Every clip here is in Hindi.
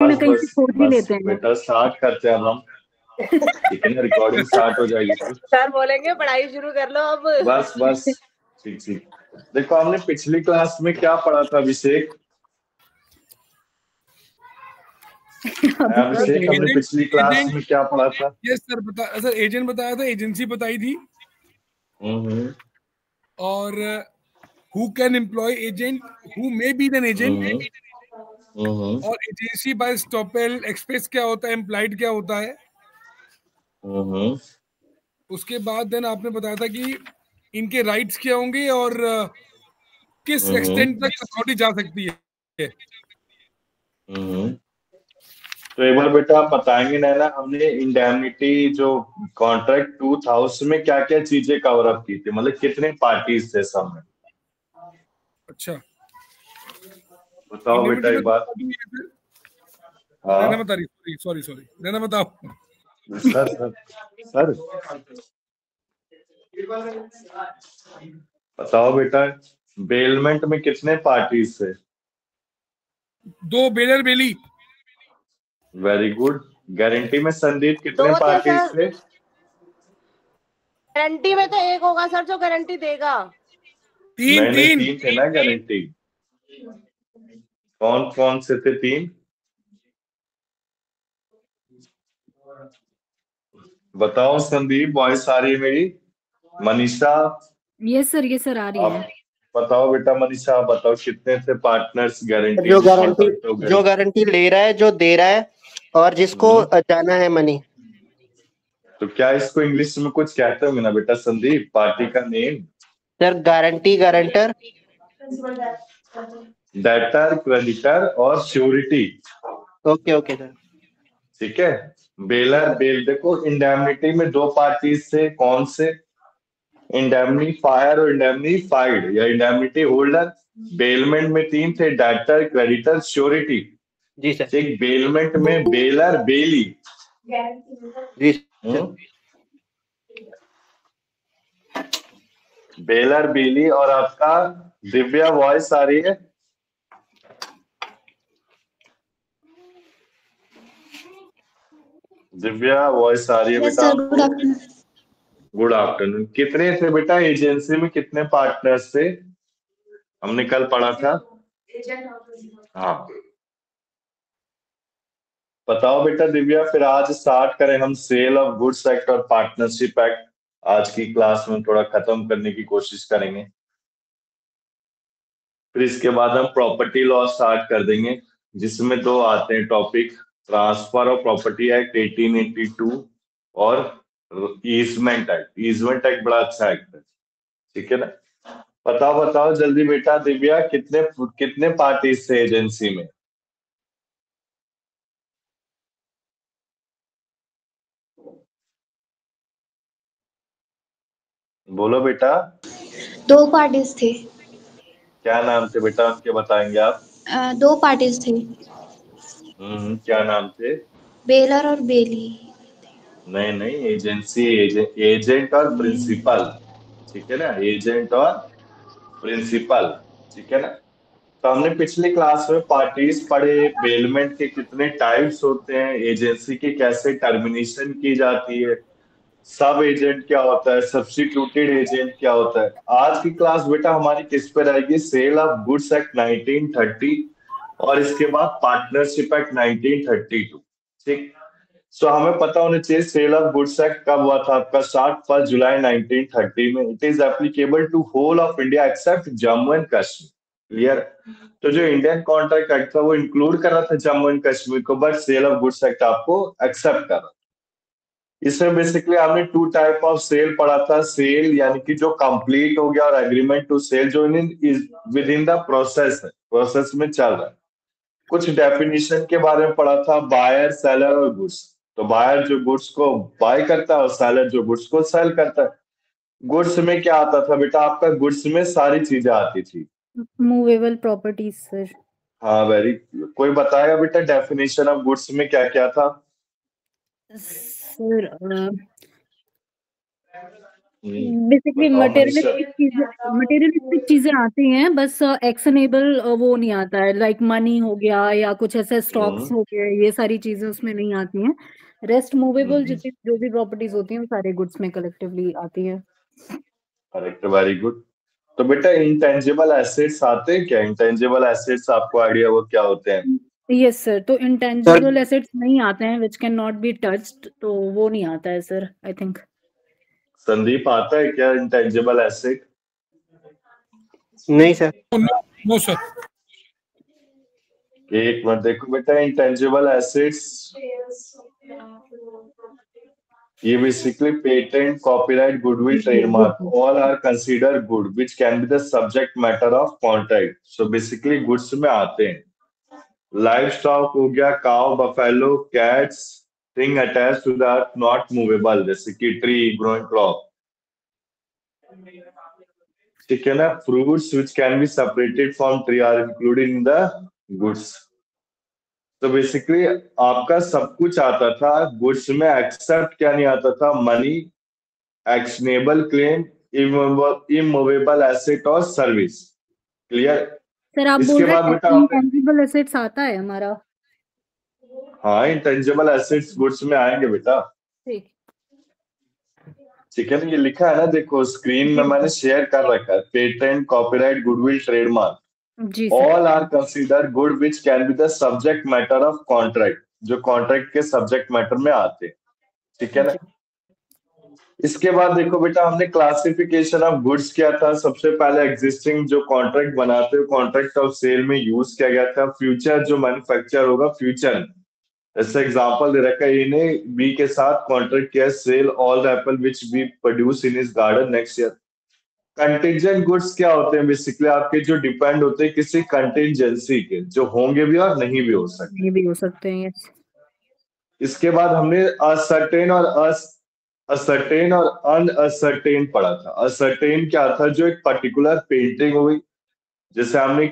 ना कहीं से बस खोज ही बस लेते हैं। बेटा स्टार्ट करते हैं अब हम। ठीक है ना, रिकॉर्डिंग स्टार्ट हो जाएगी फिर। सर बोलेंगे पढ़ाई शुरू कर लो अब। बस बस ठीक ठीक। देखो हमने पिछली क्लास में क्या पढ़ा था अभिषेक? अभिषेक हमने पिछली क्लास में क्या पढ़ा था? यस सर, सर एजेंट बताया था, एजेंसी बताई थी, और who can employ agent, who may be an agent, और एजेंसी बाय स्टॉपेल एक्सप्रेस क्या होता है, एम्प्लॉयड क्या होता है। उसके बाद देन आपने बताया था कि इनके राइट्स क्या होंगे और किस एक्सटेंट तक अथॉरिटी जा सकती है। तो एक बार बेटा आप बताएंगे ना हमने इंडेमनिटी जो कॉन्ट्रैक्ट 2000 में क्या क्या चीजें कवर अप की थी, मतलब कितने पार्टीज थे सब में? अच्छा बताओ बेटा एक बार। नैना बता रही, सॉरी नैना बताओ। सर सर सर बताओ बेटा, बेलमेंट में कितने पार्टीज थे? 2 bailor bailee. Very good. Guarantee में संदीप कितने 2 थे पार्टीज सर। थे? गारंटी में तो एक होगा सर जो गारंटी देगा। नहीं 3 थे ना गारंटी। कौन कौन से थे 3? बताओ संदीप, वॉइस आ रही है मेरी? मनीषा? यस सर आ रही है। बताओ बेटा मनीषा, बताओ कितने थे पार्टनर्स गारंटी? जो गारंटी ले रहा है, जो दे रहा है, और जिसको जाना है मनी। तो क्या इसको इंग्लिश में कुछ कहते होंगे ना बेटा संदीप, पार्टी का name? Sir guarantee, guarantor, debtor, creditor और श्योरिटी। Okay sir. ठीक है। बेलर बेल, देखो इंडेमनिटी में 2 पार्टीज थे, कौन से? इंडेमनीफायर और इंडेमनीफाइड या इंडेमनिटी होल्डर। बेलमेंट में 3 थे, डेटर, क्रेडिटर, श्योरिटी। जी सर। ठीक, बेलमेंट में बेलर बेली। जी सर। बेलर बेली। और आपका दिव्या वॉइस आ रही है? दिव्या वॉइस आ रही है बेटा? Good afternoon. कितने थे बेटा एजेंसी में, कितने पार्टनर्स थे? हमने कल पढ़ा था। हाँ बताओ बेटा दिव्या, फिर आज स्टार्ट करें हम सेल ऑफ गुड्स एक्ट और पार्टनरशिप एक्ट। आज की क्लास में थोड़ा खत्म करने की कोशिश करेंगे, फिर इसके बाद हम प्रॉपर्टी लॉ स्टार्ट कर देंगे, जिसमें 2 आते हैं topic, transfer of property act 1882 और ईजमेंट एक्ट। ईजमेंट एक्ट बड़ा अच्छा एक्ट है, ठीक है ना? बताओ जल्दी बेटा दिव्या, कितने कितने पार्टीज थे एजेंसी में? बोलो बेटा। 2 पार्टीज थे। क्या नाम थे बेटा उनके, बताएंगे आप? 2 पार्टीज थे। क्या नाम थे? बेलर और बेली। नहीं एजेंसी, एजेंट और प्रिंसिपल, ठीक है ना? एजेंट और प्रिंसिपल, ठीक है ना? तो हमने पिछली क्लास में पार्टीज पढ़े, बेलमेंट के कितने टाइप्स होते हैं, एजेंसी की कैसे टर्मिनेशन की जाती है, सब एजेंट क्या होता है, सब्स्टिट्यूटेड एजेंट क्या होता है। आज की क्लास बेटा हमारी किस पे रहेगी? सेल ऑफ गुड्स एक्ट 1930 और इसके बाद पार्टनरशिप एक्ट 1932। ठीक, सो हमें पता होना चाहिए सेल ऑफ गुड्स एक्ट कब हुआ था आपका? स्टार्ट 1 जुलाई 1930 में। It is applicable to whole of India except Jammu and Kashmir. Clear? तो जो इंडियन कॉन्ट्रैक्ट एक्ट था वो इंक्लूड कर रहा था जम्मू एंड कश्मीर को, but sale of goods act आपको एक्सेप्ट कर रहा था। इसमें बेसिकली आपने 2 टाइप ऑफ सेल पढ़ा था। सेल यानी कि जो कंप्लीट हो गया, और एग्रीमेंट टू सेल जो विद इन द प्रोसेस है, प्रोसेस में चल रहा है। कुछ डेफिनेशन के बारे में पढ़ा था, बायर, सेलर और गुड्स। तो बायर जो गुड्स को बाय करता है और सेलर जो गुड्स को सेल करता है। गुड्स में क्या आता था बेटा आपका? गुड्स में सारी चीजें आती थी। Movable properties sir. हाँ वेरी, कोई बताएगा बेटा डेफिनेशन ऑफ गुड्स में क्या क्या था? सर बेसिकली बताओ मनीषा। मटेरियलिस्टिक चीजें आती हैं, बस एक्शनेबल वो नहीं आता है, लाइक मनी हो गया या कुछ ऐसे स्टॉक्स हो गए, ये सारी चीजें उसमें नहीं आती हैं। रेस्ट मूवेबल जितनी जो भी प्रॉपर्टीज होती हैं वो सारे गुड्स में कलेक्टिवली आती है। Correct, very good. तो बेटा इंटेंजिबल एसेट्स आते हैं क्या? इंटेंजिबल एसेट्स आपको आइडिया वो क्या होते हैं? यस सर, तो इंटेंजिबल एसेट्स नहीं आते हैं which can not be touched, तो वो नहीं आता है सर आई थिंक। संदीप आता है क्या इंटेंजिबल एसेट? नहीं सर। No sir. एक मिनट देखो बेटा, इंटेंजिबल एसेट्स ये basically patent, copyright, goodwill, trademark all are consider good which can be the subject matter of contract. So basically goods में आते हैं लाइव स्टॉक हो गया, cow, buffalo, cats, thing attached to the earth not movable, जैसे कि ट्री, ग्रोइंग क्रॉप, ठीक है ना। Fruits which can be separated from tree are included in the goods. तो बेसिकली आपका सब कुछ आता था गुड्स में, एक्सेप्ट क्या नहीं आता था? Money, actionable claim, immovable asset और सर्विस। क्लियर? सर आप बोल इसके रहे बाद हैं बेटा आपने, इंटेंजिबल एसेट्स आता है हमारा? हाँ इंटेंजिबल एसेट्स गुड्स में आएंगे बेटा, ठीक ठीक है ना। ये लिखा है ना, देखो स्क्रीन में मैंने शेयर कर रखा है, पेटेंट, कॉपीराइट, गुडविल, ट्रेडमार्क जी sir. All are consider good which can be the subject matter of contract, जो कॉन्ट्रैक्ट के सब्जेक्ट मैटर में आते हैं, ठीक है ना। इसके बाद देखो बेटा, हमने क्लासिफिकेशन ऑफ गुड्स किया था। सबसे पहले एग्जिस्टिंग जो कॉन्ट्रैक्ट बनाते हो, कॉन्ट्रैक्ट ऑफ सेल में यूज किया गया था। फ्यूचर जो मैन्युफैक्चर होगा, फ्यूचर, जैसे एग्जांपल दे रखा है, इन्हें बी के साथ कॉन्ट्रैक्ट किया, sell all the apple which be produce in his garden next year. Contingent goods क्या होते हैं? बेसिकली आपके जो डिपेंड होते हैं किसी कंटिजेंसी के, जो होंगे भी और नहीं भी हो सकते। ये भी हो सकते हैं, यस। इसके बाद हमने असर्टेन और असर्टेन और अनअसर्टेन पढ़ा था। असर्टेन क्या था? जो एक पर्टिकुलर पेंटिंग हुई, जैसे हमने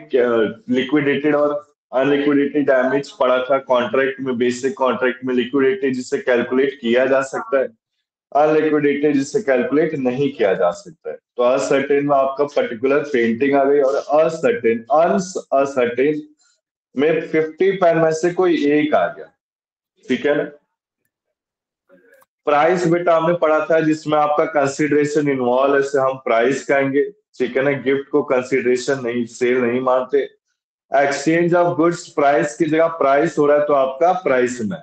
लिक्विडेटेड और अनलिक्विडेटेड डैमेज पढ़ा था कॉन्ट्रैक्ट में। बेसिक कॉन्ट्रैक्ट में लिक्विडेटेड जिसे कैलकुलेट किया जा सकता है, अनलिक्विडेटेड जिसे कैलकुलेट नहीं किया जा सकता है। तो असर्टेन में आपका पर्टिकुलर पेंटिंग आ गई, और असर्टेन अनअसर्टेन में 50 पेन में से कोई एक आ गया, ठीक है ना। प्राइस बेटा हमने पढ़ा था, जिसमें आपका कंसिडरेशन इन्वॉल्व है, इसे हम प्राइस कहेंगे, ठीक है ना। गिफ्ट को कंसिडरेशन नहीं, सेल नहीं मानते। एक्सचेंज ऑफ गुड्स, प्राइस की जगह प्राइस हो रहा है तो आपका प्राइस में।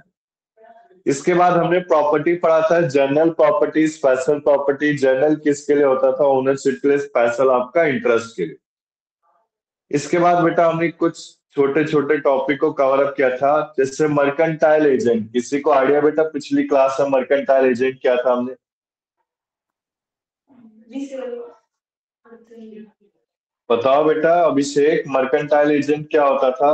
इसके बाद हमने प्रॉपर्टी पढ़ा था, general property, special property. General किसके लिए होता था? ओनरशिप के लिए। स्पेशल आपका इंटरेस्ट के लिए। इसके बाद बेटा हमने कुछ छोटे छोटे टॉपिक को कवर अप किया था, जैसे मर्केंटाइल एजेंट। किसी को आइडिया बेटा पिछली क्लास में मर्केंटाइल एजेंट क्या था? हमने बताओ बेटा अभिषेक, मर्केंटाइल एजेंट क्या होता था?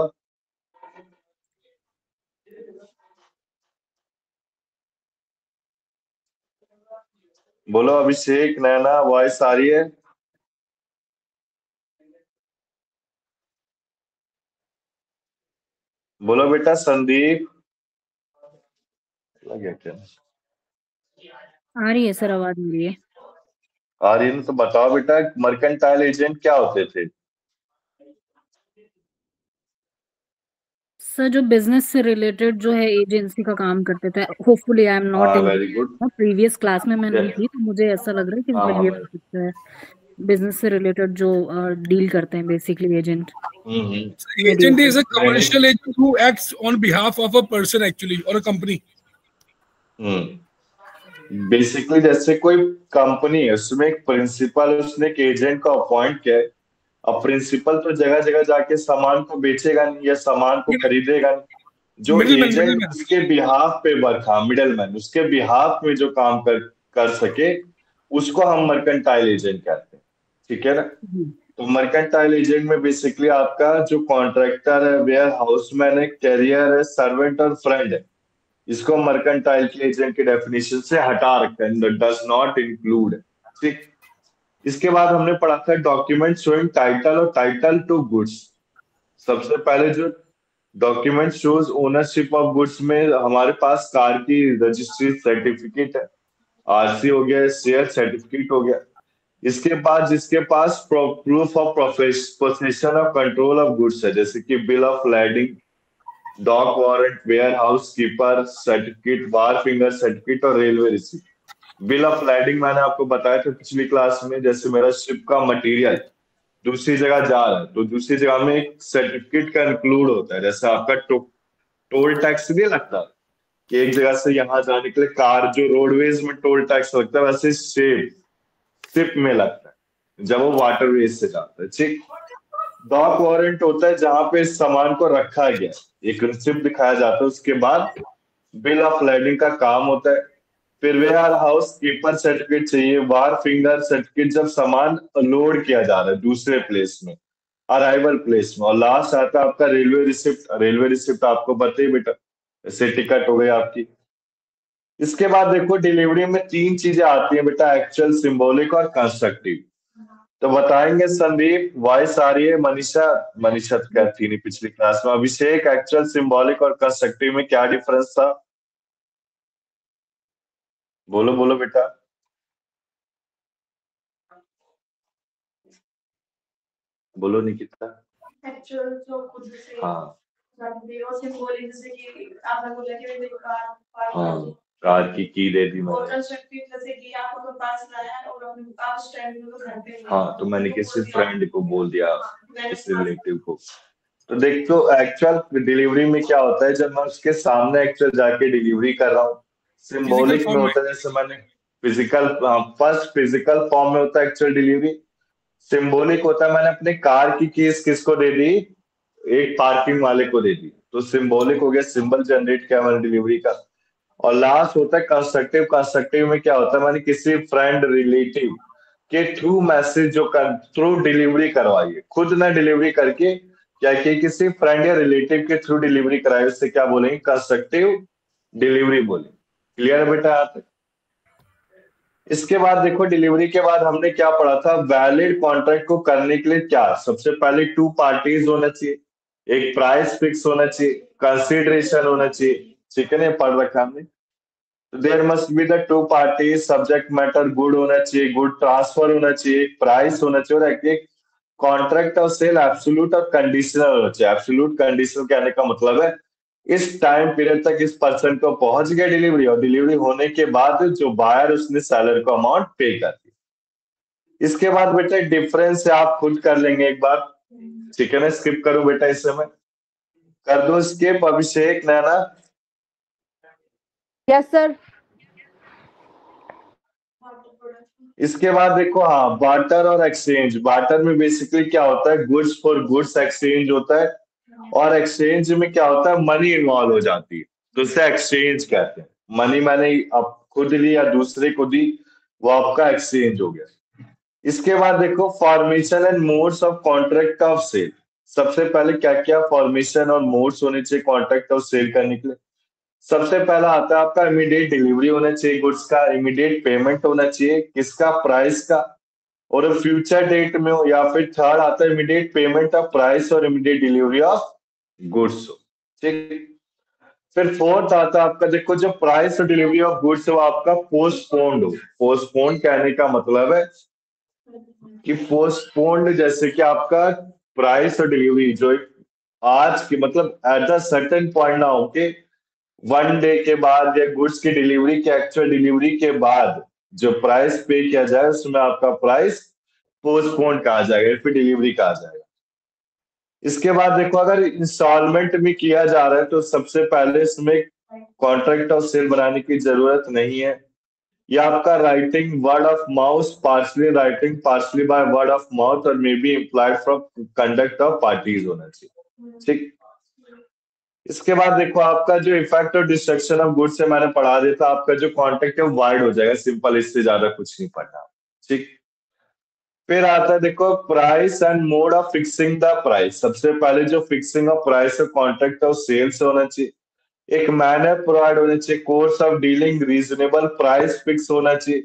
बोलो अभिषेक, नैना, वॉइस आ रही है? बोलो बेटा संदीप, लगे क्या? आ रही है सर, आवाज आ रही है। आ रही है ना? तो बताओ बेटा मर्केंटाइल एजेंट क्या होते थे? सर जो बिजनेस से रिलेटेड जो है एजेंसी का काम करते थे। Hopefully I am not in very good. Previous class में मैं नहीं थी, तो मुझे ऐसा लग रहा है कि मतलब ये हो सकता है बिजनेस से रिलेटेड जो डील करते हैं basically agent. Agent is a commercial agent who acts on behalf of a person actually or a company. Basically जैसे कोई कंपनी है, उसमें एक प्रिंसिपल, उसने एक एजेंट को अपॉइंट किया है। अब प्रिंसिपल तो जगह जगह जाके सामान को बेचेगा नहीं या सामान को खरीदेगा नहीं। जो एजेंट उसके बिहाफ पे वर्क, हाँ मिडलमैन, उसके बिहाफ में जो काम कर सके उसको हम मर्केंटाइल एजेंट कहते हैं, ठीक है ना। तो मर्केंटाइल एजेंट में बेसिकली आपका जो कॉन्ट्रैक्टर है, वेयर हाउसमैन है, कैरियर है, सर्वेंट और फ्रेंड है, इसको मर्केंटाइल के एजेंट की डेफिनेशन से हटा रखा है, डज नॉट इंक्लूड, ठीक। इसके बाद हमने पढ़ा था डॉक्यूमेंट शोइंग टाइटल और टाइटल टू गुड्स। सबसे पहले जो document shows ownership of goods में हमारे पास कार की रजिस्ट्री सर्टिफिकेट है, आरसी हो गया, शेयर सर्टिफिकेट हो गया। इसके बाद जिसके पास proof of possession of control of goods है, जैसे कि bill of landing, dock warrant, warehouse keeper certificate, wharfinger certificate और railway receipt. Bill of landing मैंने आपको बताया था पिछली क्लास में, जैसे मेरा शिप का मटेरियल दूसरी जगह जा रहा है तो दूसरी जगह में एक सर्टिफिकेट का इंक्लूड होता है। जैसे आपका टोल टैक्स नहीं लगता कि एक जगह से यहाँ जाने के लिए कार जो रोडवेज में टोल टैक्स लगता है, वैसे शिप में लगता है जब वो वाटरवेज से जाता है। ठीक, डॉक वारंट होता है जहां पे इस सामान को रखा गया, एक रिसिप्ट दिखाया जाता है। उसके बाद बिल ऑफ लैंडिंग का काम होता है। फिर वेयर हाउस कीपर सर्टिफिकेट चाहिए, वार फिंगर सर्टिफिकेट जब सामान लोड किया जा रहा है दूसरे प्लेस में, अराइवल प्लेस में। और लास्ट आता है आपका रेलवे रिसिप्ट। रेलवे रिसिप्ट आपको बताइए बेटा, जैसे टिकट हो गई आपकी। इसके बाद देखो डिलीवरी में 3 चीजें आती हैं बेटा, एक्चुअल, सिंबॉलिक और कंस्ट्रक्टिव। तो बताएंगे संदीप, वॉइस आ रही है, मनीषा तो क्या थी नहीं पिछली क्लास में। अभिषेक, एक्चुअल, सिंबॉलिक और कंस्ट्रक्टिव में क्या डिफरेंस था? बोलो बोलो बेटा। बोलो निकिता। एक्चुअल जो खुद से हाँ सिंबॉलिक, जैसे कि आपने बोला कि मेरे हाँ, कार की दे दी मैंने। कंस्ट्रक्टिव जैसे कि आपको तो पास लाया है और आप स्टैंड में तो घर पे। हाँ, तो मैंने किसी फ्रेंड को बोल दिया, किसी रिलेटिव को। तो देखो एक्चुअल डिलीवरी में क्या होता है, जब मैं उसके सामने एक्चुअल जाके डिलीवरी कर रहा हूँ। सिंबॉलिक में होता है जैसे मैंने फर्स्ट फिजिकल फॉर्म में होता है एक्चुअल डिलीवरी। सिंबॉलिक होता है मैंने अपने कार की कीज किसको दे दी, एक पार्किंग वाले को दे दी, तो सिंबॉलिक हो गया, सिंबल जनरेट किया मैंने डिलीवरी का। और लास्ट होता है कंस्ट्रक्टिव। कंस्ट्रक्टिव में क्या होता है, मैंने किसी फ्रेंड रिलेटिव के थ्रू मैसेज जो थ्रू डिलीवरी करवाई है, खुद ना डिलीवरी करके क्या कि किसी फ्रेंड या रिलेटिव के थ्रू डिलीवरी कराई, उससे क्या बोलेंगे, कंस्ट्रक्टिव डिलीवरी बोलेंगे। क्लियर है बेटा यहाँ तक? इसके बाद देखो डिलीवरी के बाद हमने क्या पढ़ा था, वैलिड कॉन्ट्रैक्ट को करने के लिए क्या, सबसे पहले 2 पार्टीज होना चाहिए, एक प्राइस फिक्स होना चाहिए, कंसिडरेशन होना चाहिए। ठीक है ना, पढ़ रखा हमने। There must be the 2 parties, subject matter good होना चाहिए, गुड ट्रांसफर होना चाहिए, प्राइस होना चाहिए, और एक कॉन्ट्रैक्ट ऑफ सेल एब्सोल्यूट और कंडीशनल होना चाहिए। एब्सोल्यूट कंडीशनल कहने का मतलब है इस टाइम पीरियड तक इस पर्सन को पहुंच गया डिलीवरी, और डिलीवरी होने के बाद जो बायर उसने सेलर को अमाउंट पे कर दी। इसके बाद बेटा डिफरेंस आप खुद कर लेंगे एक बार। ठीक है ना, स्किप करो बेटा, इस समय कर दो skip. Abhishek, Naina. Yes sir. इसके बाद देखो, हाँ, बार्टर और एक्सचेंज। बार्टर में बेसिकली क्या होता है, गुड्स फॉर गुड्स एक्सचेंज होता है, और एक्सचेंज में क्या होता है, मनी इन्वॉल्व हो जाती है, तो उसे एक्सचेंज कहते हैं। मनी मैंने अब खुद ली या दूसरे को दी, वो आपका एक्सचेंज हो गया। इसके बाद देखो formation and modes of contract of sale. सबसे पहले क्या क्या फॉर्मेशन और मोड्स होने चाहिए कॉन्ट्रैक्ट ऑफ सेल करने के लिए। सबसे पहला आता है आपका इमीडिएट डिलीवरी होना चाहिए गुड्स का, इमीडिएट पेमेंट होना चाहिए किसका, प्राइस का, और फ्यूचर डेट में हो। या फिर थर्ड आता है इमीडिएट पेमेंट ऑफ प्राइस और इमीडिएट डिलीवरी ऑफ गुड्स हो। ठीक, फिर फोर्थ आता है आपका, देखो जो प्राइस और डिलीवरी ऑफ गुड्स है वो आपका पोस्टपोन्ड हो। पोस्टपोन्ड कहने का मतलब है कि पोस्टपोन्ड, जैसे कि आपका प्राइस और डिलीवरी जो आज की मतलब एट अ सर्टेन पॉइंट ना हो के 1 डे के बाद या गुड्स की डिलीवरी के एक्चुअल डिलीवरी के बाद जो प्राइस पे किया जाए उसमें आपका प्राइस पोस्टपोन्ड कहा जाएगा, फिर डिलीवरी कहा जाएगा। इसके बाद देखो अगर इंस्टॉलमेंट में किया जा रहा है तो सबसे पहले इसमें कॉन्ट्रैक्ट ऑफ सेल बनाने की जरूरत नहीं है। या आपका writing word of mouth, partly writing partly by word of mouth और may be implied from conduct of parties होना चाहिए। ठीक, इसके बाद देखो आपका जो इफेक्ट और डिस्ट्रक्शन ऑफ गुड्स है मैंने पढ़ा दिया था, आपका जो कॉन्ट्रैक्ट है वाइड हो जाएगा, सिंपल, इससे ज्यादा कुछ नहीं पढ़ना। ठीक, फिर आता है देखो price and mode of fixing the price. सबसे पहले जो फिक्सिंग ऑफ प्राइस है कॉन्ट्रैक्ट ऑफ सेल से होना चाहिए, एक मैनर प्रोवाइड होना चाहिए, course of dealing, reasonable price fix होना चाहिए।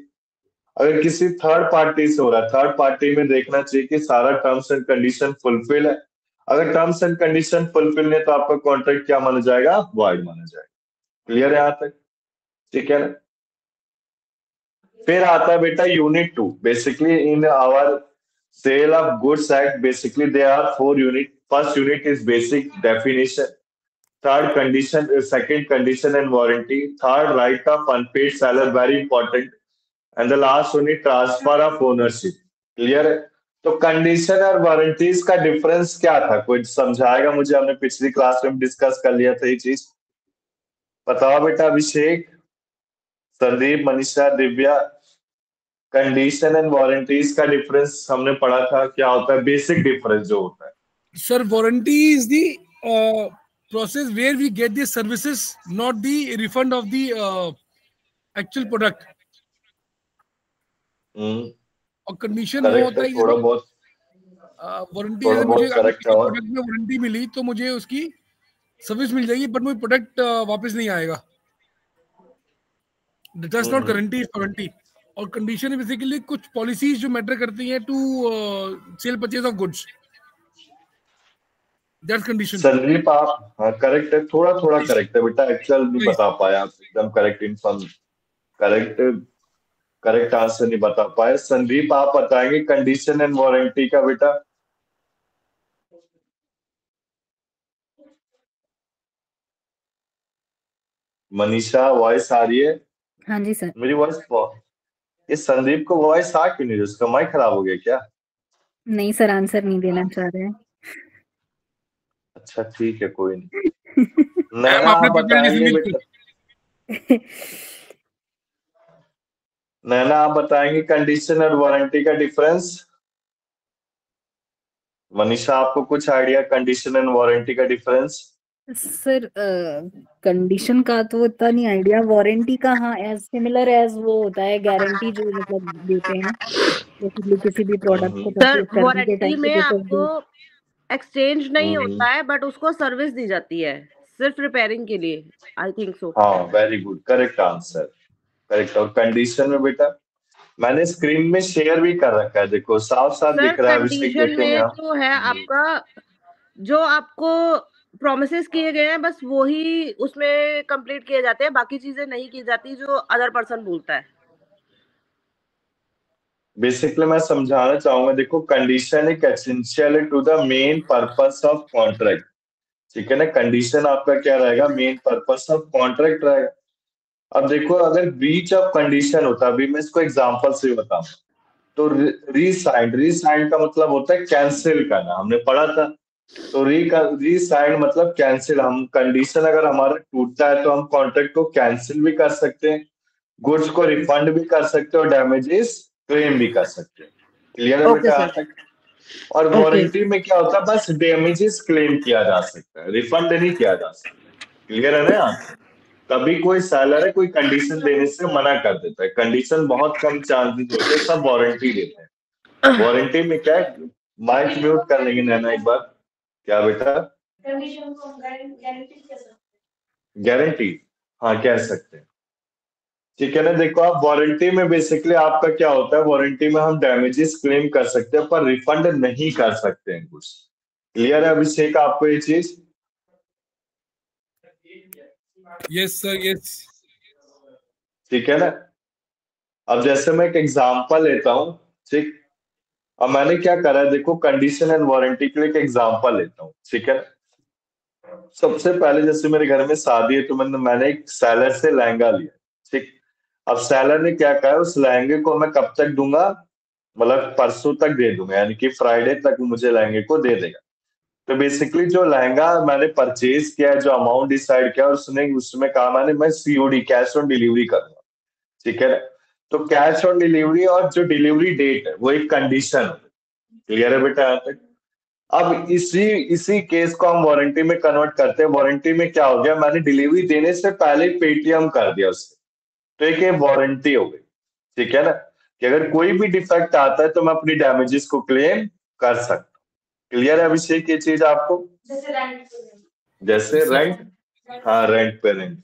अगर किसी थर्ड पार्टी से हो रहा है, थर्ड पार्टी में देखना चाहिए कि सारा टर्म्स एंड कंडीशन फुलफिल है। अगर टर्म्स एंड कंडीशन फुलफिल नहीं तो आपका कॉन्ट्रैक्ट क्या माना जाएगा, वाइड माना जाएगा। क्लियर है यहाँ तक? ठीक है ना? फिर आता है बेटा unit 2। Basically in our sale of goods act basically they are 4 unit. First unit is basic definition, third condition, second condition and warranty, third right of unpaid seller, very important, and the last one is transfer of ownership। Clear है? तो कंडीशन और वारंटीज का डिफरेंस क्या था? कोई समझाएगा मुझे? हमने पिछली क्लास में डिस्कस कर लिया था ये चीज। बताओ बेटा Abhishek, Sandeep, Manisha, Divya. Condition and warranties का डिफरेंस हमने पढ़ा था, क्या होता है बेसिक डिफरेंस जो होता है? Sir, warranty is the process where we get the services, not the refund of the actual product. और कंडीशन वो होता है थोड़ा बहुत वारंटी है, मुझे करेक्ट है। प्रोडक्ट में वारंटी मिली तो मुझे उसकी सर्विस मिल जाएगी, बट मुझे प्रोडक्ट वापस नहीं आएगा। That's not guarantee, is warranty. और कंडीशन बेसिकली कुछ पॉलिसीज जो मैटर करती हैं to sale purchase of goods, that's condition. Sandeep आप, हाँ करेक्ट है, थोड़ा थोड़ा करेक्ट है बेटा, एक्चुअल नहीं बता पाया आप, एकदम करेक्ट इन्फॉर्म, करेक्ट आंसर नहीं बता पाए। संदीप आप बताएंगे कंडीशन एंड वारंटी का बेटा? मनीषा वॉइस आ रही है? हाँ जी सर। मेरी वॉइस, ये संदीप को वॉइस आ क्यों नहीं? उसका माइक खराब हो गया क्या? नहीं सर, आंसर नहीं देना चाह रहे हैं। अच्छा ठीक है, कोई नहीं। नैना आप बताएंगे बेटा? नैना आप बताएंगे कंडीशन और वारंटी का डिफरेंस? मनीषा आपको कुछ आइडिया कंडीशन एंड वारंटी का डिफरेंस? सर कंडीशन का तो इतना नहीं आइडिया, वारंटी का हाँ एज सिमिलर एज वो होता है गारंटी जो मतलब देते हैं किसी भी प्रोडक्ट को। सर वारंटी में आपको एक्सचेंज नहीं होता है, बट उसको सर्विस दी जाती है सिर्फ रिपेयरिंग के लिए, आई थिंक सो। हाँ very good, correct answer, correct. और कंडीशन में बेटा मैंने स्क्रीन में शेयर भी कर रखा है, देखो साफ साफ दिख रहा है। कंडीशन में जो है आपका, जो आपको प्रोमिसेस किए गए हैं बस वही उसमें कंप्लीट किए जाते हैं, बाकी चीजें नहीं की जाती जो अदर पर्सन बोलता है। बेसिकली मैं समझाना चाहूंगा, देखो कंडीशन एक essential to the main purpose of contract, ठीक है ना? कंडीशन आपका क्या रहेगा? मेन पर्पस ऑफ कॉन्ट्रैक्ट रहेगा। अब देखो अगर ब्रीच ऑफ कंडीशन होता, अभी मैं इसको एग्जांपल से बताऊं, तो रीसाइंड का मतलब होता है कैंसिल करना, हमने पढ़ा था। तो रीसाइंड मतलब कैंसिल। हम कंडीशन अगर हमारा टूटता है तो हम कॉन्ट्रैक्ट को कैंसिल भी कर सकते हैं, गुड्स को रिफंड भी कर सकते हैं और डैमेजेस क्लेम भी कर सकते हैं। क्लियर है बेटा? और वारंटी में क्या होता है? बस डैमेजेस क्लेम किया जा सकता है, रिफंड नहीं किया जा सकता। क्लियर है ना? कभी कोई सेलर है कोई कंडीशन देने से मना कर देता है, कंडीशन बहुत कम चांसेस होते हैं, सब वारंटी देते हैं। वारंटी में क्या है? माइक म्यूट कर लेंगे नैना एक बार। क्या बेटा? कंडीशन को गारंटी कह सकते हैं। गारंटी, हाँ कह सकते हैं, ठीक है ना? देखो आप वारंटी में बेसिकली आपका क्या होता है, वारंटी में हम डैमेजेस क्लेम कर सकते हैं पर रिफंड नहीं कर सकते हैं कुछ। क्लियर है अभिषेक आपको ये चीज? Yes sir, yes. ठीक है ना? अब जैसे मैं एक एग्जांपल लेता हूं, ठीक? अब मैंने क्या करा है, देखो कंडीशन एंड वारंटी के लिए एक एग्जांपल लेता हूं, ठीक है? सबसे पहले जैसे मेरे घर में शादी है तो मैंने एक सेलर से लहंगा लिया, ठीक? अब सेलर ने क्या कहा, उस लहंगे को मैं कब तक दूंगा, मतलब परसों तक दे दूंगा, यानी कि फ्राइडे तक मुझे लहंगे को दे देगा। तो बेसिकली जो लहंगा मैंने परचेज किया है, जो अमाउंट डिसाइड किया, उसने उसमें कहा मैं सीओडी कैश ऑन डिलीवरी करूंगा, ठीक है? तो कैश ऑन डिलीवरी और जो डिलीवरी डेट है वो एक कंडीशन है। क्लियर है बेटा यहाँ तक? अब इसी केस को हम वारंटी में कन्वर्ट करते हैं। वारंटी में क्या हो गया, मैंने डिलीवरी देने से पहले पेटीएम कर दिया उससे, तो एक वारंटी हो गई, ठीक है ना? कि अगर कोई भी डिफेक्ट आता है तो मैं अपनी डैमेजेस को क्लेम कर सकता हूँ। क्लियर है अभिषेक ये चीज आपको? जैसे रेंट, हाँ रेंट पे रेंट,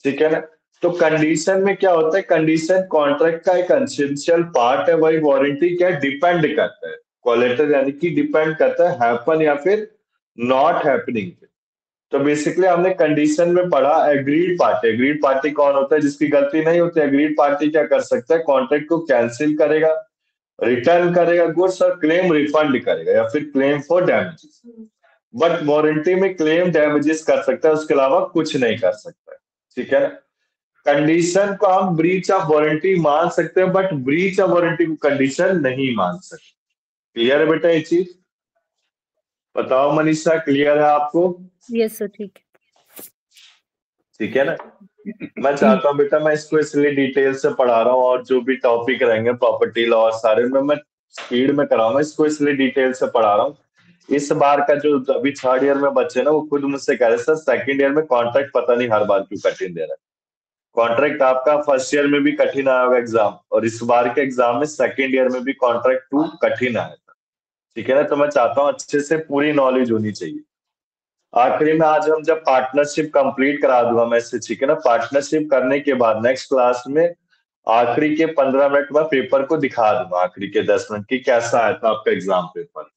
ठीक है ना? तो कंडीशन में क्या होता है, कंडीशन कॉन्ट्रैक्ट का एक एसेंशियल पार्ट है, वही वारंटी क्या डिपेंड करता है, कोलैटरल यानी कि डिपेंड करता है हैपन या फिर नॉट हैपनिंग पे। तो बेसिकली हमने कंडीशन में पढ़ा एग्रीड पार्टी। एग्रीड पार्टी कौन होता है? जिसकी गलती नहीं होती। एग्रीड पार्टी क्या कर सकता है? कॉन्ट्रैक्ट को कैंसिल करेगा, रिटर्न करेगा गुड्स और क्लेम रिफंड करेगा या फिर claim for damages. But warranty में क्लेम डैमेजेस कर सकता है, उसके अलावा कुछ नहीं कर सकता है। ठीक है ना? कंडीशन को हम ब्रीच ऑफ वारंटी मान सकते हैं, बट ब्रीच ऑफ वारंटी को कंडीशन नहीं मान सकते। क्लियर है बेटा ये चीज? बताओ मनीषा, क्लियर है आपको? यस सर, ठीक है। ठीक है ना? मैं चाहता हूँ बेटा, मैं इसको इसलिए डिटेल से पढ़ा रहा हूँ और जो भी टॉपिक रहेंगे प्रॉपर्टी लॉ और सारे में मैं स्पीड में कराऊंगा। इसको इसलिए डिटेल से पढ़ा रहा हूँ। इस बार का जो अभी थर्ड ईयर में बच्चे ना, वो खुद मुझसे कह रहे सर सेकंड ईयर में कॉन्ट्रैक्ट पता नहीं हर बार क्यों कठिन दे रहा है। कॉन्ट्रैक्ट आपका फर्स्ट ईयर में भी कठिन आया होगा एग्जाम, और इस बार के एग्जाम में सेकंड ईयर में भी कॉन्ट्रैक्ट 2 कठिन आया था। ठीक है ना? तो मैं चाहता हूँ अच्छे से पूरी नॉलेज होनी चाहिए। आखिरी में आज हम जब पार्टनरशिप कंप्लीट करा दूंगा मैं इससे, ठीक है ना? पार्टनरशिप करने के बाद नेक्स्ट क्लास में आखिरी के 15 मिनट में पेपर को दिखा दूंगा, आखिरी के 10 मिनट की कैसा आया था आपका एग्जाम पेपर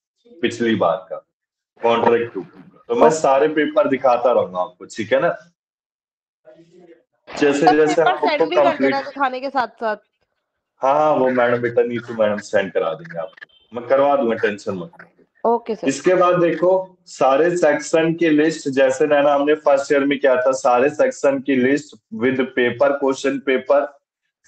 पिछली बार का कॉन्ट्रैक्ट 2। तो मैं सारे पेपर दिखाता रहूंगा आपको, ठीक है ना? जैसे जैसे हम आपको कंप्लीट दिखाने के साथ साथ। हाँ, वो मैडम बेटा नीतू मैडम सेंड करा देंगे आपको, मैं करवा दूंगा, टेंशन मत। Okay sir. इसके बाद देखो सारे सेक्शन की लिस्ट, जैसे नैना हमने फर्स्ट ईयर में किया था, सारे सेक्शन की list with paper, question paper,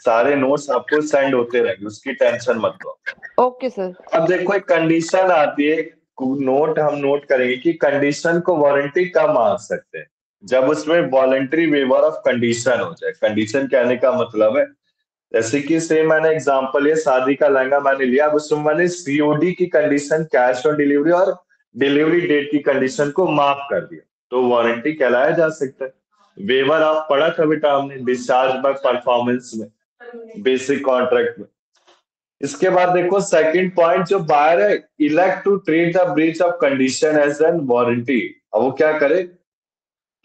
सारे नोट्स आपको सेंड होते रहेंगे, उसकी टेंशन मत लो। Okay sir. अब देखो एक कंडीशन आती है, नोट हम नोट करेंगे कि कंडीशन को वारंटी कब मान सकते हैं? जब उसमें वॉलंटरी वेवर ऑफ कंडीशन हो जाए। कंडीशन कहने का मतलब है, जैसे कि सेम मैंने एग्जांपल लिया, शादी का लहंगा मैंने लिया, अब उसमें मैंने सीओडी की कंडीशन, कैश ऑन डिलीवरी और डिलीवरी डेट की कंडीशन को माफ कर दिया, तो वारंटी कहलाया जा सकता है। वेवर ऑफ पढ़ा था बेटा हमने डिस्चार्ज बाय परफॉर्मेंस में, बेसिक कॉन्ट्रैक्ट में। इसके बाद देखो सेकंड पॉइंट, जो बायर है elect to treat the breach of condition as an warranty. अब वो क्या करे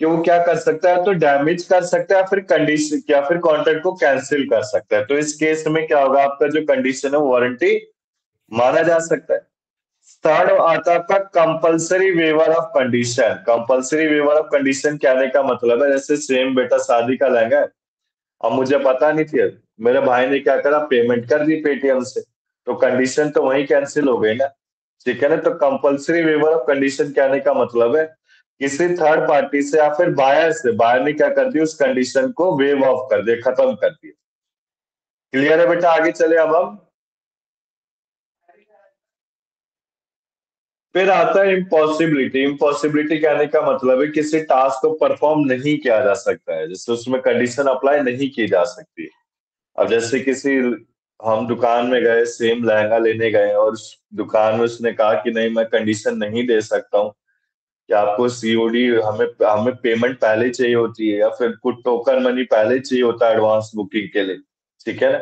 कि वो क्या कर सकता है? तो डैमेज कर सकता है, फिर कंडीशन या फिर कॉन्ट्रैक्ट को कैंसिल कर सकता है। तो इस केस में क्या होगा? आपका जो कंडीशन है वो वारंटी माना जा सकता है। थर्ड आता है आपका compulsory waiver of condition. Compulsory waiver of condition कहने का मतलब है, जैसे सेम बेटा शादी का लहंगा है, अब मुझे पता नहीं थी, मेरे भाई ने क्या करा, पेमेंट कर दी पेटीएम से, तो कंडीशन तो वही कैंसिल हो गई ना। ठीक है ना? तो कंपलसरी वेवर ऑफ कंडीशन कहने का मतलब है किसी थर्ड पार्टी से या फिर बायर से, बायर ने क्या कर दिया, उस कंडीशन को वेव ऑफ कर दिया, खत्म कर दिया। क्लियर है बेटा? आगे चले अब हम। फिर आता है इम्पॉसिबिलिटी। इम्पॉसिबिलिटी कहने का मतलब है किसी टास्क को परफॉर्म नहीं किया जा सकता है, जैसे उसमें कंडीशन अप्लाई नहीं की जा सकती। अब जैसे किसी, हम दुकान में गए, सेम लहंगा लेने गए और उस दुकान में उसने कहा कि नहीं मैं कंडीशन नहीं दे सकता हूँ, कि आपको सीओडी, हमें हमें पेमेंट पहले चाहिए होती है या फिर कुछ टोकन मनी पहले चाहिए होता है एडवांस बुकिंग के लिए। ठीक है ना?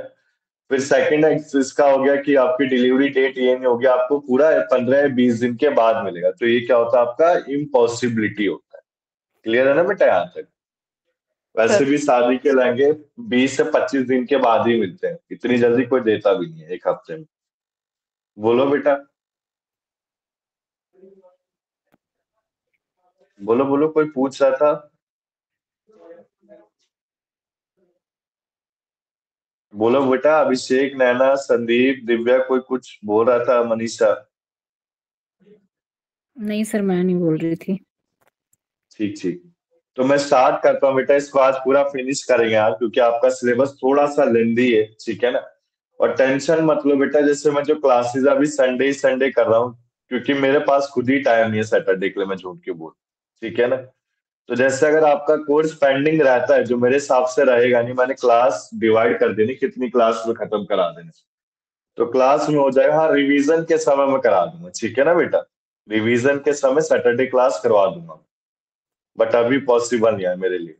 फिर सेकंड इसका हो गया कि आपकी डिलीवरी डेट ये नहीं होगी, आपको पूरा 15 या 20 दिन के बाद मिलेगा, तो ये क्या होता है? आपका इम्पॉसिबिलिटी होता है। क्लियर है ना बेटा यहाँ तक? वैसे भी शादी के लहंगे 20 से 25 दिन के बाद ही मिलते हैं, इतनी जल्दी कोई देता भी नहीं है, एक हफ्ते में। बोलो बेटा, बोलो बोलो, कोई पूछ रहा था? बोलो बेटा, अभिषेक, नैना, संदीप, दिव्या, कोई कुछ बोल रहा था? मनीषा? नहीं सर, मैं नहीं बोल रही थी। ठीक ठीक, तो मैं स्टार्ट करता हूँ बेटा, इसको आज पूरा फिनिश करेंगे आज, क्योंकि आपका सिलेबस थोड़ा सा लेंदी है। ठीक है ना? और टेंशन मत लो बेटा, जैसे मैं जो क्लासेस अभी संडे संडे कर रहा हूँ, क्योंकि मेरे पास खुद ही टाइम नहीं है सैटरडे के लिए, मैं झूठ क्यों बोल। ठीक है ना? तो जैसे अगर आपका कोर्स पेंडिंग रहता है, जो मेरे हिसाब से रहेगा नहीं, मैंने क्लास डिवाइड कर देनी, कितनी क्लास में खत्म करा देने, तो क्लास में हो जाएगा। हाँ, रिवीजन के समय में करा दूंगा, ठीक है ना बेटा? रिवीजन के समय सैटरडे क्लास करवा दूंगा, बट अभी पॉसिबल नहीं है मेरे लिए।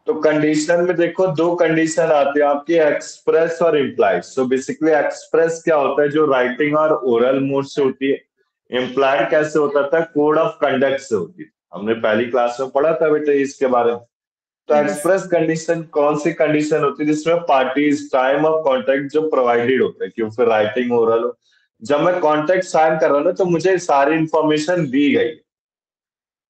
तो कंडीशन में देखो दो कंडीशन आती है आपकी, एक्सप्रेस और इम्प्लाइड। सो बेसिकली एक्सप्रेस क्या होता है? जो राइटिंग और ओरल मोड से होती है। इम्प्लाइड कैसे होता था? कोड ऑफ कंडक्ट से होती है। हमने पहली क्लास में पढ़ा था बेटा इसके बारे में। तो एक्सप्रेस कंडीशन कौन सी कंडीशन होती है? जिसमें पार्टीज टाइम ऑफ कॉन्ट्रैक्ट जो प्रोवाइडेड होता है, कि फिर राइटिंग ओरल हो, जब मैं कॉन्ट्रैक्ट साइन कर रहा हूँ ना, तो मुझे सारी इंफॉर्मेशन दी गई,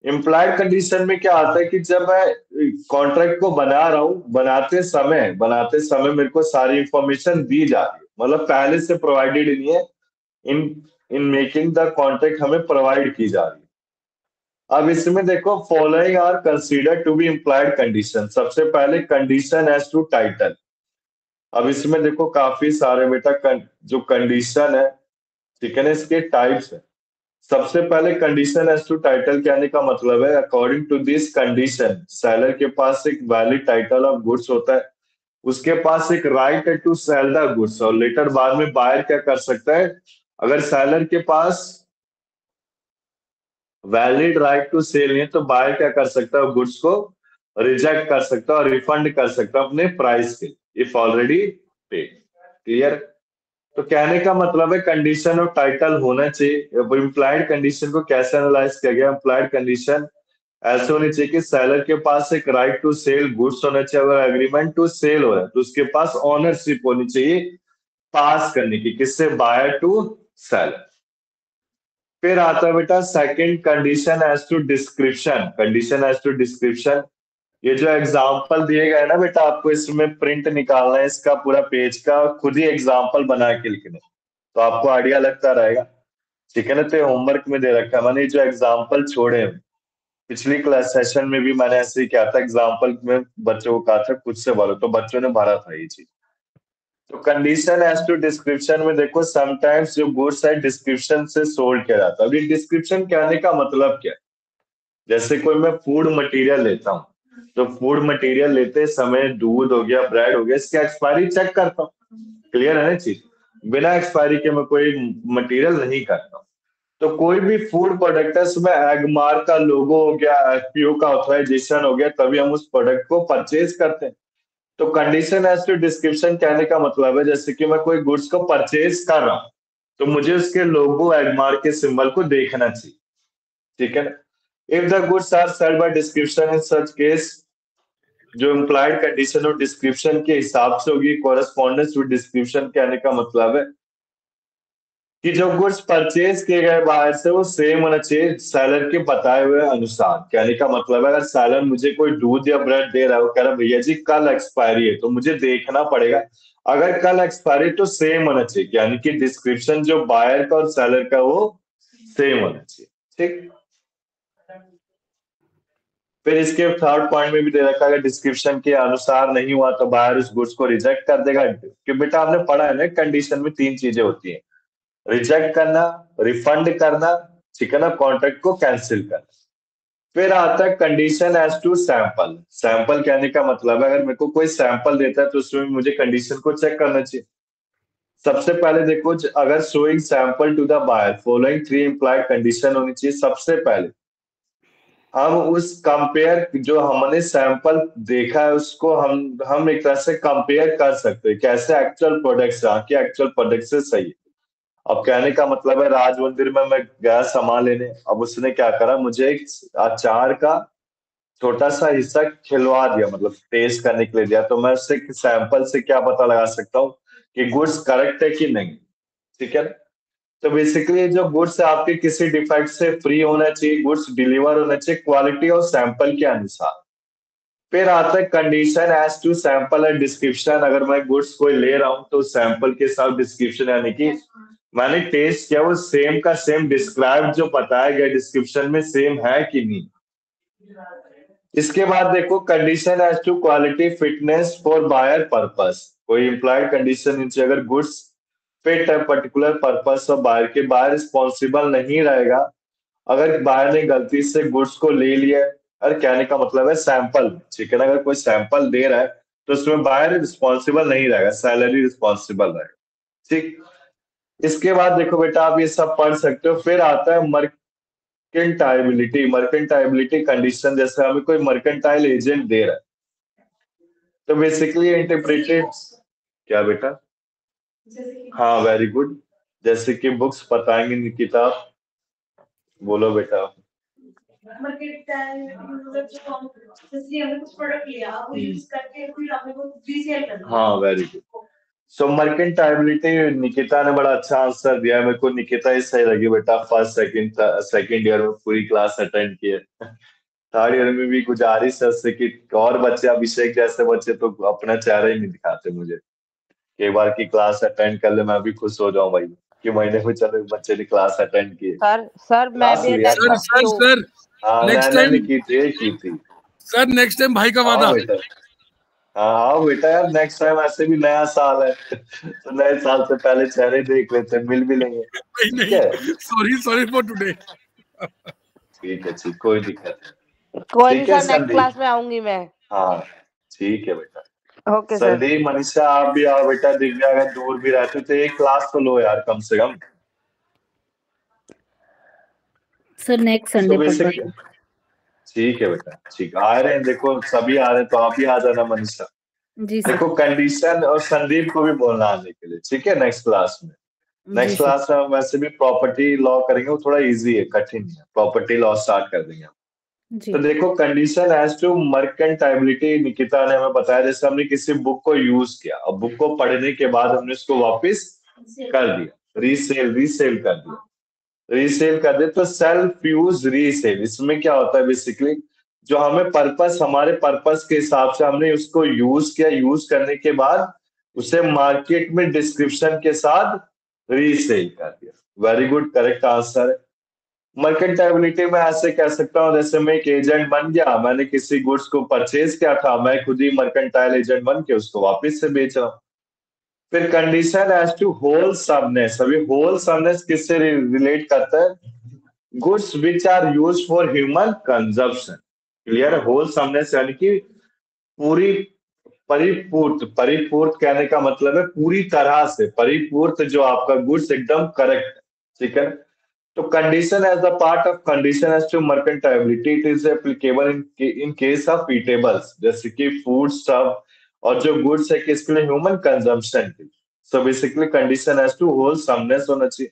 इम्प्लाइड कंडीशन में क्या आता है कि जब मैं कॉन्ट्रैक्ट को बना रहा हूँ, बनाते समय मेरे को सारी इंफॉर्मेशन दी जा रही है, मतलब पहले से प्रोवाइडेड नहीं है, in in making the contract हमें प्रोवाइड की जा रही है। अब इसमें देखो, following are consider to be implied condition. सबसे पहले कंडीशन एज टू टाइटल। अब इसमें देखो काफी सारे बेटा जो कंडीशन है, ठीक है ना, इसके टाइप्स है। सबसे पहले कंडीशन एज टू टाइटल कहने का मतलब है, according to this condition seller के पास एक वैलिड टाइटल ऑफ गुड्स होता है, उसके पास एक राइट है टू सेल द गुड्स। और लेटर बाद में बायर क्या कर सकता है, अगर सेलर के पास वैलिड राइट टू सेल नहीं है तो बायर क्या कर सकता है, गुड्स को रिजेक्ट कर सकता है और रिफंड कर सकता है अपने प्राइस के, इफ ऑलरेडी पेड। क्लियर? तो कहने का मतलब है कंडीशन और टाइटल होना चाहिए। इम्प्लाइड कंडीशन को कैसे एनालाइज किया गया, इम्प्लाइड कंडीशन ऐसे होनी चाहिए कि सेलर के पास एक राइट टू सेल गुड्स होना चाहिए। अगर एग्रीमेंट टू सेल हो रहा है तो उसके पास ऑनरशिप होनी चाहिए पास करने की, किससे, बायर टू सेलर। फिर आता है बेटा second condition as to description. Condition as to description, ये जो एग्जाम्पल दिए गए ना बेटा, आपको इसमें प्रिंट निकालना है इसका पूरा पेज का, खुद ही एग्जाम्पल बना के लिखना, तो आपको आइडिया लगता रहेगा, ठीक है ना। तो होमवर्क में दे रखा है मैंने, जो एग्जाम्पल छोड़े हैं पिछली क्लास सेशन में भी मैंने ऐसे ही किया था, एग्जाम्पल में बच्चों को कहा था खुद से भरो, तो बच्चों ने भरा था ये चीज। तो कंडीशन एज टू डिस्क्रिप्शन में देखो, समटाइम्स जो गुड्स है डिस्क्रिप्शन से सोल्ड किया जाता है। अभी डिस्क्रिप्शन कहने का मतलब क्या है, जैसे कोई मैं फूड मटेरियल लेता हूँ, तो फूड मटेरियल लेते समय दूध हो गया, ब्रेड हो गया, इसकी एक्सपायरी चेक करता हूँ। क्लियर है ना चीज, बिना एक्सपायरी के मैं कोई मटेरियल नहीं करता हूँ। तो कोई भी फूड प्रोडक्ट है उसमें एगमार्क का लोगो हो गया, एफपीओ का ऑथराइजेशन हो गया, तभी हम उस प्रोडक्ट को परचेज करते हैं। तो कंडीशन एज टू डिस्क्रिप्शन कहने का मतलब है, जैसे कि मैं कोई गुड्स को परचेज कर रहा हूँ तो मुझे उसके लोगो एगमार्क के सिंबल को देखना चाहिए, ठीक है ना। If the goods are sold by description in such case, जो इम्प्लाइड कंडीशन और डिस्क्रिप्शन के हिसाब से होगी, कॉरेस्पॉन्डेंस विद डिस्क्रिप्शन कहने का मतलब है कि जो गुड्स परचेज किए गए बाहर से वो सेम होना चाहिए सेलर के बताए हुए अनुसार। कहने का मतलब है, अगर सेलर मुझे कोई दूध या ब्रेड दे रहा है, वो कह रहा है भैया जी कल एक्सपायरी है, तो मुझे देखना पड़ेगा अगर कल एक्सपायरी तो सेम होना चाहिए, यानी कि डिस्क्रिप्शन जो बायर का और सेलर का वो सेम होना चाहिए, ठीक। फिर इसके थर्ड पॉइंट में भी दे रखा है, डिस्क्रिप्शन के अनुसार नहीं हुआ तो बायर उस गुड्स को रिजेक्ट कर देगा। कि बेटा आपने पढ़ा है ना, कंडीशन में तीन चीजें होती हैं, रिजेक्ट करना, रिफंड करना, ठीक है ना, कॉन्ट्रैक्ट को कैंसिल करना। फिर आता है condition as to sample. Sample कहने का मतलब है, अगर मेरे को कोई सैंपल देता है तो उसमें मुझे कंडीशन को चेक करना चाहिए। सबसे पहले देखो, अगर showing sample to the buyer, following three implied condition होनी चाहिए। सबसे पहले हम उस कंपेयर, जो हमने सैंपल देखा है उसको हम एक तरह से कंपेयर कर सकते हैं, कैसे एक्चुअल प्रोडक्ट से, कि एक्चुअल प्रोडक्ट से सही है। अब कहने का मतलब है, राज मंदिर में मैं गया सामान लेने, अब उसने क्या करा, मुझे एक अचार का छोटा सा हिस्सा खिलवा दिया, मतलब टेस्ट करने के लिए दिया, तो मैं उससे सैंपल से क्या पता लगा सकता हूँ कि गुड्स करेक्ट है कि नहीं, ठीक है ना। तो बेसिकली जो गुड्स है आपके किसी डिफेक्ट से फ्री होना चाहिए, गुड्स डिलीवर होना चाहिए क्वालिटी और सैंपल के अनुसार। फिर आता है condition as to sample and description. अगर मैं गुड्स कोई ले रहा हूं तो सैंपल के साथ डिस्क्रिप्शन, यानी कि मैंने टेस्ट किया वो सेम का सेम डिस्क्राइब जो बताया गया डिस्क्रिप्शन में सेम है कि नहीं। इसके बाद देखो condition as to quality fitness for buyer purpose. कोई इम्प्लाइड कंडीशन नीचे, अगर गुड्स फिट है पर्टिकुलर पर्पस और बायर के, बायर रिस्पॉन्सिबल नहीं रहेगा अगर बायर ने गलती से गुड्स को ले लिया। और कहने का मतलब है सैंपल, ठीक है ना, अगर कोई सैंपल दे रहा है तो उसमें बायर रिस्पॉन्सिबल नहीं रहेगा, सैलरी रिस्पॉन्सिबल रहेगा, ठीक। इसके बाद देखो बेटा, आप ये सब पढ़ सकते हो। फिर आता है मर्केंटाइबिलिटी। मर्केंटाइबिलिटी कंडीशन, जैसे हमें कोई मर्केंटाइल एजेंट दे रहा है तो बेसिकली इंटरप्रेटेड, क्या बेटा, हाँ वेरी गुड, जैसे कि बुक्स बताएंगे निकिता, बोलो बेटा। हाँ वेरी गुड। सो मर्केंटाइलिटी, निकिता ने बड़ा अच्छा आंसर दिया है। मेरे को निकिता ही सही लगी बेटा। फर्स्ट सेकंड ईयर में पूरी क्लास अटेंड किए। थर्ड ईयर में भी गुजारिश है उससे कि और बच्चे, अभिषेक जैसे बच्चे तो अपना चेहरा ही नहीं दिखाते मुझे। एक बार की क्लास अटेंड कर ले मैं भी खुश हो जाऊं भाई कि महीने में चलो बच्चे ने क्लास अटेंड की। सर मैं भी लिया अटेंड था। करती हूँ। सर हाँ नेक्स्ट मैंने टाइम की थी। सर नेक्स्ट टाइम भाई का हाँ वादा। बेटा, हाँ बेटा यार, नेक्स्ट टाइम ऐसे भी नया साल है तो नए साल से पहले चेहरे देख लेते हैं, मिल भी लेंगे। ठीक है, सॉरी फॉर टुडे। ठीक है, ठीक, कोई दिक्कत नहीं। कोई ठीक नहीं है सर, नेक्स्ट क्लास संदीप। में आऊंगी मैं। हाँ ठीक है बेटा। Okay sir. संदीप, मनीषा आप भी आओ बेटा। दिव्या अगर दूर भी रहते तो एक क्लास तो लो यार कम से कम। सर नेक्स्ट तो संडे बेसिकली पकड़। ठीक है बेटा, ठीक, आ रहे हैं, देखो सभी आ रहे हैं तो आप भी आ जाना मनीषा। जी सर। देखो कंडीशन, और संदीप को भी बोलना आने के लिए, ठीक है, नेक्स्ट क्लास में। जी नेक्स्ट सर। क्लास में हम वैसे भी प्रॉपर्टी लॉ करेंगे, वो थोड़ा इजी है, कठिन है। प्रॉपर्टी लॉ स्टार्ट कर देंगे हम। जी तो देखो कंडीशन एज टू मर्केंटाइलिटी, निकिता ने हमें बताया जैसे हमने किसी बुक को यूज किया और बुक को पढ़ने के बाद हमने उसको वापस कर दिया, रीसेल कर दिया, रीसेल कर दे तो सेल्फ यूज रीसेल। इसमें क्या होता है बेसिकली, जो हमें पर्पस, हमारे पर्पस के हिसाब से हमने उसको यूज किया, यूज करने के बाद उसे मार्केट में डिस्क्रिप्शन के साथ रीसेल कर दिया। वेरी गुड, करेक्ट आंसर है। मर्केंटाइलिटी में ऐसे कह सकता हूँ जैसे मैं एक एजेंट बन गया, मैंने किसी गुड्स को परचेज किया था, मैं खुद ही मर्केंटाइल एजेंट बन के उसको वापस से बेच रहा हूँ। फिर कंडीशन एज टू होलसमनेस। अभी होलसमनेस किससे रिलेट करता है? Goods which are use for human consumption. Clear है? होलसमनेस यानी कि पूरी, परिपूर्त, परिपूर्त कहने का मतलब है पूरी तरह से परिपूर्त, जो आपका गुड्स एकदम करेक्ट, ठीक है। तो condition as the part of condition as to merchantability, it is applicable in case of eatables, जैसे कि फूड स्टफ, और जो गुड्स है किसके लिए? ह्यूमन कंजम्पशन के। So basically condition as to wholesomeness होना चाहिए।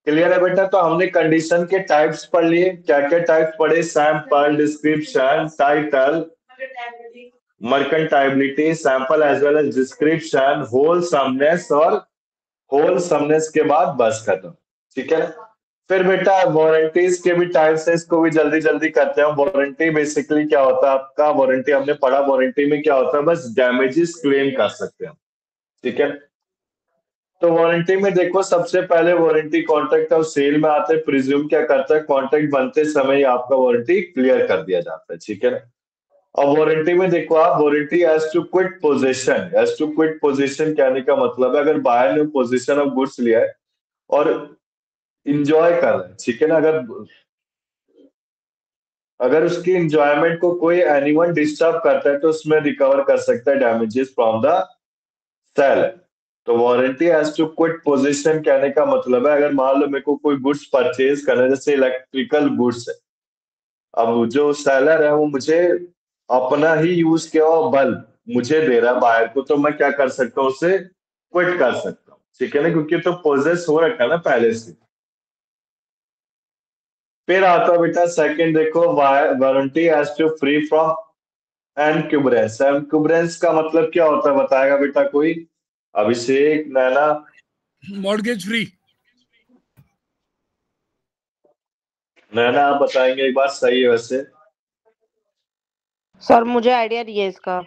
क्लियर है बेटा? तो हमने कंडीशन के टाइप्स पढ़ लिए। क्या क्या टाइप्स पढ़े? Sample, description, title, merchantability, sample as well as description, wholesomeness, और होलसमनेस के बाद बस खत्म। ठीक है। फिर बेटा वारंटीज के भी टाइप्स है, इसको भी जल्दी जल्दी करते हैं। वारंटी बेसिकली क्या होता है आपका? वारंटी हमने पढ़ा, वारंटी में क्या होता है? बस डैमेजेस क्लेम कर सकते हैं, ठीक है। तो वारंटी में देखो, सबसे पहले वारंटी कॉन्ट्रैक्ट और सेल में आते हैं। प्रिज्यूम क्या करता है? कॉन्ट्रैक्ट बनते समय ही आपका वारंटी क्लियर कर दिया जाता है, ठीक है ना। अब वारंटी में देखो आप, warranty as to quiet position. As to quiet position कहने का मतलब है, अगर बायर ने पोजीशन ऑफ गुड्स लिया है और इंजॉय कर रहे हैं, ठीक है ना, अगर उसकी इंजॉयमेंट को कोई एनीवन डिस्टर्ब करता है तो उसमें रिकवर कर सकता है डैमेजेस फ्रॉम द सेल। तो warranty as to quiet position कहने का मतलब है, अगर मान लो मेरे को कोई गुड्स परचेज करना है, जैसे इलेक्ट्रिकल गुड्स है, अब जो सेलर है वो मुझे अपना ही यूज किया हुआ बल्ब मुझे दे रहा है बाहर को, तो मैं क्या कर सकता हूँ? उसे क्विट कर सकता हूँ, ठीक है ना, क्योंकि तो पोजेस हो रखा है ना पहले से। फिर आता है बेटा सेकंड, देखो warranty as to free from encumbrance. Encumbrance का मतलब क्या होता है बताएगा बेटा कोई? अभिषेक, नैना? Mortgage free. नैना आप बताएंगे एक बार, सही है वैसे? सर मुझे आइडिया नहीं है इसका,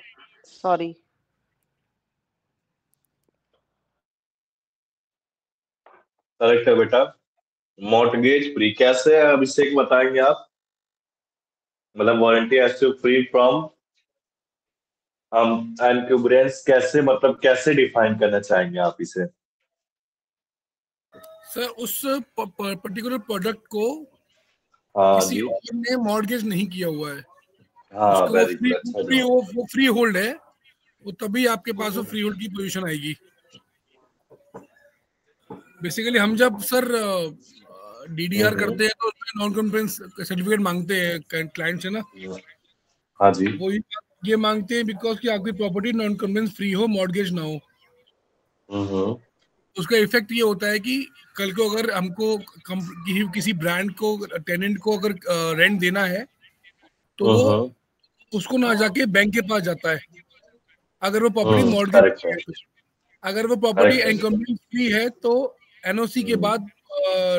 सॉरी। करेक्ट है बेटा, मॉर्गेज फ्री। कैसे है अभिषेक, बताएंगे आप? मतलब warranty as to free from encumbrance कैसे, मतलब कैसे डिफाइन करना चाहेंगे आप इसे? सर उस पर्टिकुलर प्रोडक्ट को हाँ किसी जी, और ने मॉर्गेज नहीं किया हुआ है, हाँ उसको वेरी गुड, अच्छा जवाब। वो फ्री होल्ड है, वो तभी आपके पास वो फ्री होल्ड की पोजीशन आएगी। बेसिकली हम जब सर डीडीआर करते हैं तो उसमें नॉन कॉन्फिडेंस सर्टिफिकेट मांगते हैं क्लाइंट से ना। हाँ जी। वो ये मांगते हैं बिकॉज कि आपकी प्रॉपर्टी नॉन कॉन्फिडेंस फ्री हो, मॉर्गेज ना हो। उसका इफेक्ट ये होता है कि कल को अगर हमको किसी ब्रांड को, टेनेंट को अगर रेंट देना है तो वो उसको ना जाके बैंक के पास जाता है अगर वो प्रॉपर्टी मॉर्गेज। अगर वो प्रॉपर्टी एनकम्बरेंस फ्री है तो एनओसी के बाद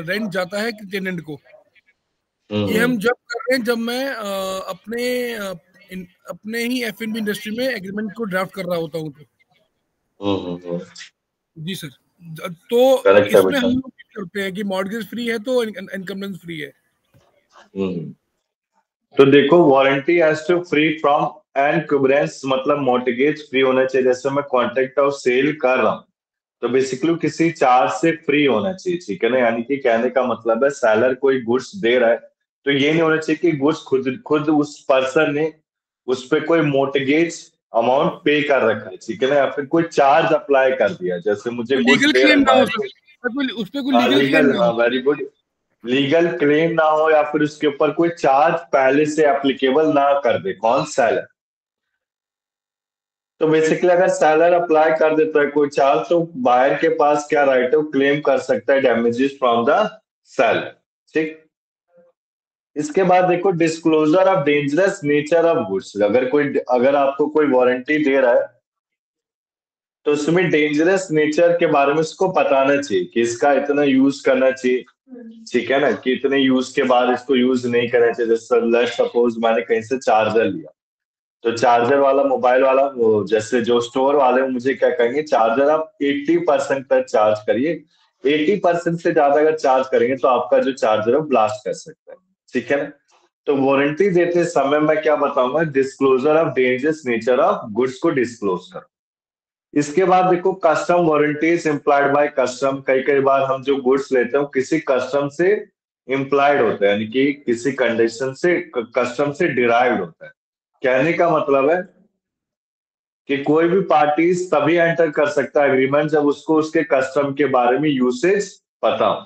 रेंट जाता है टेनेंट को। ये हम जब कर रहे हैं जब मैं अपने ही F&B इंडस्ट्री में एग्रीमेंट को ड्राफ्ट कर रहा होता हूँ तो। जी सर, तो इसमें हम लोग करते हैं कि मॉर्गेज फ्री है तो एनकम्बरेंस फ्री है। तो देखो warranty has to free from encumbrance, मतलब मॉर्गेज फ्री होना चाहिए। जैसे मैं कॉन्ट्रैक्ट ऑफ सेल कर रहा हूँ तो बेसिकली किसी चार्ज से फ्री होना चाहिए, ठीक है ना। यानी कि कहने का मतलब है सेलर कोई गुड्स दे रहा है तो ये नहीं होना चाहिए कि गुड्स खुद उस पर्सन ने उस पर कोई मोर्टगेज अमाउंट पे कर रखा है, ठीक है ना, या फिर कोई चार्ज अप्लाई कर दिया। जैसे मुझे लीगल क्लेम ना हो, उस पे कोई लीगल क्लेम ना हो, वेरी गुड, लीगल क्लेम ना हो, या फिर उसके ऊपर कोई चार्ज पहले से एप्लीकेबल ना कर दे कौन, सेलर। तो बेसिकली अगर सेलर अप्लाई कर देता है कोई चार्ज तो बायर के पास क्या राइट है, वो क्लेम कर सकता है डैमेजेस फ्रॉम द सेलर, ठीक। इसके बाद देखो disclosure of dangerous nature of goods. अगर आपको कोई वारंटी दे रहा है तो उसमें डेंजरस नेचर के बारे में उसको बताना चाहिए कि इसका इतना यूज करना चाहिए, ठीक है ना, कि इतने यूज के बाद इसको यूज नहीं करना चाहिए। जैसे सपोज मैंने कहीं से चार्जर लिया तो चार्जर वाला मोबाइल वाला वो जैसे जो स्टोर वाले मुझे क्या कहेंगे, चार्जर आप 80% तक चार्ज करिए, 80% से ज्यादा अगर चार्ज करेंगे तो आपका जो चार्जर है ब्लास्ट कर सकता है, ठीक है ना। तो वारंटी देते समय मैं क्या बताऊंगा, disclosure of dangerous nature of goods को डिस्क्लोज करो। इसके बाद देखो custom warranties implied by custom. कई बार हम जो गुड्स लेते हैं किसी कस्टम से इम्प्लाइड होता है, यानी कि किसी कंडीशन से कस्टम से डिराइव्ड होता है। कहने का मतलब है कि कोई भी पार्टी तभी एंटर कर सकता है एग्रीमेंट जब उसको उसके कस्टम के बारे में यूसेज पता हो।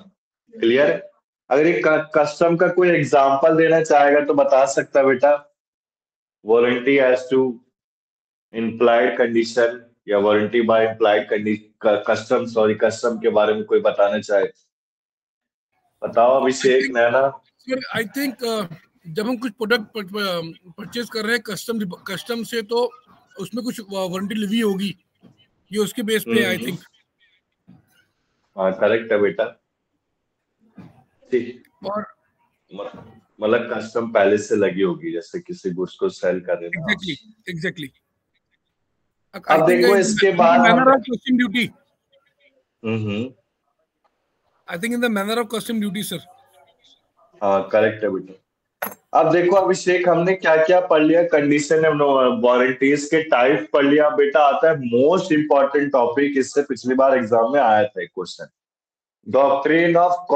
क्लियर? अगर एक कस्टम का कोई एग्जांपल देना चाहेगा तो बता सकता है बेटा, warranty as to implied condition या warranty by implied custom, custom के बारे में कोई बताना चाहे बताओ अभिषेक नैना। सर आई थिंक जब हम कुछ प्रोडक्ट परचेज कर रहे हैं कस्टम से तो उसमें कुछ वारंटी लिवी होगी, ये उसके बेस पे आई थिंक। हाँ करेक्ट है बेटा, ठीक। और मतलब कस्टम पहले से लगी होगी जैसे किसी गुड्स को सेल कर रहे हैं। एग्जैक्टली। अब देखो इसके बाद manner of custom duty, I think in the manner of custom duty sir. हाँ करेक्ट है बेटा। अब देखो अभिषेक हमने क्या क्या पढ़ लिया, कंडीशन वारंटीज के टाइप पढ़ लिया बेटा। आता है मोस्ट इंपॉर्टेंट टॉपिक, इससे पिछली बार एग्जाम में आया था एक question, doctrine of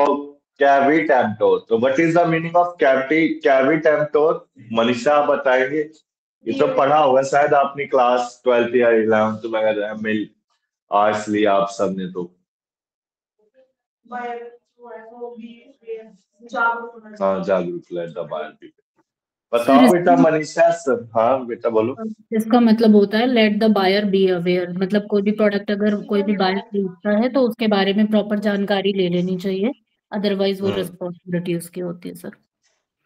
caveat emptor. तो what is the meaning of caveat emptor, Manisha बताएंगे? ये तो पढ़ा होगा शायद आपने क्लास 12th या 11th में, अगर मिल आर्ट्स लिया आप सबने तो। हाँ जागरूक, लेट द बायर बी। बताओ बेटा मनीषा सर। हाँ बेटा बोलो। इसका मतलब होता है let the buyer be aware, मतलब कोई भी प्रोडक्ट अगर कोई भी बायर खरीदता है तो उसके बारे में प्रॉपर जानकारी ले लेनी चाहिए, अदरवाइज वो रिस्पॉन्सिबिलिटी उसकी होती है सर।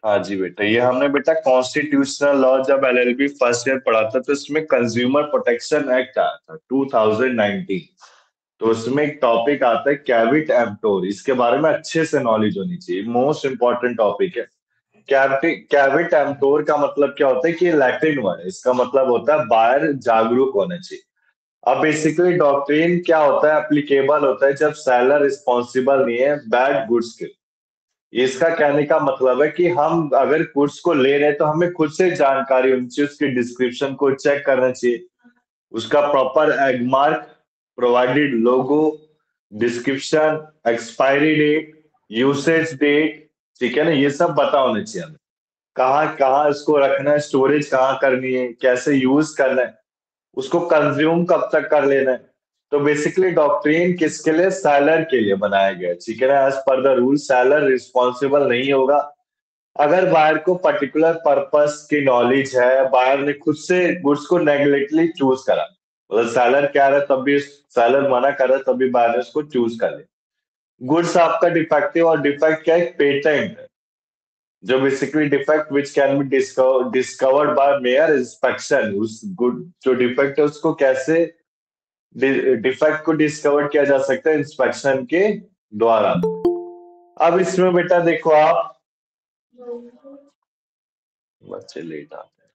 हाँ जी बेटा, ये हमने बेटा कॉन्स्टिट्यूशनल लॉ जब LLB फर्स्ट ईयर पढ़ा था तो इसमें कंज्यूमर प्रोटेक्शन एक्ट आया था 2019। तो उसमें एक टॉपिक आता है कैविट एम्प्टोर, इसके बारे में अच्छे से नॉलेज होनी चाहिए, मोस्ट इंपॉर्टेंट टॉपिक है। कैविट एम्प्टोर का मतलब क्या होता है कि लैटिन वर्ड, इसका मतलब होता है बायर जागरूक होना चाहिए। अब बेसिकली डॉक्ट्रिन क्या होता है, एप्लीकेबल होता है जब सेलर रिस्पॉन्सिबल नहीं है बैड गुड्स के। इसका कहने का मतलब है कि हम अगर गुड्स को ले रहे हैं तो हमें खुद से जानकारी होनी चाहिए, उसकी डिस्क्रिप्शन को चेक करना चाहिए, उसका proper Agmark, provided logo, description, expiry date, usage date, ठीक है ना, ये सब पता होना चाहिए हमें। कहाँ कहाँ इसको रखना है, स्टोरेज कहाँ करनी है, कैसे यूज करना है, उसको कंज्यूम कब तक कर लेना है। तो बेसिकली डॉक्ट्रिन किसके लिए, सेलर के लिए बनाया गया, ठीक है ना। As per the rule seller responsible नहीं होगा अगर बायर को पर्टिकुलर पर्पस की नॉलेज है, बायर ने खुद से गुड्स को नेग्लेक्टली चूज करा, मतलब सेलर कह रहा है तब भी, सेलर मना कर रहा है तब भी बायर ने उसको चूज कर लिया। गुड्स आपका डिफेक्टिव, और डिफेक्ट क्या है, पेटेंट है, जो basically defect which can be discovered by mayor inspection. उस गुड जो डिफेक्ट है उसको कैसे डिफेक्ट को डिस्कवर किया जा सकता है इंस्पेक्शन के द्वारा। अब इसमें बेटा देखो आप, बच्चे लेट आते हैं,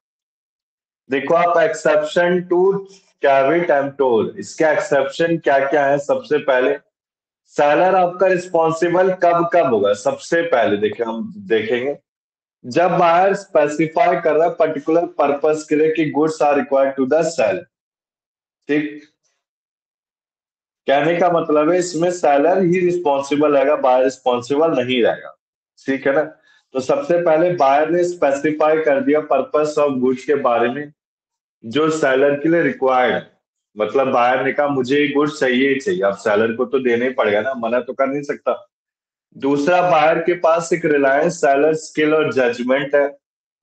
देखो आप एक्सेप्शन टू कैविट एम्प्टोर, इसके एक्सेप्शन क्या क्या है। सबसे पहले सेलर आपका रिस्पॉन्सिबल कब कब होगा। सबसे पहले देखिए हम देखेंगे जब बायर स्पेसिफाई कर रहा है पर्टिकुलर पर्पस के लिए कि goods are required to the seller. ठीक, कहने का मतलब है इसमें सेलर ही रिस्पॉन्सिबल रहेगा, बायर रिस्पॉन्सिबल नहीं रहेगा। ठीक है ना। तो सबसे पहले बायर ने स्पेसिफाई कर दिया पर्पस ऑफ गुड्स के बारे में जो सेलर के लिए रिक्वायर्ड है। मतलब बायर ने कहा मुझे ये गुड्स चाहिए ही चाहिए, अब सेलर को तो देना ही पड़ेगा ना, मना तो कर नहीं सकता। दूसरा, बायर के पास एक रिलायंस सेलर स्किल और जजमेंट है,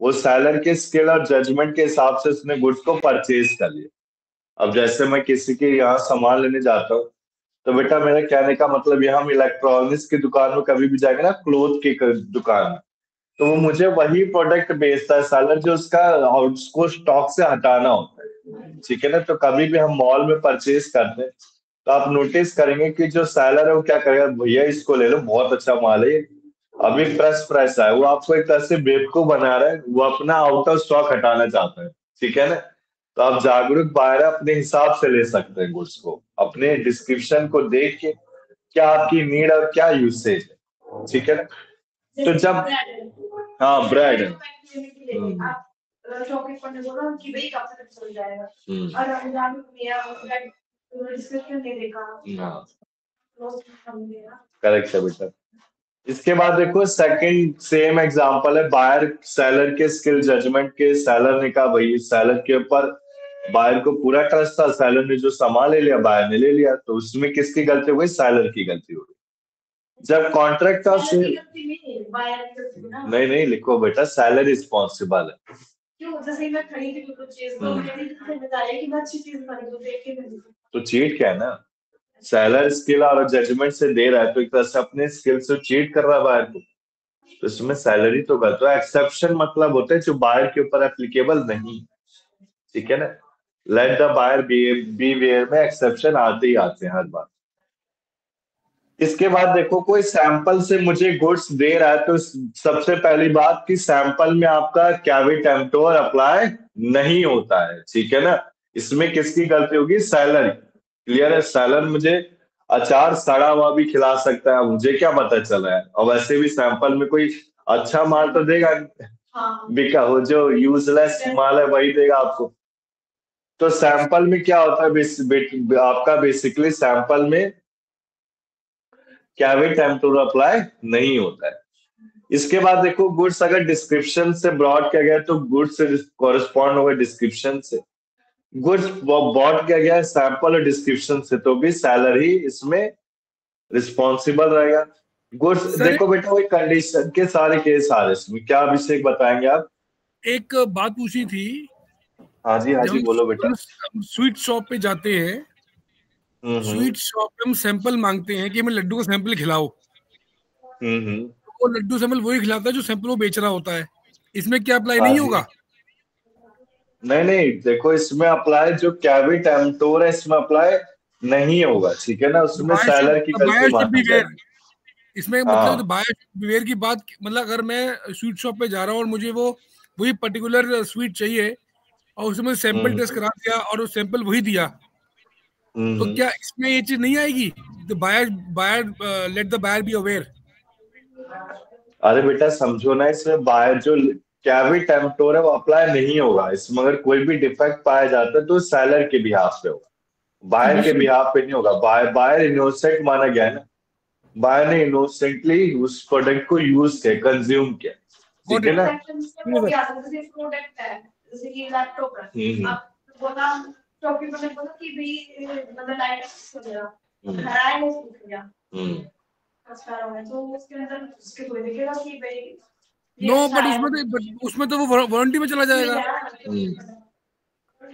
वो सेलर के स्किल और जजमेंट के हिसाब से उसने गुड्स को परचेज कर लिया। अब जैसे मैं किसी के यहाँ सामान लेने जाता हूँ तो बेटा मेरा कहने का मतलब यहाँ हम इलेक्ट्रॉनिक्स की दुकान में कभी भी जाएंगे ना, क्लोथ की दुकान में, तो वो मुझे वही प्रोडक्ट बेचता है सेलर जो उसका उसको स्टॉक से हटाना होता है। ठीक है ना। तो कभी भी हम मॉल में परचेज करते हैं तो आप नोटिस करेंगे कि जो सेलर है वो क्या करेगा, भैया इसको ले लो बहुत अच्छा माल है, अभी फ्रेश फ्रेश है, वो आपको एक तरह से बेवकूफ बना रहा है, वो अपना आउट ऑफ स्टॉक हटाना चाहता है। ठीक है ना। तो आप जागरूक बायर अपने हिसाब से ले सकते हैं गुड्स को, अपने डिस्क्रिप्शन को देख के क्या आपकी नीड और क्या यूसेज है। ठीक है ना। तो जब हाँ ब्रेड आप शॉपकीपर ने बोला कि भाई कब तक चल जाएगा, और रमजान में मेरा डिस्क्रिप्शन नहीं देखा। करेक्ट है बेटा। इसके बाद देखो सेकंड सेम एग्जांपल है, बायर सेलर के स्किल जजमेंट के। सेलर ने कहा भाई, सेलर के ऊपर बायर को पूरा ट्रस्ट था, सेलर ने जो सामान ले लिया बायर ने ले लिया, तो उसमें किसकी गलती हो गई, सेलर की गलती हो गई। जब कॉन्ट्रैक्ट का नहीं लिखो बेटा, सेलर रिस्पॉन्सिबल है। क्यों, जैसे मैं खरीदी कुछ चीज तो मेरी जिम्मेदारी है कि मैं अच्छी चीज खरीदूं, देख के खरीदूं। तो चीट क्या है ना, सेलर स्किल और जजमेंट से दे रहा है तो एक तरह से अपने स्किल से चीट कर रहा है बायर को, तो इसमें सैलरी तो गलत है। एक्सेप्शन मतलब होता है जो बायर के ऊपर एप्लीकेबल नहीं। ठीक है ना। Let the buyer beware में एक्सेप्शन आते ही आते हैं हर बार। इसके बाद देखो कोई सैंपल से मुझे गुड्स दे रहा है तो सबसे पहली बात कि सैंपल में आपका कैविट एम्प्टोर अप्लाई नहीं होता है। ठीक है ना। इसमें किसकी गलती होगी, सेलर। क्लियर है। सेलर मुझे अचार सड़ा हुआ भी खिला सकता है, मुझे क्या पता चला है, और वैसे भी सैंपल में कोई अच्छा माल तो देगा, बिका हो जो यूजलेस माल है वही देगा आपको। तो सैंपल में क्या होता है आपका बेसिकली सैंपल में कैविट एम्प्टोर अप्लाई नहीं होता है। इसके बाद देखो गुड्स अगर डिस्क्रिप्शन से ब्रॉड किया गया तो गुड्स से कॉरेस्पॉन्ड होगा डिस्क्रिप्शन से। गुड्स बॉट किया गया है सैंपल और डिस्क्रिप्शन से तो भी सेलर ही इसमें रिस्पॉन्सिबल रहेगा। गुड्स देखो बेटा वही कंडीशन के सारे केस आ रहे इसमें। क्या अभिषेक बताएंगे आप? एक बात पूछी थी। हाँ जी बोलो बेटा। स्वीट शॉप पे जाते हैं, स्वीट शॉप पे हम सैंपल मांगते हैं कि हमें लड्डू का सैंपल खिलाओ। तो वो लड्डू सैंपल वही खिलाता है जो सैंपल वो बेच रहा होता है। इसमें क्या अप्लाई नहीं होगा? नहीं देखो इसमें अप्लाई जो कैविट एम्प्टोर है इसमें अप्लाई नहीं होगा। ठीक है ना। उसमें सेलर की गलती मानी जाएगी। इसमें मतलब तो बायर बिहेवियर की बात, मतलब अगर मैं स्वीट शॉप पे जा रहा हूँ और मुझे वो वही पर्टिकुलर स्वीट चाहिए और उसमें सैंपल टेस्ट करा दिया और वो सैंपल वही दिया, तो क्या इसमें ये चीज नहीं आएगी? तो buyer let the buyer be aware. अरे बेटा समझो ना, इसमें बायर जो कैविट एम्प्टोर है वो अप्लाई नहीं होगा। इसमें अगर कोई भी डिफेक्ट पाया जाता है तो सेलर के बिहाफ पे होगा, बायर के बिहाफ पे नहीं होगा। बायर इनोसेंट माना गया है ना, बायर ने इनोसेंटली उस प्रोडक्ट को यूज किया, कंज्यूम किया। ठीक है ना। प्रोडक्ट है जैसे कि लैपटॉप है, आप बोला शॉपकीपर ने बोला कि भाई मतलब लाइट वगैरह खराब है हो गया, तो उसके अंदर उसके कोई दिखेगा कि भाई नो, बट उसमें तो वो वारंटी में चला जाएगा।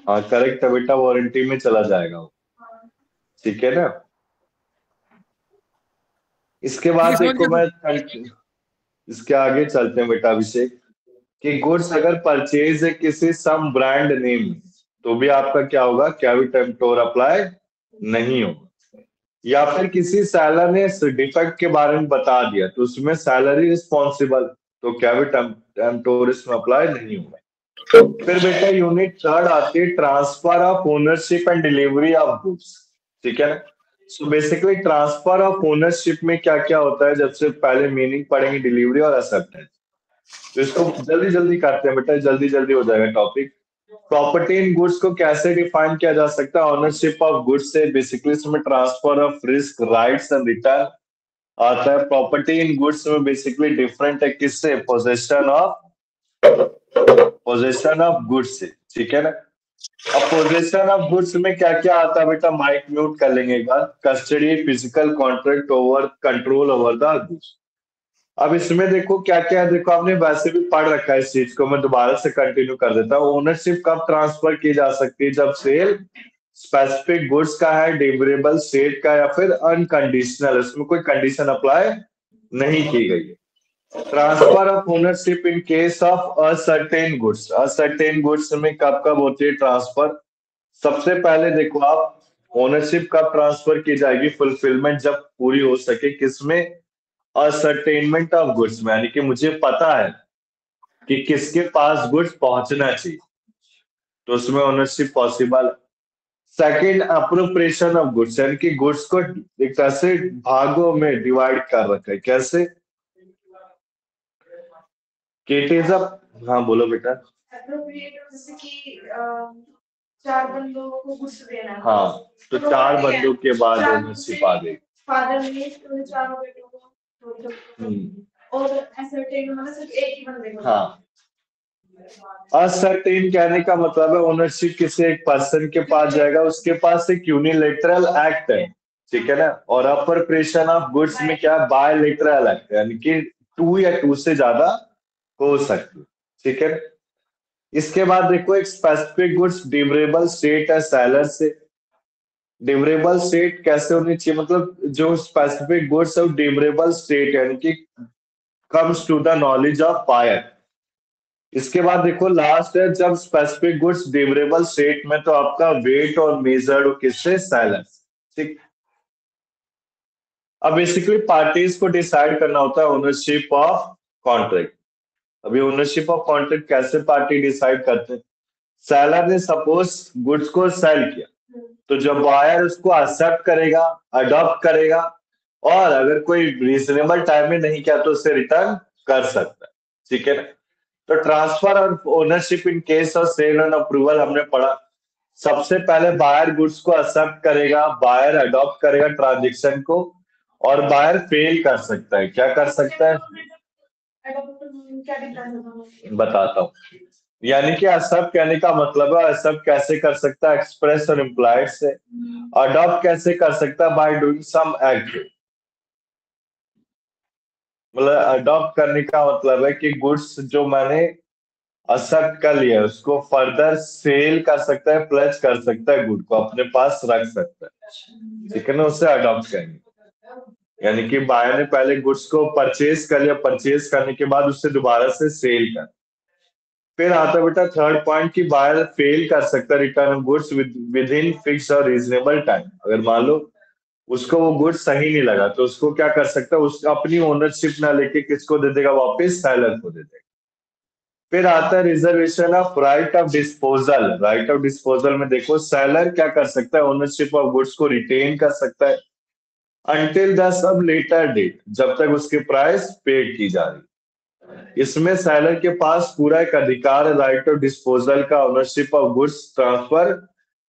हाँ करेक्ट है बेटा, वारंटी में चला जाएगा। ठीक है ना। इसके बाद देखो मैं इसके आगे चलते हैं बेटा अभिषेक कि गुड्स अगर परचेज है किसी सम ब्रांड नेम तो भी आपका क्या होगा, कैविट एम्प्टोर अप्लाई नहीं होगा। या फिर किसी सेलर ने डिफेक्ट के बारे में बता दिया तो उसमें सैलरी रिस्पॉन्सिबल, तो क्या भी टेम्पोरिस में अप्लाई नहीं होगा। फिर बेटा यूनिट थर्ड आती है transfer of ownership and delivery of goods, ठीक है ना। So basically transfer of ownership में क्या क्या होता है, जब से पहले मीनिंग पढ़ेंगे डिलीवरी और एक्सेप्टेंस, तो इसको जल्दी जल्दी करते हैं बेटा, जल्दी जल्दी हो जाएगा टॉपिक। प्रॉपर्टी इन गुड्स को कैसे डिफाइन किया जा सकता है, ऑनरशिप ऑफ गुड्स से बेसिकली इसमें transfer of risk, rights and return आता है। प्रॉपर्टी इन गुड्स में बेसिकली डिफरेंट है किससे, पोजेशन ऑफ गुड्स से, ठीक है ना। अब पोजेशन ऑफ गुड्स में क्या क्या आता है बेटा, माइक म्यूट कर लेंगे एक बार। Custody, physical contract over, control over the goods. अब इसमें देखो क्या क्या है, देखो आपने वैसे भी पढ़ रखा है इस चीज को, मैं दोबारा से कंटिन्यू कर देता हूँ। ओनरशिप कब ट्रांसफर की जा सकती है, जब सेल स्पेसिफिक गुड्स का है, डिलीवरेबल स्टेट का, या फिर अनकंडीशनल, इसमें कोई कंडीशन अप्लाई नहीं की गई है। Transfer of ownership in case of ascertain goods, ascertain goods में कब कब होती है ट्रांसफर। सबसे पहले देखो आप, ओनरशिप कब ट्रांसफर की जाएगी, फुलफिलमेंट जब पूरी हो सके, किसमें, असर्टेनमेंट ऑफ गुड्स में, यानी कि मुझे पता है कि किसके पास गुड्स पहुंचना चाहिए, तो उसमें ownership possible. Second, appropriation of goods, यानी कि गुड्स को एक तरह से भागों में डिवाइड कर रखा है, कैसे, इट इज अ, हाँ बोलो बेटा। एप्रोप्रिएट जैसे कि 4 बंदों को गुड्स देना है, हाँ, तो 4 बंदों के बाद ओनरशिप आ गई। फादर ने तो 4 बेटों को, और असर्टेन मतलब सिर्फ एक ही बंदे को। हाँ, असर्टेन कहने का मतलब है ओनरशिप किसी एक पर्सन के पास जाएगा, उसके पास एक यूनिलेटरल एक्ट है, ठीक है ना। और अप्रोप्रिएशन ऑफ गुड्स में क्या, बायलेटरल एक्ट, यानी कि 2 या 2 से ज्यादा हो सकती है, ठीक है। इसके बाद देखो एक स्पेसिफिक गुड्स डिलीवरेबल स्टेट है सेलर से। डिलीवरेबल स्टेट कैसे होनी चाहिए, मतलब जो स्पेसिफिक गुड्स है वो डिलीवरेबल स्टेट यानी कि comes to the knowledge of buyer. इसके बाद देखो लास्ट है, जब स्पेसिफिक गुड्स डिलीवरेबल स्टेट में, तो आपका वेट और मेजर्ड किससे, सेलर, ठीक। अब बेसिकली पार्टीज को डिसाइड करना होता है ओनरशिप ऑफ कॉन्ट्रैक्ट। अभी ओनरशिप ऑफ कॉन्ट्रैक्ट कैसे पार्टी डिसाइड करते हैं, सेलर ने सपोज गुड्स को सेल किया, तो जब बायर उसको एक्सेप्ट करेगा, अडॉप्ट करेगा, और अगर कोई रीजनेबल टाइम में नहीं किया तो उसे रिटर्न कर सकता है, ठीक है ना। तो ट्रांसफर और ownership in case of sale and approval हमने पढ़ा। सबसे पहले बायर गुड्स को एक्सेप्ट करेगा, बायर अडॉप्ट करेगा ट्रांजेक्शन को, और बायर फेल कर सकता है, क्या कर सकता है, बताता हूँ। यानी कि एक्सेप्ट कहने का मतलब है एक्सेप्ट कैसे कर सकता है, एक्सप्रेस और इम्प्लाइड से। अडॉप्ट कैसे कर सकता है, बाय डूइंग सम एक्ट। मतलब अडॉप्ट करने का मतलब है कि गुड्स जो मैंने एक्सेप्ट कर लिया उसको फर्दर सेल कर सकता है, प्लेज कर सकता है, गुड को अपने पास रख सकता है, ठीक है ना, उसे अडॉप्ट करेंगे। यानी कि बायर ने पहले गुड्स को परचेज कर लिया, परचेज करने के बाद उससे दोबारा से सेल कर। फिर आता बेटा थर्ड पॉइंट कि बायर फेल कर सकता है return goods with in fix और रीजनेबल टाइम। अगर मान लो उसको वो गुड्स सही नहीं लगा तो उसको क्या कर सकता है, उसको अपनी ओनरशिप ना लेके किसको दे देगा, वापस सेलर को दे देगा। फिर आता है reservation of right of disposal. Right of disposal में देखो सेलर क्या कर सकता है, ओनरशिप ऑफ गुड्स को रिटेन कर सकता है until the sub later date, जब तक उसकी प्राइस पेड की जा रही। इसमें सेलर के पास पूरा एक अधिकार है राइट ऑफ डिस्पोजल का, ownership of goods transfer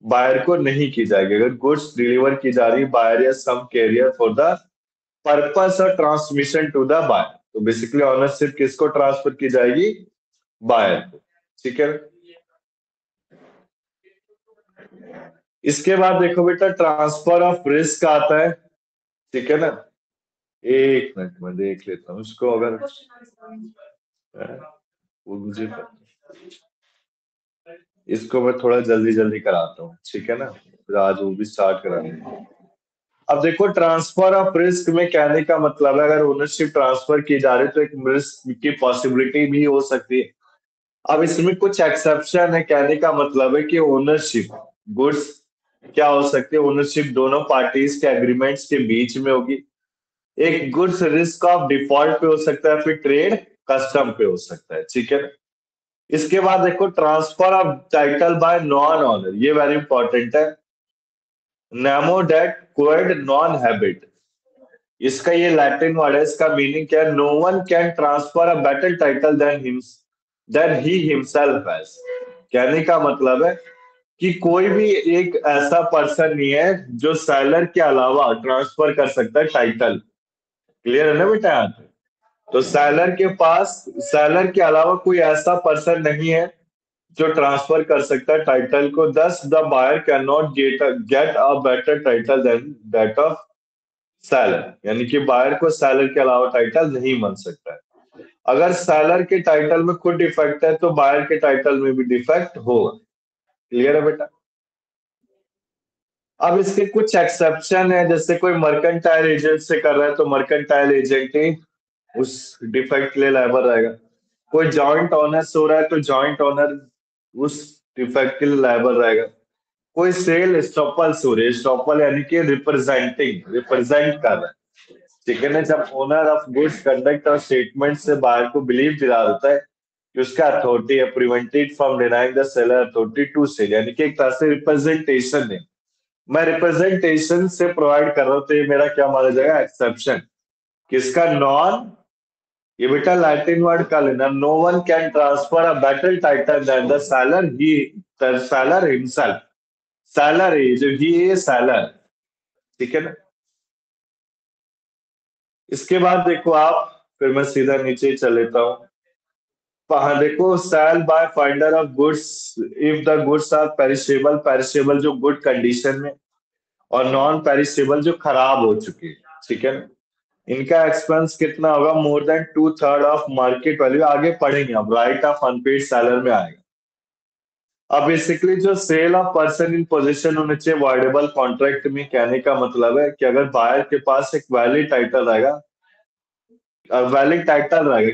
buyer को नहीं की जाएगी। अगर गुड्स डिलीवर की जा रही बायर या some carrier for the purpose of transmission to the buyer, तो बेसिकली ओनरशिप किसको ट्रांसफर की जाएगी, बायर को, ठीक है। इसके बाद देखो बेटा ट्रांसफर ऑफ रिस्क आता है, ठीक है ना। एक मिनट में देख लेता हूँ उसको, अगर वो मुझे इसको मैं थोड़ा जल्दी जल्दी कराता हूँ, ठीक है ना, फिर आज वो भी स्टार्ट कराएंगे। अब देखो ट्रांसफर ऑफ रिस्क में कहने का मतलब है अगर ओनरशिप ट्रांसफर की जा रही है तो एक रिस्क की पॉसिबिलिटी भी हो सकती है। अब इसमें कुछ एक्सेप्शन है, कहने का मतलब है कि ओनरशिप गुड्स क्या हो सकती है? ओनरशिप दोनों पार्टीज के एग्रीमेंट्स के बीच में होगी। एक गुड्स रिस्क ऑफ डिफॉल्ट पे हो सकता है, फिर ट्रेड कस्टम पे हो सकता है, ठीक है। इसके बाद देखो transfer of title by non owner, ये वेरी इंपॉर्टेंट है। Nemo dat quod non habet, इसका ये लैटिन वर्ड है, इसका मीनिंग क्या है? No one can transfer a better title than he himself has. कहने का मतलब है कि कोई भी एक ऐसा पर्सन नहीं है जो सेलर के अलावा ट्रांसफर कर सकता है टाइटल। क्लियर है ना बेटा? यहाँ पे तो सेलर के अलावा कोई ऐसा पर्सन नहीं है जो ट्रांसफर कर सकता है टाइटल को। Thus the buyer can not get a better title than that of seller, यानी कि बायर को सेलर के अलावा टाइटल नहीं मिल सकता है। अगर सेलर के टाइटल में खुद डिफेक्ट है तो बायर के टाइटल में भी डिफेक्ट होगा। क्लियर है बेटा? अब इसके कुछ एक्सेप्शन है, जैसे कोई मर्केंटाइल एजेंट से कर रहा है तो मर्केंटाइल एजेंट ही उस डिफेक्ट के लिए लायबल रहेगा। कोई जॉइंट ऑनर से हो रहा है तो जॉइंट ऑनर उस डिफेक्ट के लिए लायबल रहेगा। कोई सेल एस्टॉपल से हो रही है, एस्टॉपल यानी कि रिप्रेजेंट कर रहा है, ठीक है ना। जब ओनर ऑफ गुड्स कंडक्ट और स्टेटमेंट से बायर को बिलीव दिला देता है कि उसका अथॉरिटी है, prevented from denying the seller authority to sell, यानी कि एक तरह से रिप्रेजेंटेशन है। मैं रिप्रेजेंटेशन से प्रोवाइड कर रहा हूं तो ये मेरा क्या माना जाएगा? एक्सेप्शन। किसका? नॉन, ये बेटा लैटिन वर्ड का लेना। No one can transfer a better title than the seller himself. Seller है जो ही है सेलर, ठीक है ना। इसके बाद देखो आप, फिर मैं सीधा नीचे चल लेता हूं। हाँ देखो, sale by finder of goods if the goods are perishable, perishable जो गुड कंडीशन में, और नॉन पेरिशेबल जो खराब हो चुकी है, ठीक है ना। इनका एक्सपेंस कितना होगा? More than 2/3 of market value. आगे पढ़ेंगे अब, राइट ऑफ अनपेड सेलर में आएगा। अब बेसिकली जो sale of person in position होने चाहिए वॉइडेबल कॉन्ट्रैक्ट में। कहने का मतलब है कि अगर बायर के पास एक वैलिड टाइटल रहेगा,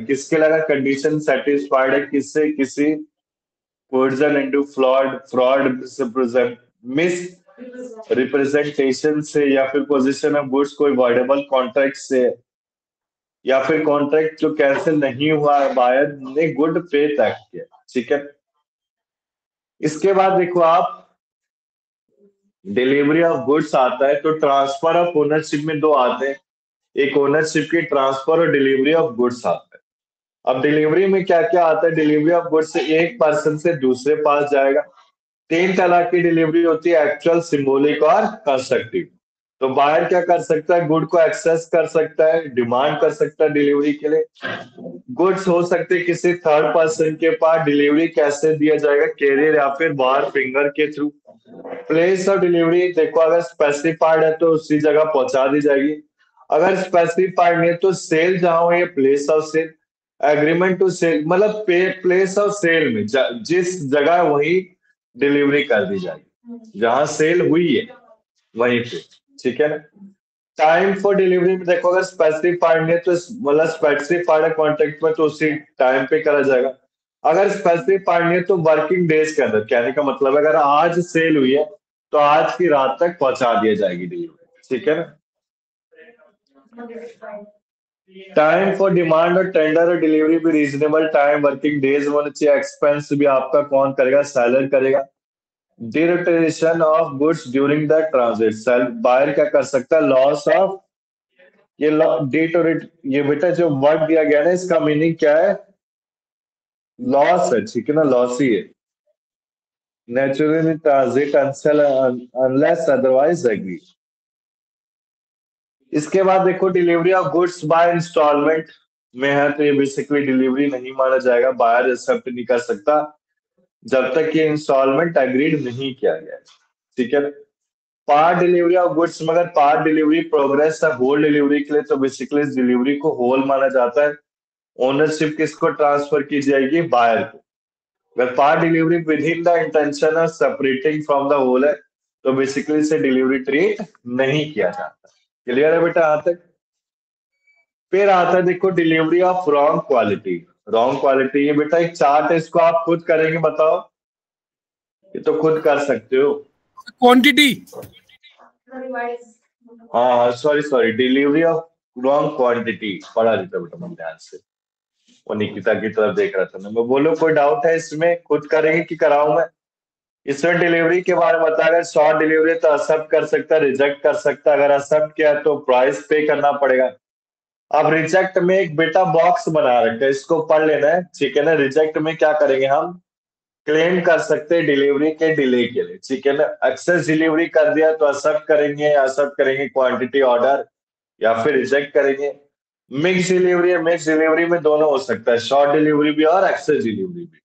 किसके लगा? कंडीशन सेटिस्फाइड है, किससे? किसी coercion into fraud miss representation से, या फिर पोजीशन ऑफ गुड्स कोई वॉइडेबल कॉन्ट्रैक्ट से, या फिर कॉन्ट्रैक्ट जो कैंसिल नहीं हुआ है, बायर ने गुड फेथ एक्ट किया, ठीक है। इसके बाद देखो आप, डिलीवरी ऑफ गुड्स आता है तो ट्रांसफर ऑफ ओनरशिप में दो आते हैं, एक ओनरशिप की ट्रांसफर और डिलीवरी ऑफ गुड्स आता है। अब डिलीवरी में क्या क्या आता है? डिलीवरी ऑफ गुड्स एक पर्सन से दूसरे पास जाएगा। 3 तरह की डिलीवरी होती है, एक्चुअल, सिंबॉलिक और कंस्ट्रक्टिव। तो बायर क्या कर सकता है? गुड को एक्सेस कर सकता है, डिमांड कर सकता है डिलीवरी के लिए। गुड्स हो सकते हैं किसी थर्ड पर्सन के पास, डिलीवरी कैसे दिया जाएगा? कैरियर या फिर बाहर फिंगर के थ्रू। प्लेस ऑफ डिलीवरी देखो, अगर स्पेसिफाइड है तो उसी जगह पहुंचा दी जाएगी, अगर स्पेसिफाइड नहीं है तो सेल जहां हो, ये place of sale. Agreement to sell मतलब प्लेस ऑफ सेल में जिस जगह वही डिलीवरी कर दी जाएगी, जहां सेल हुई है वहीं पे, ठीक है ना। टाइम फॉर डिलीवरी में देखो, अगर स्पेसिफाइड नहीं है तो मतलब स्पेसिफाइड है कॉन्ट्रैक्ट में तो उसी टाइम पे करा जाएगा। अगर स्पेसिफाइड नहीं है तो वर्किंग डेज के अंदर। कहने का मतलब अगर आज सेल हुई है तो आज की रात तक पहुंचा दी जाएगी डिलीवरी, ठीक है ना। टाइम फॉर डिमांड और टेंडर और डिलीवरी भी रीजनेबल टाइम वर्किंग डेज होना चाहिए। एक्सपेंस भी आपका कौन करेगा? सेलर करेगा। Deterioration of goods during the transit, buyer क्या कर सकता है? लॉस ऑफ, ये डिटोरेट, ये बेटा जो वर्ड दिया गया ना इसका मीनिंग क्या है? लॉस है, ठीक है ना, लॉस ही है। Naturally transit unless otherwise agree. इसके बाद देखो, delivery of goods by instalment में है तो ये बेसिकली डिलीवरी नहीं माना जाएगा, बायर एक्सेप्ट नहीं कर सकता जब तक ये इंस्टॉलमेंट एग्रीड नहीं किया गया, ठीक है। पार्ट डिलीवरी ऑफ गुड्स, मगर पार्ट डिलीवरी प्रोग्रेस है होल डिलीवरी के लिए तो बेसिकली इस डिलीवरी को होल माना जाता है। ओनरशिप किसको ट्रांसफर की जाएगी? बायर को। अगर part delivery within the intention of separating from the whole है तो बेसिकली इसे डिलीवरी ट्रीट नहीं किया जाता। क्लियर है बेटा यहाँ तक? फिर आता है देखो delivery of wrong quality. Wrong quality, ये बेटा एक चार्ट है, इसको आप खुद करेंगे, बताओ। ये तो खुद कर सकते हो। क्वांटिटी। हाँ sorry, delivery of wrong quantity पढ़ा देता बेटा मैं ध्यान से, वो निकिता की तरफ देख रहा था मैं। बोलो कोई डाउट है इसमें, खुद करेंगे कि कराऊं मैं? इसमें डिलीवरी के बारे में बताया, अगर शॉर्ट डिलीवरी तो एक्सेप्ट कर सकता है, रिजेक्ट कर सकता है। अगर एक्सेप्ट किया तो प्राइस पे करना पड़ेगा। अब रिजेक्ट में एक बेटा बॉक्स बना रखा है, इसको पढ़ लेना है, ठीक है ना। रिजेक्ट में क्या करेंगे हम, क्लेम कर सकते हैं डिलीवरी के डिले के लिए, ठीक है ना। एक्सेस डिलीवरी कर दिया तो एक्सेप्ट करेंगे क्वांटिटी ऑर्डर, या फिर रिजेक्ट करेंगे। मिक्स डिलीवरी में दोनों हो सकता है, शॉर्ट डिलीवरी भी और एक्सेस डिलीवरी भी।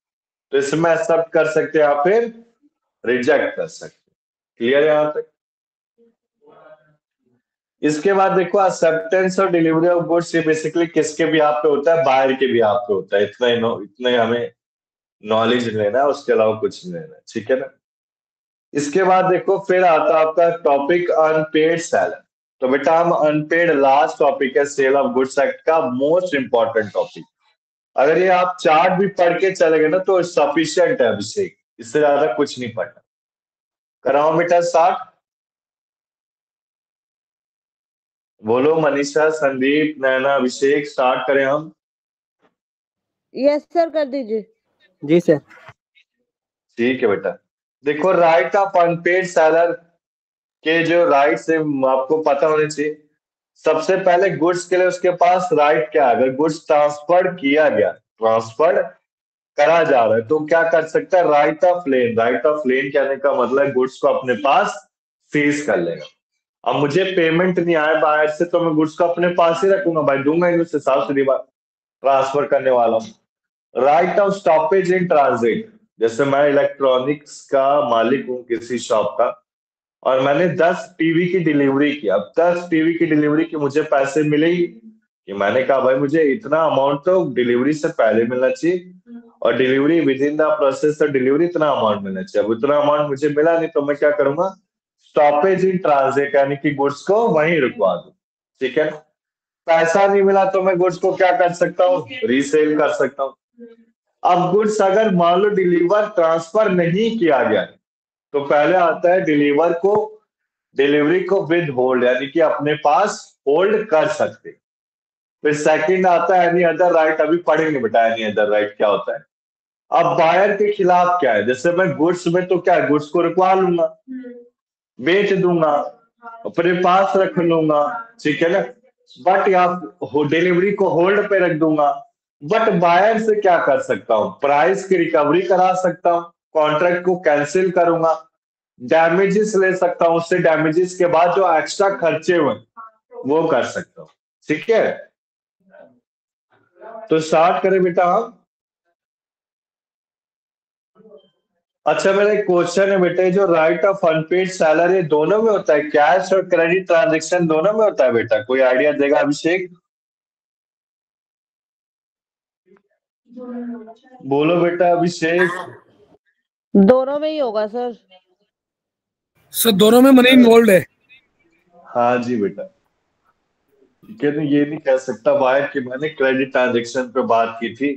तो इसमें एक्सेप्ट कर सकते हैं या फिर रिजेक्ट कर सकते हैं। क्लियर है यहां तक? इसके बाद देखो एक्सेप्टेंस और डिलीवरी ऑफ गुड्स, ये बेसिकली किसके भी आप पे होता है, बायर के भी आप पे होता है। इतना ही हमें नॉलेज लेना है, उसके अलावा कुछ नहीं लेना, ठीक है ना। इसके बाद देखो फिर आता है आपका टॉपिक अनपेड सेलर। तो बेटा हम अनपेड लास्ट टॉपिक है सेल ऑफ गुड्स एक्ट का मोस्ट इंपॉर्टेंट टॉपिक। अगर ये आप चार्ट भी पढ़ के चले गए ना तो सफिशियंट है अभिषेक, इससे ज्यादा कुछ नहीं पढ़ना। कराओ बेटा स्टार्ट। बोलो मनीषा, संदीप, नैना, अभिषेक, स्टार्ट करें हम? यस सर, कर दीजिए। जी सर। ठीक है बेटा। देखो राइट ऑफ अनपेड सेलर के जो राइट्स है आपको पता होने चाहिए। सबसे पहले गुड्स के लिए उसके पास राइट क्या है, अगर गुड्स ट्रांसफर किया गया, ट्रांसफर करा जा रहा है तो क्या कर सकता है, right of lien. Right of lien कहने का मतलब गुड्स को अपने पास सीज कर लेगा। अब मुझे पेमेंट नहीं आया बाहर से तो मैं गुड्स को अपने पास ही रखूंगा भाई, दूंगा ही उस हिसाब से ट्रांसफर करने वाला हूँ। Right of stoppage in transit, जैसे मैं इलेक्ट्रॉनिक्स का मालिक हूँ किसी शॉप का और मैंने 10 टीवी की डिलीवरी की। अब 10 टीवी की डिलीवरी की मुझे पैसे मिलेगी कि मैंने कहा भाई मुझे इतना अमाउंट तो डिलीवरी से पहले मिलना चाहिए और delivery within the process of delivery इतना अमाउंट मिलना चाहिए। अब इतना अमाउंट मुझे मिला नहीं तो मैं क्या करूंगा, स्टॉपेज इन ट्रांजिट यानी कि गुड्स को वहीं रुकवा दूं, ठीक है। पैसा नहीं मिला तो मैं गुड्स को क्या कर सकता हूँ, रीसेल कर सकता हूँ। अब गुड्स अगर मान लो डिलीवर ट्रांसफर नहीं किया गया तो पहले आता है डिलीवरी को विद होल्ड यानी कि अपने पास होल्ड कर सकते। फिर सेकंड आता है एनी अदर राइट, अभी पढ़ेंगे बेटा एनी अदर राइट क्या होता है। अब बायर के खिलाफ क्या है, जैसे मैं गुड्स में तो क्या है, गुड्स को रुकवा लूंगा, बेच दूंगा, अपने पास रख लूंगा, ठीक है ना। बट आप डिलीवरी को होल्ड पे रख दूंगा। बट बायर से क्या कर सकता हूँ, प्राइस की रिकवरी करा सकता हूँ, कॉन्ट्रैक्ट को कैंसिल करूंगा, डैमेजेस ले सकता हूँ, उससे डैमेजेस के बाद जो एक्स्ट्रा खर्चे हुए वो कर सकता हूँ, ठीक है। तो स्टार्ट करें बेटा हम। अच्छा मेरा एक क्वेश्चन है बेटे, जो राइट ऑफ अनपेड सैलरी है दोनों में होता है, कैश और क्रेडिट ट्रांजैक्शन दोनों में होता है बेटा? कोई आइडिया देगा अभिषेक? बोलो बेटा अभिषेक। दोनों में ही होगा सर। सर दोनों में मनी इन्वॉल्व है। हाँ जी बेटा, ठीक है। तो ये नहीं कह सकता बाहर कि मैंने क्रेडिट ट्रांजैक्शन पे बात की थी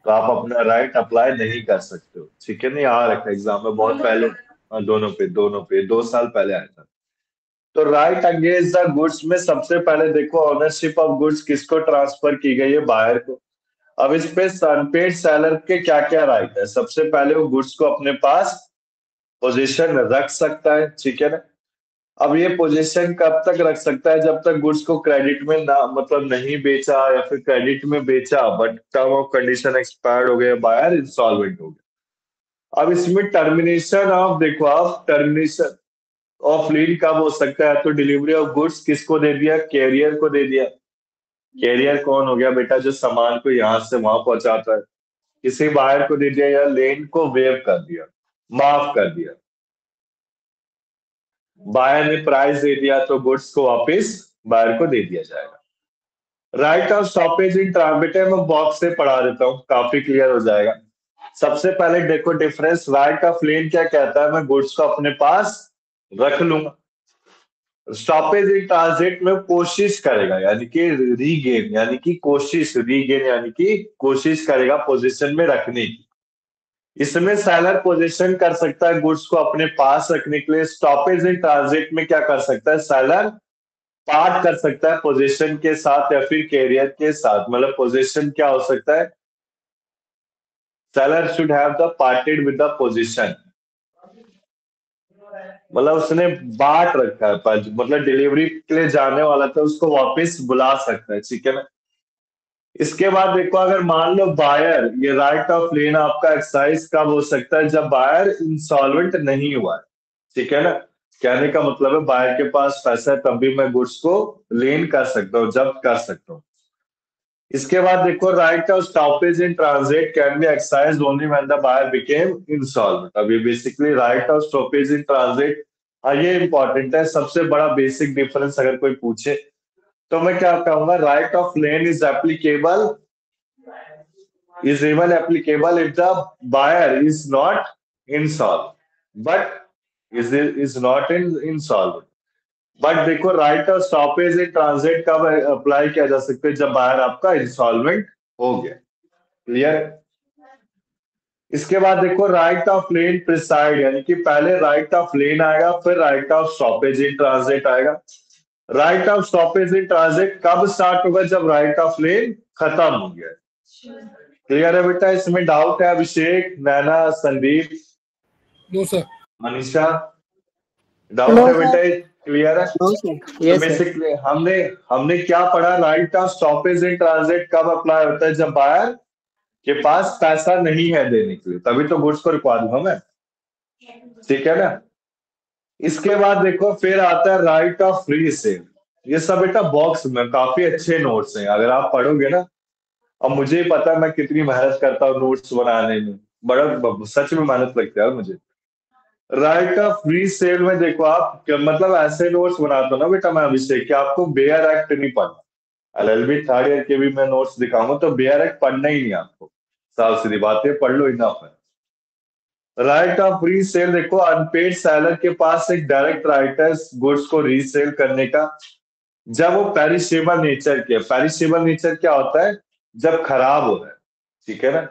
तो आप अपना राइट अप्लाई नहीं कर सकते हो, ठीक है। नहीं आ रखा एग्जाम में बहुत पहले। हाँ दोनों पे 2 साल पहले आया था। तो राइट अगेंस्ट द गुड्स में सबसे पहले देखो ओनरशिप ऑफ गुड्स किसको ट्रांसफर की गई है, बायर को। अब इस पे अनपेड सेलर के क्या क्या राइट है, सबसे पहले वो गुड्स को अपने पास पोजीशन रख सकता है, ठीक है ना। अब ये पोजीशन कब तक रख सकता है, जब तक गुड्स को क्रेडिट में ना मतलब नहीं बेचा या फिर क्रेडिट में बेचा but term of condition expired हो गया, बायर इंसॉल्वेंट हो गया। अब इसमें टर्मिनेशन ऑफ देखो आप टर्मिनेशन ऑफ लीड कब हो सकता है, तो डिलीवरी ऑफ गुड्स किसको दे दिया, कैरियर को दे दिया। कैरियर कौन हो गया बेटा, जो सामान को यहां से वहां पहुंचाता है। किसी बायर को दे दिया या लेन को वेव कर दिया, माफ कर दिया। बायर ने प्राइस दे दिया तो गुड्स को वापस बायर को दे दिया जाएगा। Right of stoppage in transit में बॉक्स से पढ़ा देता हूं, काफी क्लियर हो जाएगा। सबसे पहले देखो डिफरेंस, राइट ऑफ लेन क्या कहता है, मैं गुड्स को अपने पास रख लूंगा। स्टॉपेज इन ट्रांजिट में कोशिश करेगा यानी कि रीगेन यानी कि कोशिश, रीगेन यानी कि कोशिश करेगा पोजीशन में रखने की। इसमें सेलर पोजीशन कर सकता है गुड्स को अपने पास रखने के लिए। स्टॉपेज इन ट्रांजिट में क्या कर सकता है, सेलर पार्ट कर सकता है पोजीशन के साथ या फिर कैरियर के साथ। मतलब पोजीशन क्या हो सकता है, seller should have the parted with the position, मतलब उसने बांट रखा है, मतलब डिलीवरी के लिए जाने वाला था उसको वापस बुला सकता है, ठीक है ना। इसके बाद देखो, अगर मान लो बायर, ये राइट ऑफ लेन आपका एक्सरसाइज कब हो सकता है, जब बायर इंसॉल्वेंट नहीं हुआ है, ठीक है ना। कहने का मतलब है बायर के पास पैसा है तब भी मैं गुड्स को लेन कर सकता हूँ, जब्त कर सकता हूँ। इसके बाद देखो, right of stoppage in transit can be exercised only when the buyer became insolvent. अभी basically right of stoppage in transit, हाँ ये इंपॉर्टेंट है, सबसे बड़ा बेसिक डिफरेंस अगर कोई पूछे तो मैं क्या कहूंगा, right of lane is applicable, is even applicable if the buyer is not insolvent, but is not insolvent। But देखो, right of stoppage in transit कब अप्लाई किया जा सकता है, जब बायर आपका इंसॉल्वेंट हो गया। क्लियर। इसके बाद देखो, राइट ऑफ लेन प्रिसाइड, यानी कि पहले राइट ऑफ लेन आएगा फिर right of stoppage in transit आएगा। Right of stoppage in transit कब स्टार्ट होगा, जब राइट ऑफ लेन खत्म हो गया। क्लियर है बेटा, इसमें डाउट है Abhishek, Naina, Sandeep? No sir. Manisha, doubt है बेटा? क्लियर है? Yes, बेसिकली हमने क्या पढ़ा, right of stoppage in transit कब अप्लाई होता है, जब बायर के पास पैसा नहीं है देने के लिए, तभी तो गुड्स को रुकवा दूंगा मैं, ठीक है ना। इसके बाद देखो, फिर आता है राइट ऑफ फ्री सेल। ये सब बेटा बॉक्स में काफी अच्छे नोट्स हैं, अगर आप पढ़ोगे ना। अब मुझे पता है मैं कितनी मेहनत करता हूँ नोट्स बनाने में, बड़ा सच में मेहनत लगती है मुझे। राइट ऑफ फ्री सेल में देखो आप, मतलब ऐसे नोट्स बनाता हूँ ना बेटा मैं अभिषेक, कि आपको बेयर एक्ट नहीं पढ़ना। एलएलबी थर्ड ईयर के भी मैं नोट्स दिखाऊंगा तो बेयर एक्ट पढ़ना ही नहीं आपको, साफ सीधी बात है, पढ़ लो इनफ है। राइट ऑफ फ्री सेल देखो, अनपेड सेलर के पास एक डायरेक्ट राइट है गुड्स को रीसेल करने का, जब वो पेरिशेबल नेचर के। पेरिशेबल नेचर क्या होता है, जब खराब हो रहा है, ठीक है ना।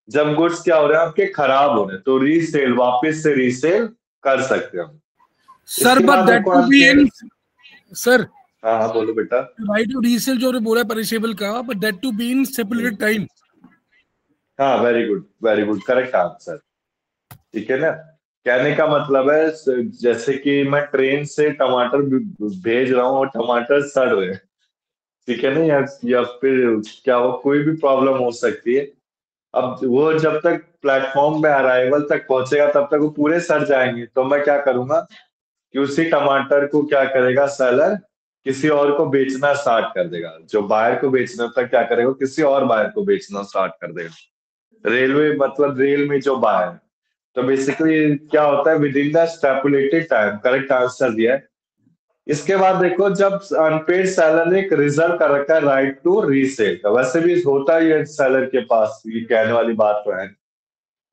जब गुड्स क्या हो रहे हैं आपके, खराब हो रहे हैं, तो रीसेल, वापस से रीसेल कर सकते हैं हम। Sir but that to be in, sir हाँ बोलो बेटा। राइट टू रीसेल जो बोला पेरिशेबल का, but that to be in stipulated time. हाँ वेरी गुड, करेक्ट आंसर, ठीक है ना। कहने का मतलब है, जैसे कि मैं ट्रेन से टमाटर भेज रहा हूँ और टमाटर सड़ रहे हैं, ठीक है ना, या फिर क्या हो, कोई भी प्रॉब्लम हो सकती है। अब वो जब तक प्लेटफॉर्म में अराइवल तक पहुंचेगा तब तक वो पूरे सड़ जाएंगे, तो मैं क्या करूंगा कि उसी टमाटर को क्या करेगा सेलर, किसी और को बेचना स्टार्ट कर देगा। जो बायर को बेचना था क्या करेगा, किसी और बायर को बेचना स्टार्ट कर देगा। रेलवे मतलब रेल में जो बायर, तो बेसिकली क्या होता है, within the stipulated time, correct answer दिया है। इसके बाद देखो, जब अनपेड सेलर ने एक रिजर्व कर रखा है राइट टू रीसेल का, वैसे भी होता ही है सेलर के पास, ये कहने वाली बात तो है।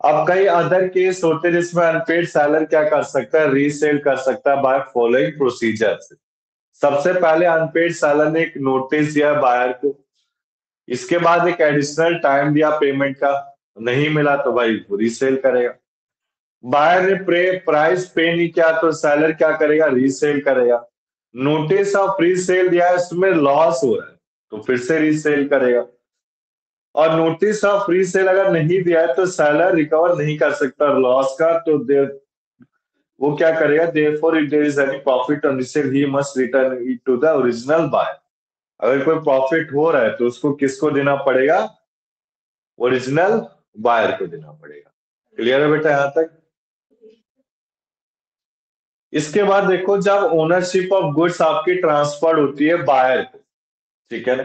अब कई अदर केस होते हैं जिसमें अनपेड सेलर क्या कर सकता है, रीसेल कर सकता है बाय फॉलोइंग प्रोसीजर से। सबसे पहले अनपेड सेलर ने एक नोटिस दिया बायर को, इसके बाद एक एडिशनल टाइम दिया पेमेंट का, नहीं मिला तो भाई रीसेल करेगा। बायर ने प्राइस पे नहीं किया तो सेलर क्या करेगा, रीसेल करेगा। नोटिस ऑफ रीसेल दिया है, इसमें लॉस हो रहा है तो फिर से रीसेल करेगा। और नोटिस ऑफ रीसेल अगर नहीं दिया है तो सेलर रिकवर नहीं कर सकता लॉस का, तो वो क्या करेगा, therefore if there is any profit on resale he must return it to the original buyer। अगर कोई प्रॉफिट हो रहा है तो उसको किसको देना पड़ेगा, ओरिजिनल बायर को देना पड़ेगा। क्लियर है बेटा यहां तक? इसके बाद देखो, जब ओनरशिप ऑफ गुड्स आपकी ट्रांसफर होती है बायर को, ठीक है ना,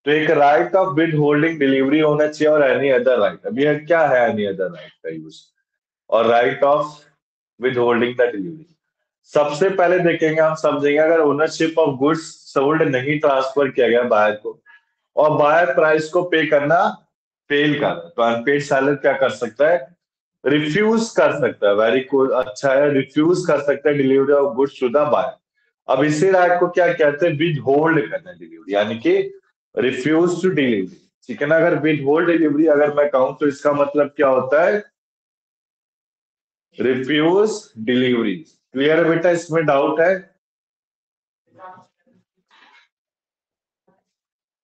तो एक right of with holding delivery होना चाहिए और एनी अदर राइट। अब यह क्या है एनी अदर राइट का यूज, और right of with holding the delivery. सबसे पहले देखेंगे, हम समझेंगे अगर ओनरशिप ऑफ गुड्स सोल्ड नहीं ट्रांसफर किया गया बायर को और बायर प्राइस को पे करना फेल कर, तो अनपेड सेलर क्या कर सकता है, रिफ्यूज कर सकता है। वेरी अच्छा है, रिफ्यूज कर सकता है delivery of goods to the buyer. अब इसी राइट को क्या कहते हैं, विद होल्ड करना डिलीवरी, यानी कि रिफ्यूज टू डिलीवरी। ठीक है ना। अगर विद होल्ड डिलीवरी अगर मैं कहूं तो इसका मतलब क्या होता है, रिफ्यूज डिलीवरी। क्लियर है बेटा, इसमें डाउट है?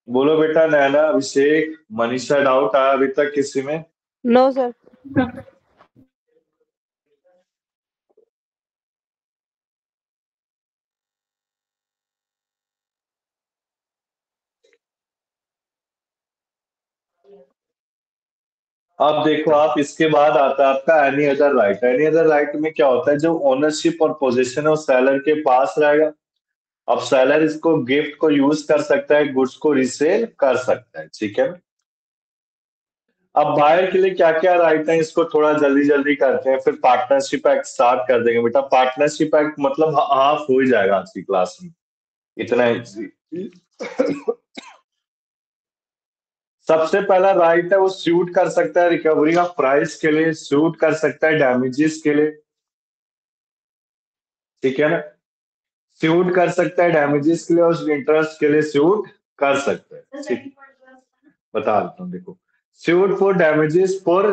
बोलो बेटा, नैना, अभिषेक, मनीषा, डाउट आया अभी तक किसी में? No sir. अब देखो आप, इसके बाद आता है आपका any other right. Any other right में क्या होता है, जो ओनरशिप और पोजीशन है वो सेलर के पास रहेगा। अब सेलर इसको गिफ्ट को यूज कर सकता है, गुड्स को रिसेल कर सकता है, ठीक है। अब बायर के लिए क्या क्या राइट है, इसको थोड़ा जल्दी जल्दी करते हैं, फिर पार्टनरशिप एक्ट स्टार्ट कर देंगे बेटा। पार्टनरशिप एक्ट मतलब हाफ हो ही जाएगा आज की क्लास में, इतना ही। सबसे पहला राइट है वो सूट कर सकता है रिकवरी ऑफ प्राइस के लिए, सूट कर सकता है डैमेजेस के लिए, ठीक है ना। सूट कर सकता है डैमेजेस के लिए और इंटरेस्ट के लिए सूट कर सकता है, ठीक। बता देता हूँ, देखो, suit for damages for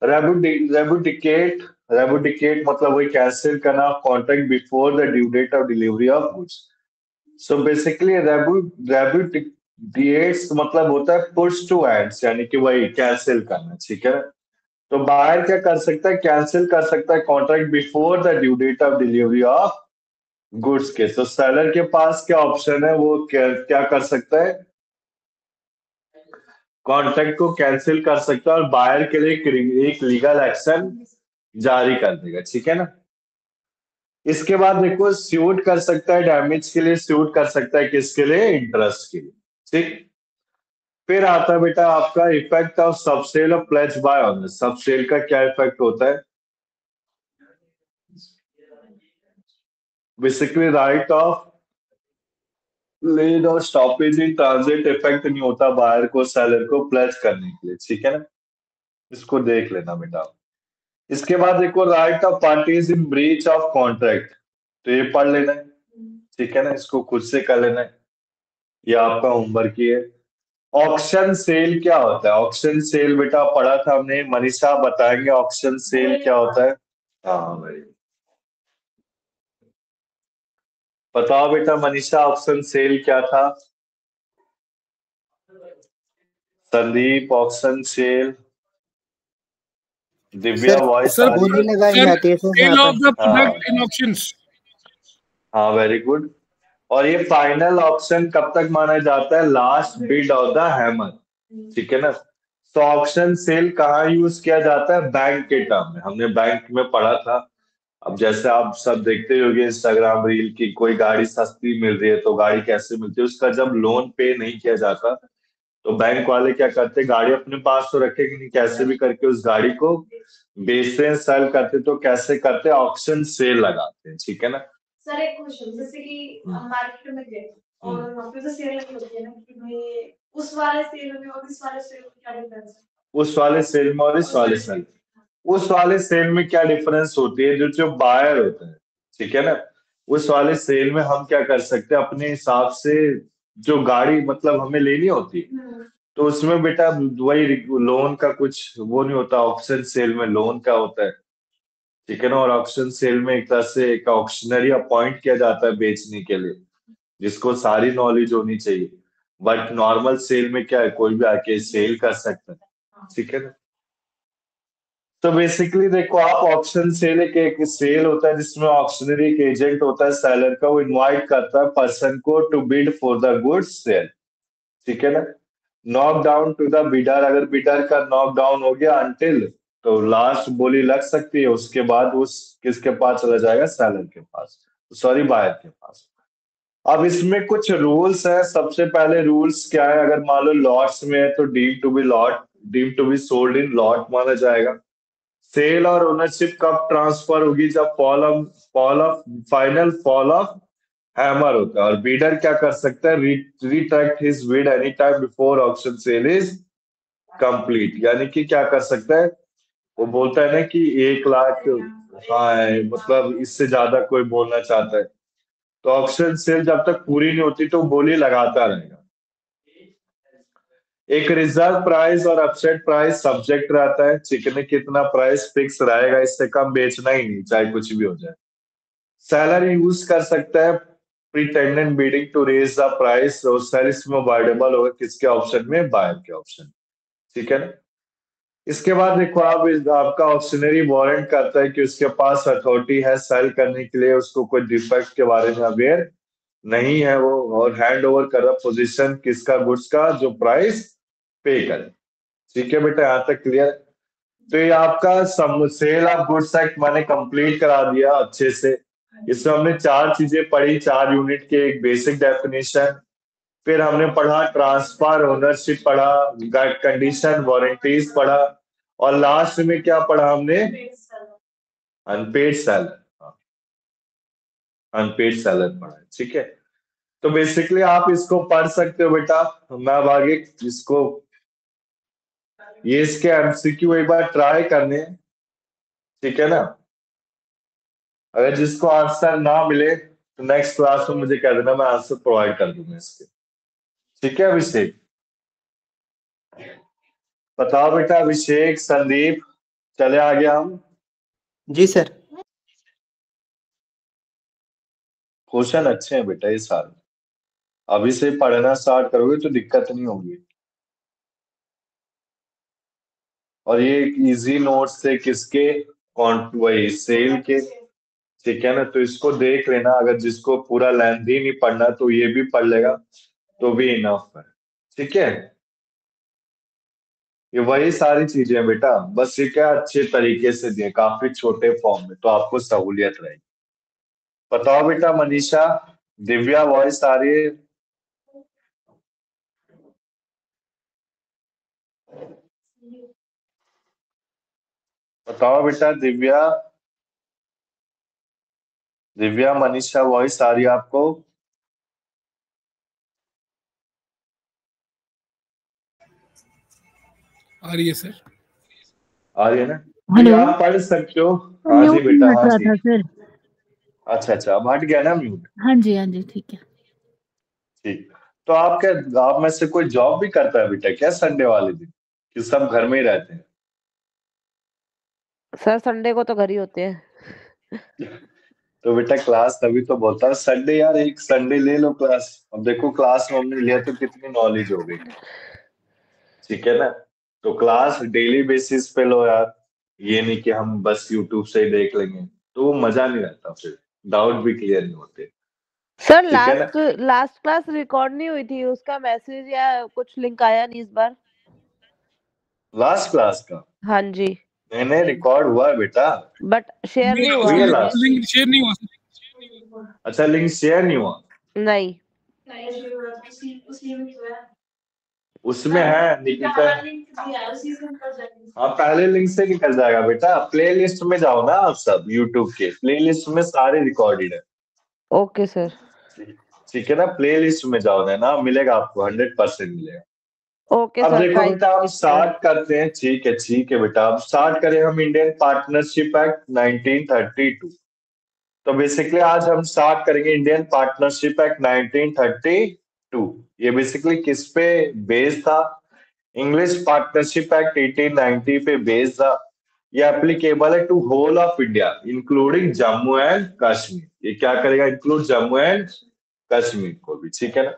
repudiate. Repudiate मतलब वही कैंसिल करना contract before the due date of delivery of goods. So basically repudiates मतलब होता है पुट्स टू एंड्स, यानी कि वही कैंसिल करना, ठीक है। तो बायर क्या कर सकता है, कैंसिल कर सकता है contract before the due date of delivery of goods के। तो सेलर के पास क्या ऑप्शन है, वो क्या कर सकता है, कॉन्ट्रैक्ट को कैंसिल कर सकता है और बायर के लिए एक लीगल एक्शन जारी कर देगा, ठीक है ना। इसके बाद देखो, सूट कर सकता है डैमेज के लिए, सूट कर सकता है किसके लिए, इंटरेस्ट के लिए, ठीक। फिर आता है बेटा आपका effect of subsale of pledge by owner. Subsale का क्या इफेक्ट होता है, बेसिकली राइट ऑफ लेड और स्टॉपेज इन ट्रांजिट इफेक्ट नहीं होता बायर को सेलर को प्लेज करने के लिए, ठीक है ना। इसको देख लेना बेटा। इसके बाद देखो, right of parties in breach of contract, तो ये पढ़ लेना है, ठीक है ना। इसको खुद से कर लेना है, ये आपका होमवर्क ही है। ऑक्शन सेल क्या होता है, ऑक्शन सेल बेटा पढ़ा था हमने, मनीषा बताएंगे ऑक्शन सेल क्या होता है। हाँ भाई, बताओ बेटा मनीषा, ऑक्शन सेल क्या था? Sandeep, auction sale. Divya, sir voice आ सर, रही बोली है? लगाई जाती है सर सेल यहाँ ऑफ पे। The product in auctions. हाँ, वेरी गुड। और ये फाइनल ऑप्शन कब तक माना जाता है, last bid of the hammer, ठीक है ना। तो ऑप्शन सेल कहाँ यूज किया जाता है, बैंक के टर्म में, हमने बैंक में पढ़ा था। अब जैसे आप सब देखते होंगे इंस्टाग्राम रील की, कोई गाड़ी सस्ती मिल रही है तो गाड़ी कैसे मिलती है, उसका जब लोन पे नहीं किया जाता तो बैंक वाले क्या करते, गाड़ी अपने पास तो रखेंगे नहीं, कैसे भी करके उस गाड़ी को बेचते, सेल करते। तो कैसे करते, ऑक्शन सेल लगाते हैं, ठीक है ना। सर एक क्वेश्चन, जैसे कि हम मार्केट में गए और वहाँ पे तो सेल लगी होती है ना, कि भाई उस वाले सेल में और इस वाले सेल में क्या डिफरेंस है? उस वाले सेल में और इस वाले सेल, उस वाले सेल में क्या डिफरेंस होती है, जो जो बायर होता है, ठीक है ना, उस वाले सेल में हम क्या कर सकते हैं, अपने हिसाब से जो गाड़ी मतलब हमें लेनी होती है, तो उसमें बेटा वही लोन का कुछ वो नहीं होता, ऑप्शन सेल में लोन का होता है, ठीक है ना। और ऑप्शन सेल में एक तरह से एक ऑक्शनरी अपॉइंट किया जाता है बेचने के लिए, जिसको सारी नॉलेज होनी चाहिए। बट नॉर्मल सेल में क्या है, कोई भी आके सेल कर सकता है, ठीक है ना। तो बेसिकली देखो आप, ऑप्शन सेल एक सेल होता है जिसमें ऑक्शनरी एक एजेंट होता है सेलर का, वो इनवाइट करता है पर्सन को to bid for the goods sale, ठीक है ना। Knock down to the bidder, अगर बिडर का नॉक डाउन हो गया अनटिल, तो लास्ट बोली लग सकती है, उसके बाद उस किसके पास चला जाएगा, सेलर के पास, सॉरी बायर के पास। अब इसमें कुछ रूल्स हैं। सबसे पहले रूल्स क्या है, अगर मान लो लॉट्स में है तो deem to be lot, deem to be sold in lot माना जाएगा। सेल और ओनरशिप कब ट्रांसफर होगी, जब फाइनल फॉल ऑफ हैमर होता है। और बीडर क्या कर सकता है, retract his bid any time before auction sale is complete, यानी कि क्या कर सकता है, वो बोलता है ना कि 1 लाख, हाँ मतलब इससे ज्यादा कोई बोलना चाहता है तो ऑक्शन सेल जब तक पूरी नहीं होती तो बोली लगाता रहेगा। एक रिजर्व प्राइस और अपसेट प्राइस सब्जेक्ट रहता है, चिकने कितना प्राइस फिक्स रहेगा, इससे कम बेचना ही नहीं, चाहे कुछ भी हो जाए। सेलर यूज कर सकता है pretended bidding to raise the price, और सेल इसमें अवॉइडेबल होगा किसके ऑप्शन में, बायर के ऑप्शन, ठीक है ना। इसके बाद देखो आपका ऑप्शनरी वारंट करता है कि उसके पास अथॉरिटी है सेल करने के लिए, उसको कोई डिफेक्ट के बारे में अवेयर नहीं है वो, और हैंड ओवर कर रहा पोजिशन किसका, गुड्स का, जो प्राइस पे करे। ठीक है बेटा, यहाँ तक क्लियर। तो ये आपका सेल ऑफ गुड्स एक्ट मैंने कंप्लीट करा दिया अच्छे से। इसमें हमने 4 चीजें पढ़ी, 4 यूनिट के एक बेसिक डेफिनेशन, फिर हमने पढ़ा ट्रांसफर, ओनरशिप पढ़ा, कंडीशन, वारंटीज पढ़ा, और लास्ट में क्या पढ़ा हमने, अनपेड सेलर, अनपेड सेलर पढ़ा। ठीक है, तो बेसिकली आप इसको पढ़ सकते हो बेटा। मैं अब आगे इसको, ये इसके एमसीक्यू एक बार ट्राई करने, ठीक है ना। अगर जिसको आंसर ना मिले तो नेक्स्ट क्लास में मुझे कह देना, मैं आंसर प्रोवाइड कर दूंगा इसके। ठीक है अभिषेक, बताओ बेटा। अभिषेक, संदीप, चले आगे हम। जी सर। क्वेश्चन अच्छे हैं बेटा ये सारे, अभी से पढ़ना स्टार्ट करोगे तो दिक्कत नहीं होगी। और ये इजी नोट्स से किसके, वही सेल के, ठीक है ना। तो इसको देख लेना, अगर जिसको पूरा लेंथी नहीं पढ़ना तो ये भी पढ़ लेगा तो भी इनफ है। ठीक है, ये वही सारी चीजें हैं बेटा, बस ये क्या अच्छे तरीके से दिए, काफी छोटे फॉर्म में, तो आपको सहूलियत रहेगी। बताओ बेटा मनीषा, दिव्या, वॉइस आ रही है? बताओ बेटा दिव्या, दिव्या, मनीषा, वॉइस आ रही है आपको? आ रही है सर। आ रही है ना? हेलो, आप पढ़ सकते हो। हाँ जी बेटा, हाँ जी। सर। अच्छा अच्छा, अब हट गया ना म्यूट? हाँ जी, हाँ जी, ठीक है। ठीक, तो आप क्या, आप में से कोई जॉब भी करता है बेटा क्या संडे वाले दिन, कि सब घर में ही रहते हैं? सर संडे को तो घर ही होते हैं। तो बेटा क्लास तभी तो बोलता है संडे, यार एक संडे ले लो क्लास। अब देखो क्लास में हमने लिया तो कितनी नॉलेज हो गई, ठीक है ना। तो क्लास डेली बेसिस पे लो यार, ये नहीं कि हम बस यूट्यूब से ही देख लेंगे, तो वो मजा नहीं रहता, फिर डाउट भी क्लियर नहीं होते। सर ठीक है ना? लास्ट क्लास रिकॉर्ड नहीं हुई थी, उसका मैसेज या कुछ लिंक आया नहीं इस बार। लास्ट क्लास का? हाँ जी, नहीं रिकॉर्ड हुआ है बेटा, बट शेयर नहीं हुआ। हुई है लास्ट। लिंक शेयर नहीं हुआ। अच्छा, लिंक शेयर नहीं हुआ? नहीं, उसमें है निकिता। हाँ, पहले लिंक से निकल जाएगा बेटा। प्ले लिस्ट में जाओ ना आप सब, यूट्यूब के प्ले लिस्ट में सारे रिकॉर्डेड है। Okay sir. ठीक है ना, प्ले लिस्ट में जाओ ना, मिलेगा आपको, 100% मिलेगा। ओके अब सर। देखो बेटा, हम स्टार्ट करते हैं। ठीक है बेटा, अब स्टार्ट करें हम इंडियन पार्टनरशिप एक्ट 1932। तो बेसिकली आज हम स्टार्ट करेंगे इंडियन पार्टनरशिप एक्ट 1932। ये बेसिकली किस पे बेस्ड था? इंग्लिश पार्टनरशिप एक्ट 1890 पे बेस्ड था। ये एप्लीकेबल है to whole of India including Jammu and Kashmir. ये क्या करेगा? इंक्लूड जम्मू एंड कश्मीर को भी, ठीक है ना।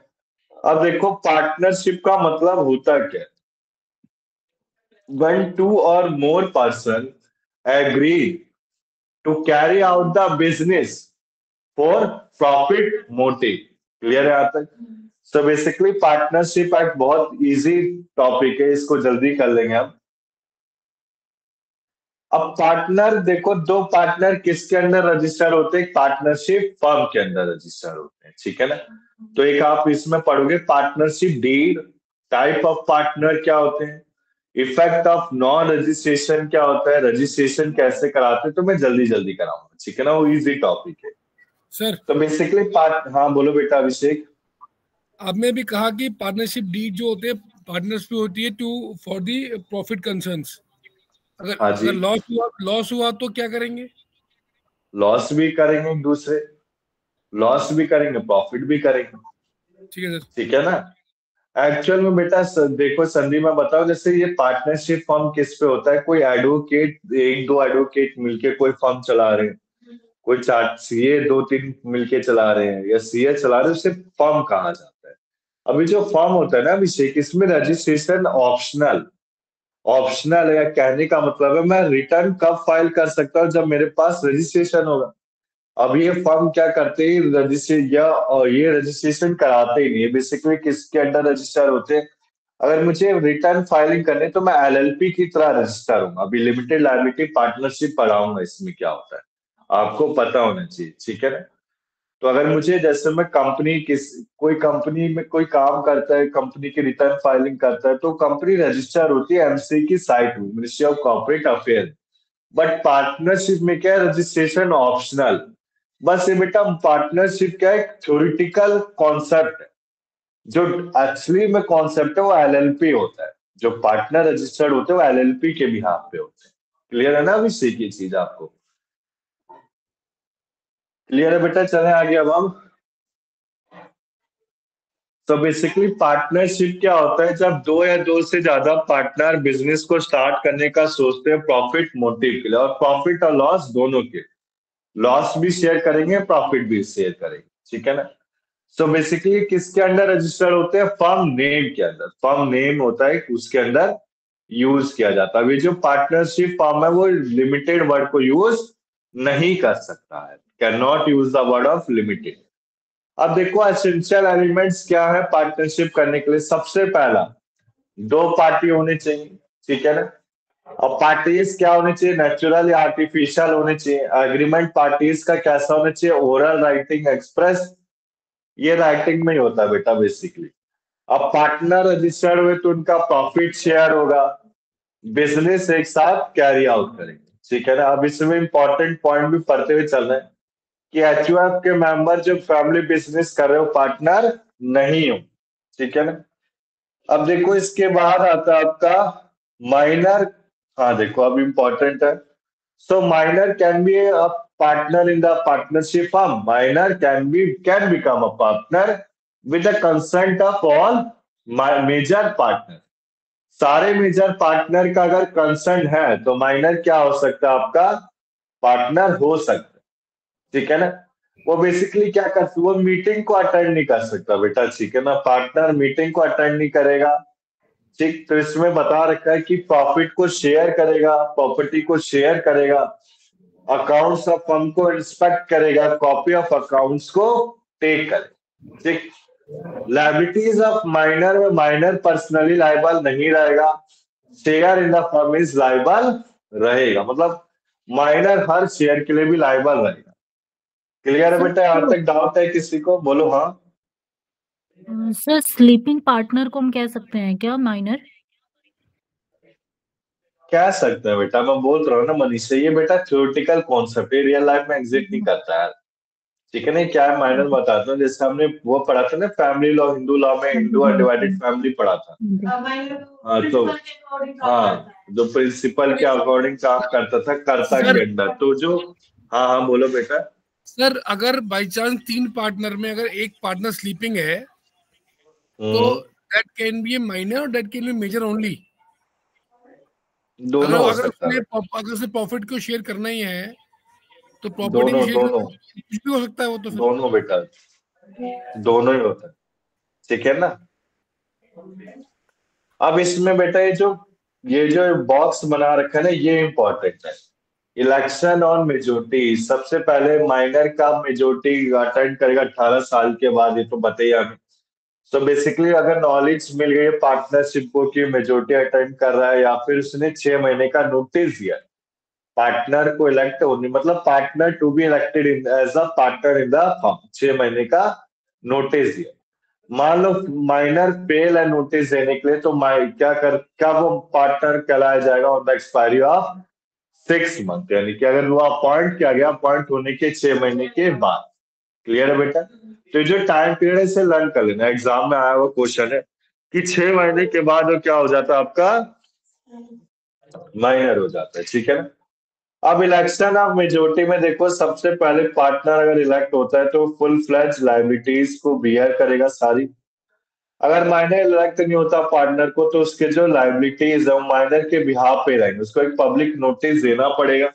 अब देखो पार्टनरशिप का मतलब होता क्या है? When 2 or more person agree to carry out the business for profit motive. Clear है यहाँ तक? सो बेसिकली पार्टनरशिप एक्ट बहुत इजी टॉपिक है, इसको जल्दी कर लेंगे हम। अब पार्टनर देखो, 2 पार्टनर किसके अंदर रजिस्टर होते हैं? पार्टनरशिप फर्म के अंदर रजिस्टर होते हैं, ठीक है ना। तो एक आप इसमें पढ़ोगे partnership deed, type of partner क्या होते हैं, इफेक्ट ऑफ नॉन रजिस्ट्रेशन क्या होता है, रजिस्ट्रेशन कैसे कराते हैं, तो मैं जल्दी कराऊंगा, ठीक है ना। वो इजी टॉपिक है सर। तो बेसिकली हाँ बोलो बेटा अभिषेक। आपने भी कहा कि पार्टनरशिप डीड जो होते हैं पार्टनरशिप होती है to for the profit concerns. अगर लॉस हुआ तो क्या करेंगे? लॉस भी करेंगे एक दूसरे, लॉस भी करेंगे, प्रॉफिट भी करेंगे, ठीक है सर। ठीक है ना। एक्चुअल में बेटा देखो संदीप, मैं बताऊं, जैसे ये पार्टनरशिप फर्म किस पे होता है, कोई एडवोकेट, एक दो एडवोकेट मिलके कोई फर्म चला रहे हैं, कोई चार सीए दो तीन मिलके चला रहे हैं या सीए चला रहे हैं, उसे फर्म कहा जाता है। अभी जो फर्म होता है ना अभिषेक, इसमें रजिस्ट्रेशन ऑप्शनल ऑप्शनल है। कहने का मतलब है मैं रिटर्न कब फाइल कर सकता हूँ, जब मेरे पास रजिस्ट्रेशन होगा। अब ये फर्म क्या करते हैं, ये रजिस्ट्रेशन कराते ही नहीं है। बेसिकली किसके अंडर रजिस्टर होते हैं, अगर मुझे रिटर्न फाइलिंग करने तो मैं एलएलपी की तरह रजिस्टर हूँ। अभी लिमिटेड लायबिलिटी पार्टनरशिप पढ़ाऊंगा, इसमें क्या होता है आपको पता होना चाहिए, ठीक है ना। तो अगर मुझे, जैसे मैं कोई कंपनी में कोई काम करता है, कंपनी की रिटर्न फाइलिंग करता है, तो कंपनी रजिस्टर होती है एमसी की साइट में, ministry of corporate affair. But partnership में क्या है, रजिस्ट्रेशन ऑप्शनल। बस ये बेटा पार्टनरशिप क्या है, थ्योरेटिकल कॉन्सेप्ट है। जो एक्चुअली में कॉन्सेप्ट है वो एलएलपी होता है। जो पार्टनर रजिस्टर्ड होते हैं वो एलएलपी के बिहाफ पे होते हैं। क्लियर है ना अभी से की चीज आपको? क्लियर है बेटा? चले आगे अब हम। तो बेसिकली पार्टनरशिप क्या होता है, जब दो या दो से ज्यादा पार्टनर बिजनेस को स्टार्ट करने का सोचते हैं प्रॉफिट मोटिव के लिए, और प्रॉफिट और लॉस दोनों के, लॉस भी शेयर करेंगे, प्रॉफिट भी शेयर करेंगे, ठीक है ना। सो बेसिकली किसके अंडर रजिस्टर होते हैं, फर्म नेम के अंदर। फर्म नेम होता है उसके अंदर यूज किया जाता है। अभी जो पार्टनरशिप फर्म है वो लिमिटेड वर्ड को यूज नहीं कर सकता है, can not use the word of limited. अब देखो एसेंशियल एलिमेंट्स क्या है पार्टनरशिप करने के लिए। सबसे पहला, दो पार्टी होने चाहिए, ठीक है ना। और पार्टीज क्या होने चाहिए, नेचुरल या आर्टिफिशियल होने चाहिए। एग्रीमेंट पार्टीज का कैसा होना चाहिए, ओरल, राइटिंग, एक्सप्रेस। ये राइटिंग में ही होता है बेटा बेसिकली। अब पार्टनर रजिस्टर्ड हुए तो उनका प्रॉफिट शेयर होगा, बिजनेस एक साथ कैरी आउट करेंगे, ठीक है ना। अब इसमें इंपॉर्टेंट पॉइंट भी पढ़ते हुए चल रहे हैं कि एचयूएफ के मेंबर जो फैमिली बिजनेस कर रहे हो पार्टनर नहीं हो, ठीक है ना। अब देखो इसके बाद आता है आपका माइनर। हाँ देखो अब इंपॉर्टेंट है। So minor can be a partner in the partnership firm. Minor can become a partner with the consent of all major partner. सारे मेजर पार्टनर का अगर कंसेंट है तो माइनर क्या हो सकता है, आपका पार्टनर हो सकता है, ठीक है ना। वो बेसिकली क्या कर, वो मीटिंग को अटेंड नहीं कर सकता बेटा, ठीक है ना। पार्टनर मीटिंग को अटेंड नहीं करेगा, ठीक। तो इसमें बता रखा है कि प्रॉफिट को शेयर करेगा, प्रॉपर्टी को शेयर करेगा, अकाउंट्स ऑफ फर्म को इंस्पेक्ट करेगा, कॉपी ऑफ अकाउंट्स को टेक करेगा, ठीक। लायबिलिटीज ऑफ माइनर में माइनर पर्सनली लायबल नहीं रहेगा, share in the firm is liable रहेगा। मतलब माइनर हर शेयर के लिए भी लायबल रहेगा। क्लियर है बेटा? यहाँ तक डाउट है किसी को? बोलो हाँ। सर स्लीपिंग पार्टनर को हम कह सकते हैं क्या माइनर? कह सकते हैं बेटा, मैं बोल रहा हूँ ना मनीष, ये बेटा थ्योरेटिकल कॉन्सेप्ट है, रियल लाइफ में एग्जिस्ट नहीं करता है, ठीक है ना। क्या है माइनर बताता हूँ। जैसे हमने वो पढ़ा था ना फैमिली लॉ, हिंदू लॉ में हिंदू अनडिवाइडेड फैमिली पढ़ा था। हाँ तो हाँ, जो प्रिंसिपल के अकॉर्डिंग काम करता था कर्ता के अंदर, तो जो हाँ हाँ बोलो बेटा। सर अगर बाई चांस तीन पार्टनर में अगर एक पार्टनर स्लीपिंग है तो that can be a minor और that can be major only. दोनों हो सकता है। अगर उसे प्रॉफिट को शेयर करना ही है तो प्रॉपर्टी भी शेयर कुछ भी हो सकता है वो तो। दोनों बेटा, दोनों ही होता है, ठीक है ना। अब इसमें बेटा ये जो बॉक्स बना रखा है ना, ये इंपॉर्टेंट है। इलेक्शन ऑन मेजोरिटी, सबसे पहले माइनर का मेजोरिटी अटेंड करेगा 18 साल के बाद, ये तो बताइए हमें। सो बेसिकली अगर नॉलेज मिल गई पार्टनरशिप को कि मेजोरिटी अटेंड कर रहा है, या फिर उसने 6 महीने का नोटिस दिया पार्टनर को इलेक्ट होने, मतलब partner to be elected as a partner in the firm, 6 महीने का नोटिस दिया। मान लो माइनर फेल है नोटिस देने के लिए, तो क्या वो पार्टनर कहलाया जाएगा on the expiry of 6 month, यानी कि अगर वो अपॉइंट किया गया अपॉइंट होने के 6 महीने के बाद। क्लियर है बेटा? तो जो टाइम पीरियड है इसे लर्न कर लेना, एग्जाम में आया हुआ क्वेश्चन है कि 6 महीने के बाद वो क्या हो जाता है, आपका माइनर हो जाता है, ठीक है ना। अब इलेक्शन ऑफ मेजोरिटी में देखो, सबसे पहले पार्टनर अगर इलेक्ट होता है तो फुल फ्लैज लायबिलिटीज को बियर करेगा सारी। अगर माइनर इलेक्ट नहीं होता पार्टनर को तो उसके जो लाइबिलिटीज है वो माइनर के बिहाफ पे रहेंगे, उसको एक पब्लिक नोटिस देना पड़ेगा,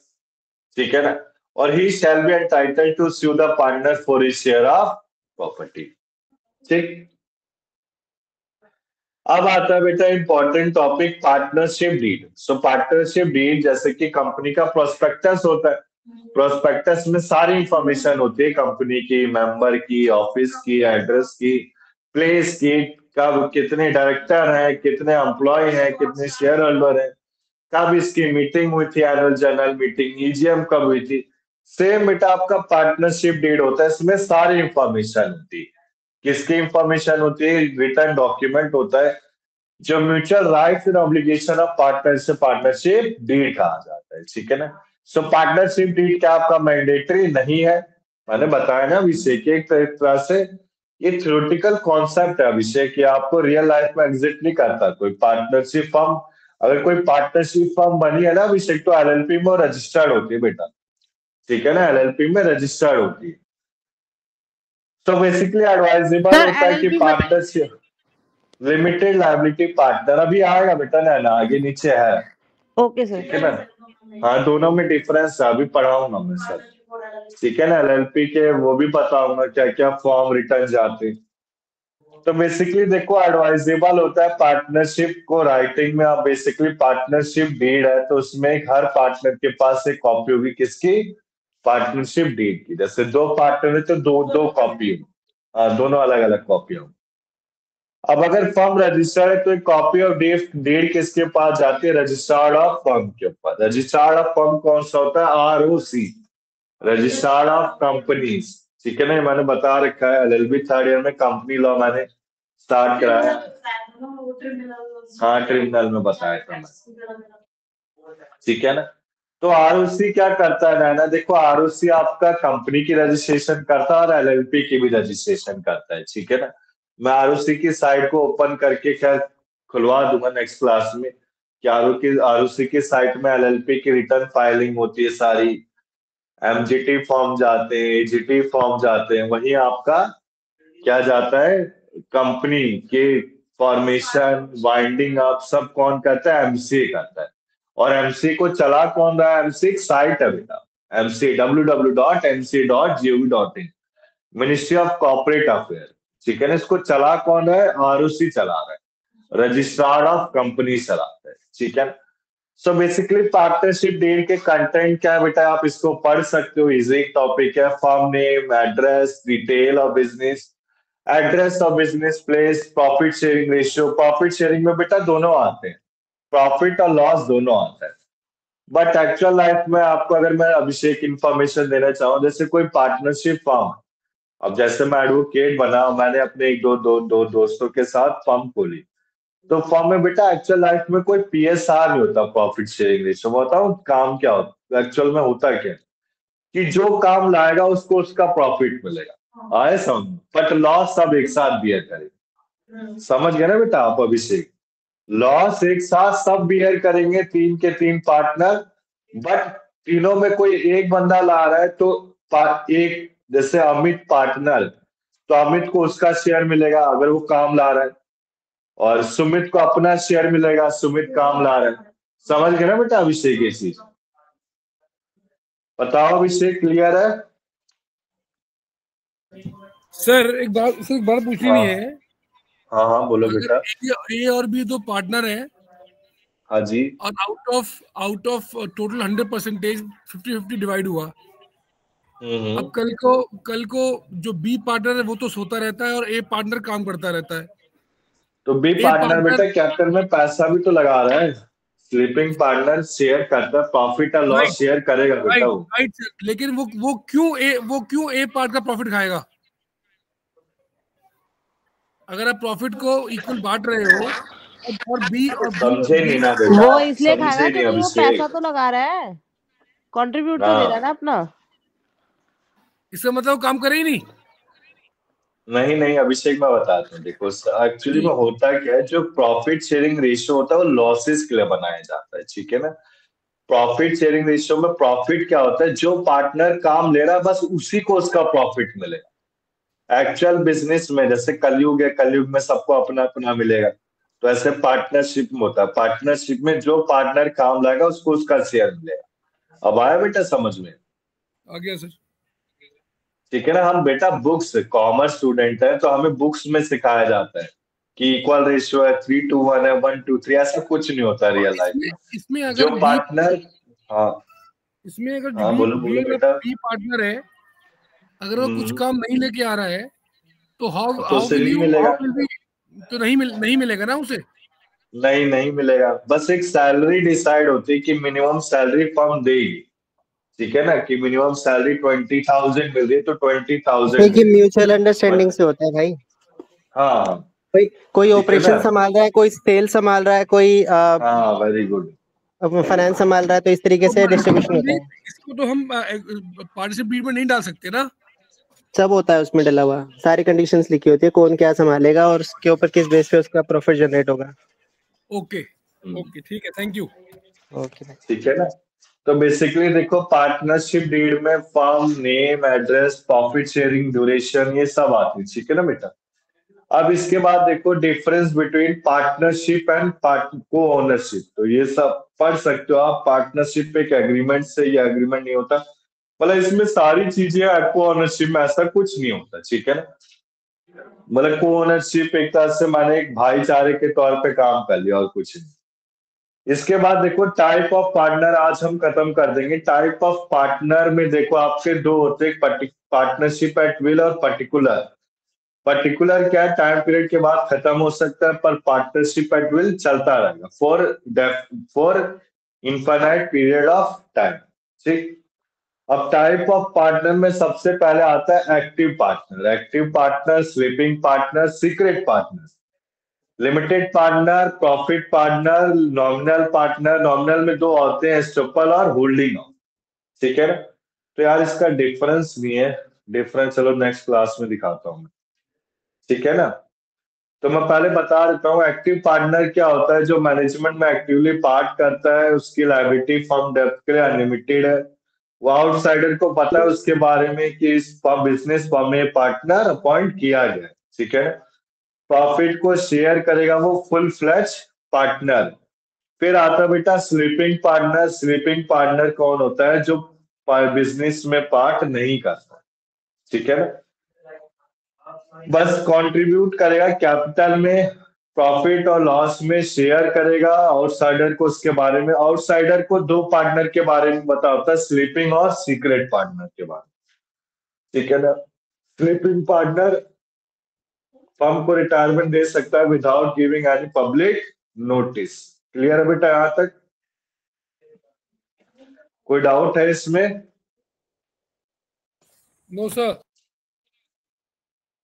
ठीक है ना, और he shall be entitled to sue the partner for his share of property. ठीक, अब आता है बेटा important topic partnership deed. So partnership deed जैसे कि कंपनी का प्रोस्पेक्टस होता है, प्रोस्पेक्टस में सारी इंफॉर्मेशन होती है कंपनी की, मेंबर की, ऑफिस की, एड्रेस की, प्लेस की, कब कितने डायरेक्टर हैं, कितने एम्प्लॉय हैं, कितने शेयर होल्डर हैं, कब इसकी मीटिंग हुई थी, एनुअल जनरल मीटिंग, ईजीएम कब हुई थी। सेम बेटा आपका पार्टनरशिप डीड होता है, इसमें सारी इंफॉर्मेशन होती है। किसकी इंफॉर्मेशन होती है? रिटर्न डॉक्यूमेंट होता है जो mutual rights and obligation of partnership deed कहा जाता है, ठीक है ना। सो पार्टनरशिप डीड क्या आपका मैंडेटरी नहीं है, मैंने बताया ना अभिषेक, एक तरह से ये थ्योरेटिकल कॉन्सेप्ट है अभिषेक, कि आपको रियल लाइफ में एग्जिस्ट नहीं करता। कोई पार्टनरशिप फर्म, अगर कोई पार्टनरशिप फर्म बनी है ना अभिषेक, तो एलएलपी में रजिस्टर्ड होती है बेटा, ठीक है ना, एलएलपी में रजिस्टर्ड होती है। तो बेसिकली एडवाइजेबल होता है कि पार्टनरशिप लिमिटेड लायबिलिटी पार्टनर, अभी आएगा बेटा ना, आगे नीचे है, ओके सर, ठीक है ना। हाँ, दोनों में डिफरेंस है, अभी पढ़ाऊंगा मैं सर, ठीक है ना। एलएलपी के वो भी बताऊंगा क्या क्या फॉर्म रिटर्न जाते। तो बेसिकली देखो एडवाइजेबल होता है पार्टनरशिप को, राइटिंग में आप बेसिकली पार्टनरशिप डीड है तो उसमें हर पार्टनर के पास एक कॉपी होगी, किसकी? पार्टनरशिप डीड की। जैसे दो पार्टनर है तो दो दो कॉपी हो, दोनों अलग अलग कॉपी हो। अब अगर फर्म रजिस्टर्ड है तो एक कॉपी ऑफ डीड किसके पास जाती है? रजिस्ट्रार ऑफ फर्म के ऊपर। रजिस्ट्रार ऑफ फर्म कौन सा होता है? आरओसी, रजिस्ट्रार ऑफ कंपनीज, ठीक है ना। मैंने बता रखा है, एलएलबी थर्ड ईयर में कंपनी लॉ मैंने स्टार्ट कराया, हाँ ट्रिब्यूनल में बताया था मैं, ठीक है ना। तो आरओसी क्या करता है नैना? देखो आरओसी आपका कंपनी की रजिस्ट्रेशन करता है और एलएलपी की भी रजिस्ट्रेशन करता है, ठीक है ना। मैं आरओसी की साइट को ओपन करके खैर खुलवा दूंगा नेक्स्ट क्लास में कि आरओसी की साइट में एलएलपी की रिटर्न फाइलिंग होती है सारी, एमजीटी फॉर्म जाते हैं, एजीटी फॉर्म जाते हैं, वही आपका क्या जाता है? कंपनी के फॉर्मेशन, वाइंडिंग अप सब कौन करता है? एमसीए करता है। और एमसी को चला कौन रहा है? एमसी साइट है बेटा, MC www.mc.gov.in, ministry of corporate affair, ठीक है ना। इसको चला कौन है? आरओसी चला रहा है, रजिस्ट्रार ऑफ कंपनी चलाता है, ठीक है। सो बेसिकली पार्टनरशिप डीड के कंटेंट क्या है बेटा, आप इसको पढ़ सकते हो, इजी टॉपिक है। Firm name, address, detail of business, address of business, place, profit sharing ratio. Profit sharing में बेटा दोनों आते हैं, प्रॉफिट और लॉस दोनों आता है। बट एक्चुअल लाइफ में आपको अगर मैं अभिषेक इंफॉर्मेशन देना चाहूँ, जैसे कोई पार्टनरशिप फर्म, अब जैसे मैं एडवोकेट बना, मैंने अपने एक दो दोस्तों के साथ फर्म खोली, तो फर्म में बेटा एक्चुअल लाइफ में कोई पीएसआर नहीं होता, प्रॉफिट शेयरिंग रेशियो। बताऊं काम क्या होता एक्चुअल में? होता क्या कि जो काम लाएगा उसको उसका प्रॉफिट मिलेगा, आए समझ, बट लॉस सब एक साथ बियर करेगा। समझ गए ना बेटा आप अभिषेक? लॉस एक साथ सब बियर करेंगे, तीन के तीन पार्टनर, बट तीनों में कोई एक बंदा ला रहा है तो एक, जैसे अमित पार्टनर, तो अमित को उसका शेयर मिलेगा अगर वो काम ला रहा है, और सुमित को अपना शेयर मिलेगा, सुमित काम ला रहा है। समझ गए ना बेटा अभिषेक ये चीज? बताओ अभिषेक, क्लियर है? सर एक बात पूछनी नहीं है। हाँ हाँ बोलो बेटा। ए और बी दो पार्टनर है, हाँ जी, और आउट ऑफ टोटल 100% 50-50 डिवाइड हुआ। अब कल को जो बी पार्टनर है वो तो सोता रहता है और ए पार्टनर काम करता रहता है, तो बी पार्टनर बेटा कैपिटल में पैसा भी तो लगा रहा है, स्लीपिंग पार्टनर शेयर करता है, प्रॉफिट और लॉस शेयर करेगा बेटा वो। लेकिन वो क्यों ए पार्ट का प्रॉफिट खाएगा? अगर आप प्रॉफिट को इक्वल बांट रहे हो और बी समझे नहीं ना बेटा, वो इसलिए खाएगा क्योंकि वो पैसा तो लगा रहा है, कंट्रीब्यूट तो दे रहा है ना अपना। इसका मतलब काम करे ही नहीं। नहीं अभिषेक मैं बताता हूँ, देखो एक्चुअली में होता क्या है, जो प्रॉफिट शेयरिंग रेशियो होता है वो लॉसेस के लिए बनाया जाता है, ठीक है ना। प्रॉफिट शेयरिंग रेशियो में प्रॉफिट क्या होता है? जो पार्टनर काम ले रहा है बस उसी को उसका प्रॉफिट मिलेगा, एक्चुअल बिजनेस में जैसे कलयुग है, कलयुग में सबको अपना अपना मिलेगा, तो ऐसे पार्टनरशिप में होता है। पार्टनरशिप में जो पार्टनर काम लाएगा उसको उसका शेयर मिलेगा। अब आया बेटा समझ में? आ गया सर। ठीक है ना। हम बेटा बुक्स कॉमर्स स्टूडेंट है तो हमें बुक्स में सिखाया जाता है कि इक्वल रेशियो है, 3:1 है, 1:3, ऐसा कुछ नहीं होता रियल लाइफ में। इसमें जो अगर पार्टनर, हाँ इसमें अगर हाँ बोलो बोलो बेटा। बी पार्टनर है, अगर वो कुछ काम नहीं लेके आ रहा है तो तो उसे नहीं मिलेगा। तो नहीं मिलेगा ना उसे। नहीं मिलेगा। बस एक सैलरी डिसाइड होती है कि मिनिमम सैलरी फर्म देगी, ठीक है ना, कि मिनिमम सैलरी 20,000 मिल रही है तो 20,000 कि म्यूचुअल अंडरस्टैंडिंग से होता है भाई। हाँ कोई ऑपरेशन संभाल रहा है, कोई सेल संभाल रहा है, कोई हाँ वेरी गुड फाइनेंस संभाल रहा है, तो इस तरीके से डिस्ट्रीब्यूशन होता है। इसको तो हम पार्टनरशिप में नहीं डाल सकते ना। सब होता है उसमें डला हुआ, सारी कंडीशंस लिखी होती है, कौन क्या संभालेगा और उसके ऊपर किस बेस पे उसका प्रॉफिट जनरेट होगा। ओके ठीक है, थैंक यू। ओके ठीक है ना। तो बेसिकली देखो पार्टनरशिप डीड में firm name, address, profit sharing, duration, ये सब आती है, ठीक है ना बेटा। अब इसके बाद देखो डिफरेंस बिटवीन पार्टनरशिप एंड को ओनरशिप, तो ये सब पढ़ सकते हो आप। पार्टनरशिप एक एग्रीमेंट से, ये एग्रीमेंट नहीं होता, मतलब इसमें सारी चीजें को ओनरशिप में ऐसा कुछ नहीं होता, ठीक है ना। मतलब को ओनरशिप एक तरह से मैंने एक भाईचारे के तौर पे काम कर लिया और कुछ नहीं। इसके बाद देखो टाइप ऑफ पार्टनर आज हम खत्म कर देंगे। टाइप ऑफ पार्टनर में देखो आपके दो होते हैं, पार्टनरशिप एट विल और पर्टिकुलर। पर्टिकुलर क्या है, टाइम पीरियड के बाद खत्म हो सकता है, पर पार्टनरशिप एट विल चलता रहेगा for infinite period of time, ठीक। अब टाइप ऑफ पार्टनर में सबसे पहले आता है active partner. Active partner, sleeping partner, secret partner, limited partner, profit partner, nominal partner. Nominal में दो होते हैं, एस्टोपल और होल्डिंग ऑफ, ठीक है ना। तो यार इसका डिफरेंस भी है, डिफरेंस चलो नेक्स्ट क्लास में दिखाता हूँ मैं, ठीक है ना। तो मैं पहले बता देता हूँ एक्टिव पार्टनर क्या होता है। जो मैनेजमेंट में एक्टिवली पार्ट करता है, उसकी लायबिलिटी फर्म डेब्ट के लिए अनलिमिटेड है। वो आउटसाइडर को पता है उसके बारे में कि इस बिजनेस फर्म में पार्टनर अपॉइंट किया गया है, ठीक है। प्रॉफिट को शेयर करेगा वो फुल फ्लैश पार्टनर। फिर आता बेटा स्लीपिंग पार्टनर। स्लीपिंग पार्टनर कौन होता है, जो बिजनेस में पार्ट नहीं करता, ठीक है ना, बस कंट्रीब्यूट करेगा कैपिटल में, प्रॉफिट और लॉस में शेयर करेगा। आउटसाइडर को उसके बारे में, आउटसाइडर को दो पार्टनर के बारे में पता होता है, स्लीपिंग और सीक्रेट पार्टनर के बारे में, ठीक है ना। स्लीपिंग पार्टनर फर्म को रिटायरमेंट दे सकता है without giving any public notice. Clear है बेटा यहां तक? कोई डाउट है इसमें? No sir.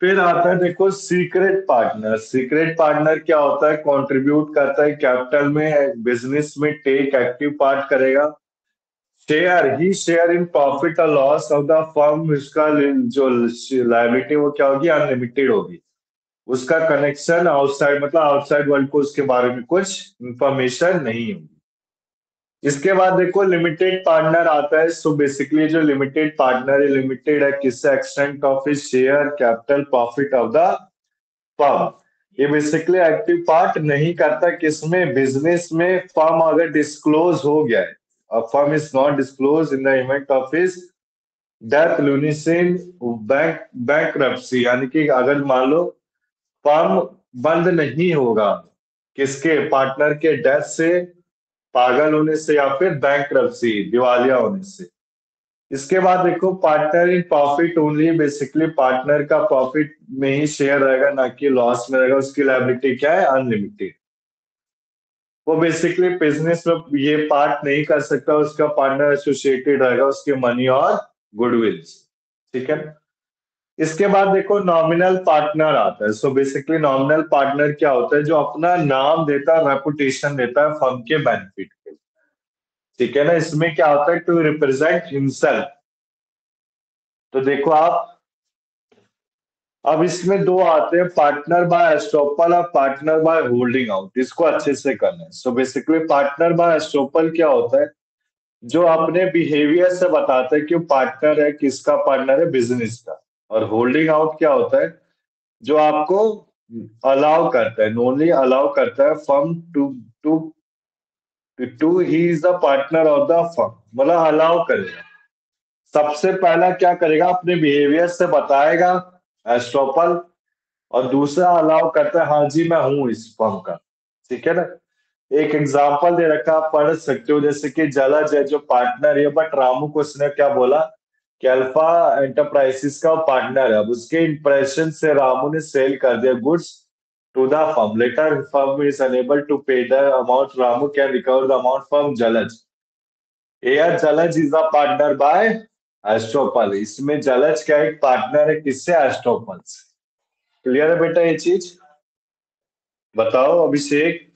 फिर आता है देखो सीक्रेट पार्टनर। सीक्रेट पार्टनर क्या होता है, कंट्रीब्यूट करता है कैपिटल में, बिजनेस में टेक एक्टिव पार्ट करेगा, शेयर इन प्रॉफिट और लॉस ऑफ द फर्म। इसका जो लायबिलिटी वो क्या होगी, अनलिमिटेड होगी। उसका कनेक्शन आउटसाइड, मतलब आउटसाइड वर्ल्ड को उसके बारे में कुछ इंफॉर्मेशन नहीं होगी। इसके बाद देखो लिमिटेड पार्टनर आता है। सो बेसिकली जो लिमिटेड पार्टनर है, लिमिटेड है किससे, extent of his share, capital, profit of the firm. ये बेसिकली एक्टिव पार्ट नहीं करता किसमें, बिजनेस में। फर्म अगर डिस्क्लोज हो गया है, firm is not disclose in the event of his death, lunacy, bankruptcy, यानी कि अगर मान लो फर्म बंद नहीं होगा किसके, पार्टनर के डेथ से, पागल होने से, या फिर बैंकरप्सी, दिवालिया होने से। इसके बाद देखो partner in profit only. Basically partner का प्रॉफिट में ही शेयर रहेगा, ना कि लॉस में रहेगा। उसकी लायबिलिटी क्या है, अनलिमिटेड। वो बेसिकली बिजनेस में ये पार्ट नहीं कर सकता, उसका पार्टनर एसोसिएटेड रहेगा उसके मनी और गुडविल, ठीक है। इसके बाद देखो नॉमिनल पार्टनर आता है। सो बेसिकली नॉमिनल पार्टनर क्या होता है, जो अपना नाम देता है, रेपुटेशन देता है फर्म के बेनिफिट के, ठीक है ना। इसमें क्या होता है, टू रिप्रेजेंट हिमसेल्फ। तो देखो आप, अब इसमें दो आते हैं, पार्टनर बाय एस्टोपल और पार्टनर बाय होल्डिंग आउट। इसको अच्छे से करना है। So basically partner by estoppel क्या होता है, जो अपने बिहेवियर से बताता है कि पार्टनर है, किसका पार्टनर है, बिजनेस का। और होल्डिंग आउट क्या होता है? जो आपको अलाउ करता है, नॉनली अलाउ करता है firm to he is the partner of the firm, मतलब अलाउ करेगा। सबसे पहला क्या करेगा? अपने बिहेवियर से बताएगा एस्ट्रोपल, और दूसरा अलाउ करता है हाँ जी मैं हूं इस फर्म का, ठीक है ना। एक एग्जांपल दे रखा, आप पढ़ सकते हो, जैसे कि जलज है जो पार्टनर है, बट रामू को उसने क्या बोला कि अल्फा एंटरप्राइजेस का पार्टनर है। अब उसके इंप्रेशन से रामू ने सेल कर दिया goods to the firm. Later firm is unable to pay the amount, Ramu can recover the amount from Jalaj. Here Jalaj is a partner by estoppel. इसमें जलज का एक पार्टनर है, किससे? एस्ट्रोपल से। क्लियर है बेटा ये चीज? बताओ अभिषेक।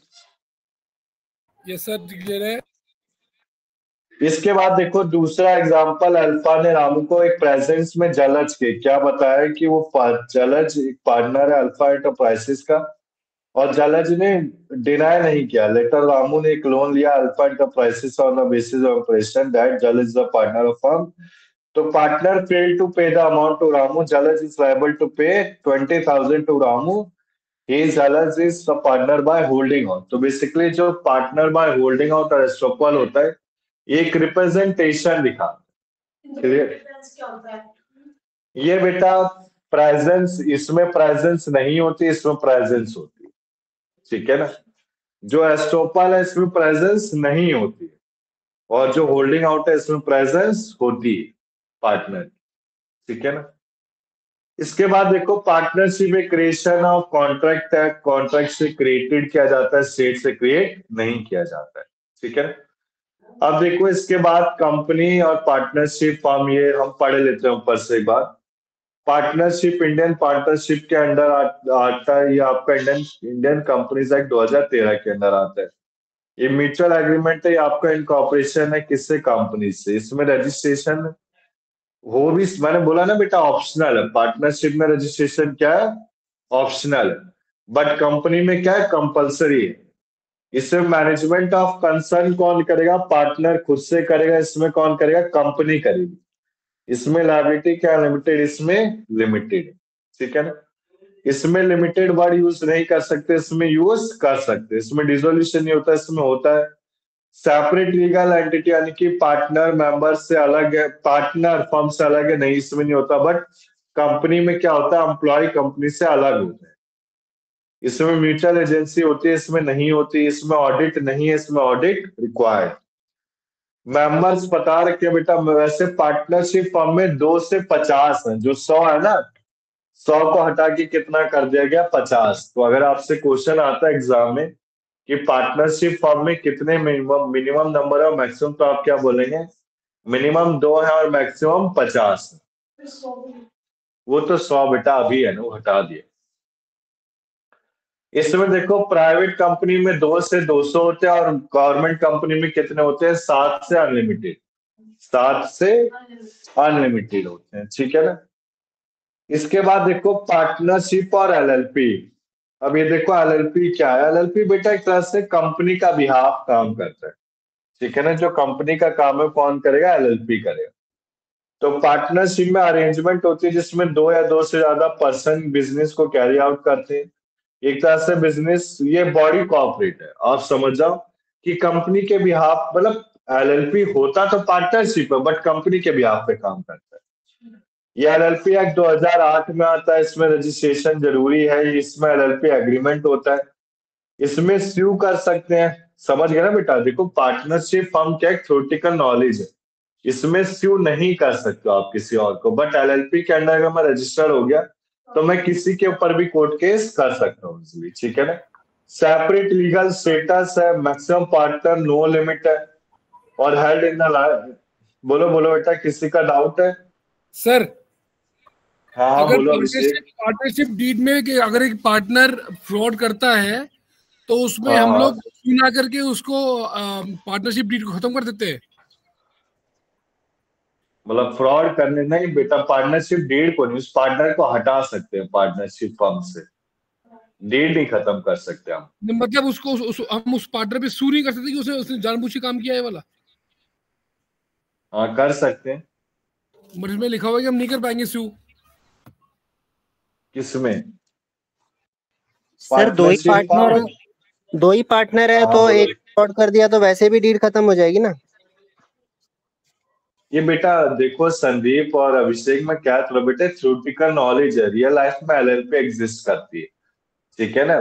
यस सर क्लियर है। इसके बाद देखो दूसरा एग्जांपल, अल्फा ने रामू को एक प्रेजेंस में जलज के क्या बताया कि वो जलज एक पार्टनर है अल्फा एंटरप्राइजेस का, और जलज ने डिनाई नहीं किया। लेटर रामू ने एक लोन लिया alpha enterprises on the basis of impression that Jalaj is the partner of firm. तो partner failed to pay the amount to Ramu, Jalaj is liable to pay 20,000 to Ramu. He Zalaz is the partner by holding out। तो बेसिकली जो पार्टनर बाय होल्डिंग आउट और एस्ट्रोपल होता है, एक रिप्रेजेंटेशन दिखा। ये बेटा प्रेजेंस, इसमें प्रेजेंस नहीं होती, इसमें प्रेजेंस होती है, ठीक है ना। जो एस्ट्रोपल है इसमें प्रेजेंस नहीं होती है, और जो होल्डिंग आउट है इसमें प्रेजेंस होती है पार्टनर, ठीक है ना। इसके बाद देखो पार्टनरशिप में क्रिएशन ऑफ कॉन्ट्रैक्ट है, कॉन्ट्रैक्ट से क्रिएटेड किया जाता है, स्टेट से क्रिएट नहीं किया जाता है, ठीक है। अब देखो इसके बाद कंपनी और पार्टनरशिप फॉर्म, ये हम पढ़ लेते हैं ऊपर से एक बार। पार्टनरशिप इंडियन पार्टनरशिप के अंडर आता है, ये आपका इंडियन कंपनीज एक्ट 2013 के अंदर आता है। ये म्यूचुअल एग्रीमेंट है, ये आपका इनकॉर्पोरेशन है किससे? कंपनी से। इसमें रजिस्ट्रेशन वो भी मैंने बोला ना बेटा ऑप्शनल है। पार्टनरशिप में रजिस्ट्रेशन क्या है? ऑप्शनल है, बट कंपनी में क्या है? कंपलसरी है। इसमें मैनेजमेंट ऑफ कंसर्न कौन करेगा? पार्टनर खुद से करेगा। इसमें कौन करेगा? कंपनी करेगी। इसमें लायबिलिटी क्या? लिमिटेड, इसमें लिमिटेड, ठीक है ना। इसमें लिमिटेड वर्ड यूज नहीं कर सकते, इसमें यूज कर सकते। इसमें डिसोल्यूशन नहीं होता, इसमें होता है सेपरेट लीगल एंटिटी, यानी कि पार्टनर मेंबर से अलग है, पार्टनर फर्म से अलग है, नहीं इसमें नहीं होता। बट कंपनी में क्या होता है? एम्प्लॉय कंपनी से अलग होते हैं। इसमें म्यूचुअल एजेंसी होती है, इसमें नहीं होती। इसमें ऑडिट नहीं है, इसमें ऑडिट रिक्वायर्ड। मेंबर्स बता रखे बेटा, वैसे पार्टनरशिप फर्म में 2 से 50 है। जो 100 है ना, 100 को हटा के कितना कर दिया गया? 50। तो अगर आपसे क्वेश्चन आता है एग्जाम में कि पार्टनरशिप फर्म में कितने मिनिमम नंबर है और मैक्सिमम, तो आप क्या बोलेंगे? मिनिमम 2 है और मैक्सिमम 50। वो तो 100 बेटा अभी है ना, वो हटा दिए। इसमें देखो प्राइवेट कंपनी में 2 से 200 होते हैं, और गवर्नमेंट कंपनी में कितने होते हैं? 7 से अनलिमिटेड। 7 से अनलिमिटेड होते हैं, ठीक है ना। इसके बाद देखो पार्टनरशिप और एलएलपी। अब ये देखो एलएलपी क्या है? एलएलपी बेटा एक तरह से कंपनी का बिहाफ काम करता है, ठीक है ना। जो कंपनी का काम है कौन करेगा? एलएलपी करेगा। तो पार्टनरशिप में अरेंजमेंट होती है जिसमें 2 या 2 से ज्यादा पर्सन बिजनेस को कैरी आउट करते हैं। एक तरह से बिजनेस, ये बॉडी कॉर्पोरेट है, आप समझ जाओ कि कंपनी के बिहाफ, मतलब एलएलपी होता तो पार्टनरशिप है, बट कंपनी के बिहाफ पे काम करता है। ये एलएलपी एक्ट 2008 में आता है, इसमें रजिस्ट्रेशन जरूरी है। इसमें एलएलपी एग्रीमेंट होता है, इसमें स्यू कर सकते हैं। समझ गए ना बेटा? देखो पार्टनरशिप फर्म क्या एक थ्योरेटिकल नॉलेज है, इसमें स्यू नहीं कर सकते आप किसी और को। बट एलएलपी के अंडर अगर मैं रजिस्टर हो गया तो मैं किसी के ऊपर भी कोर्ट केस कर सकता हूँ, ठीक है ना। सेपरेट लीगल स्टेटस है, मैक्सिमम पार्टनर नो लिमिट है, और हेल्ड इन द बोलो बोलो बेटा, किसी का डाउट है? सर हाँ अगर बोलो। पार्टनरशिप डीड में कि अगर एक पार्टनर फ्रॉड करता है तो उसमें हम लोग ना करके उसको पार्टनरशिप डीड को खत्म कर देते हैं। मतलब फ्रॉड करने नहीं बेटा, पार्टनरशिप डीड को नहीं, उस पार्टनर को हटा सकते हैं पार्टनरशिप फर्म से, डीड नहीं खत्म कर सकते हम। मतलब उसको हम उस पार्टनर पे सू नहीं कर सकते कि उसने जानबूझ के काम किया है वाला। हाँ कर सकते हैं, बट इसमें लिखा हुआ है कि हम नहीं कर पाएंगे सू। किसमें? सर दो ही पार्टनर है तो एक रिकॉर्ड कर दिया तो वैसे भी डील खत्म हो जाएगी ना। ये बेटा देखो संदीप और अभिषेक में क्या थोड़ा बेटा थ्योरेटिकल नॉलेज है, रियल लाइफ में एलएलपी एग्जिस्ट करती है, ठीक है ना।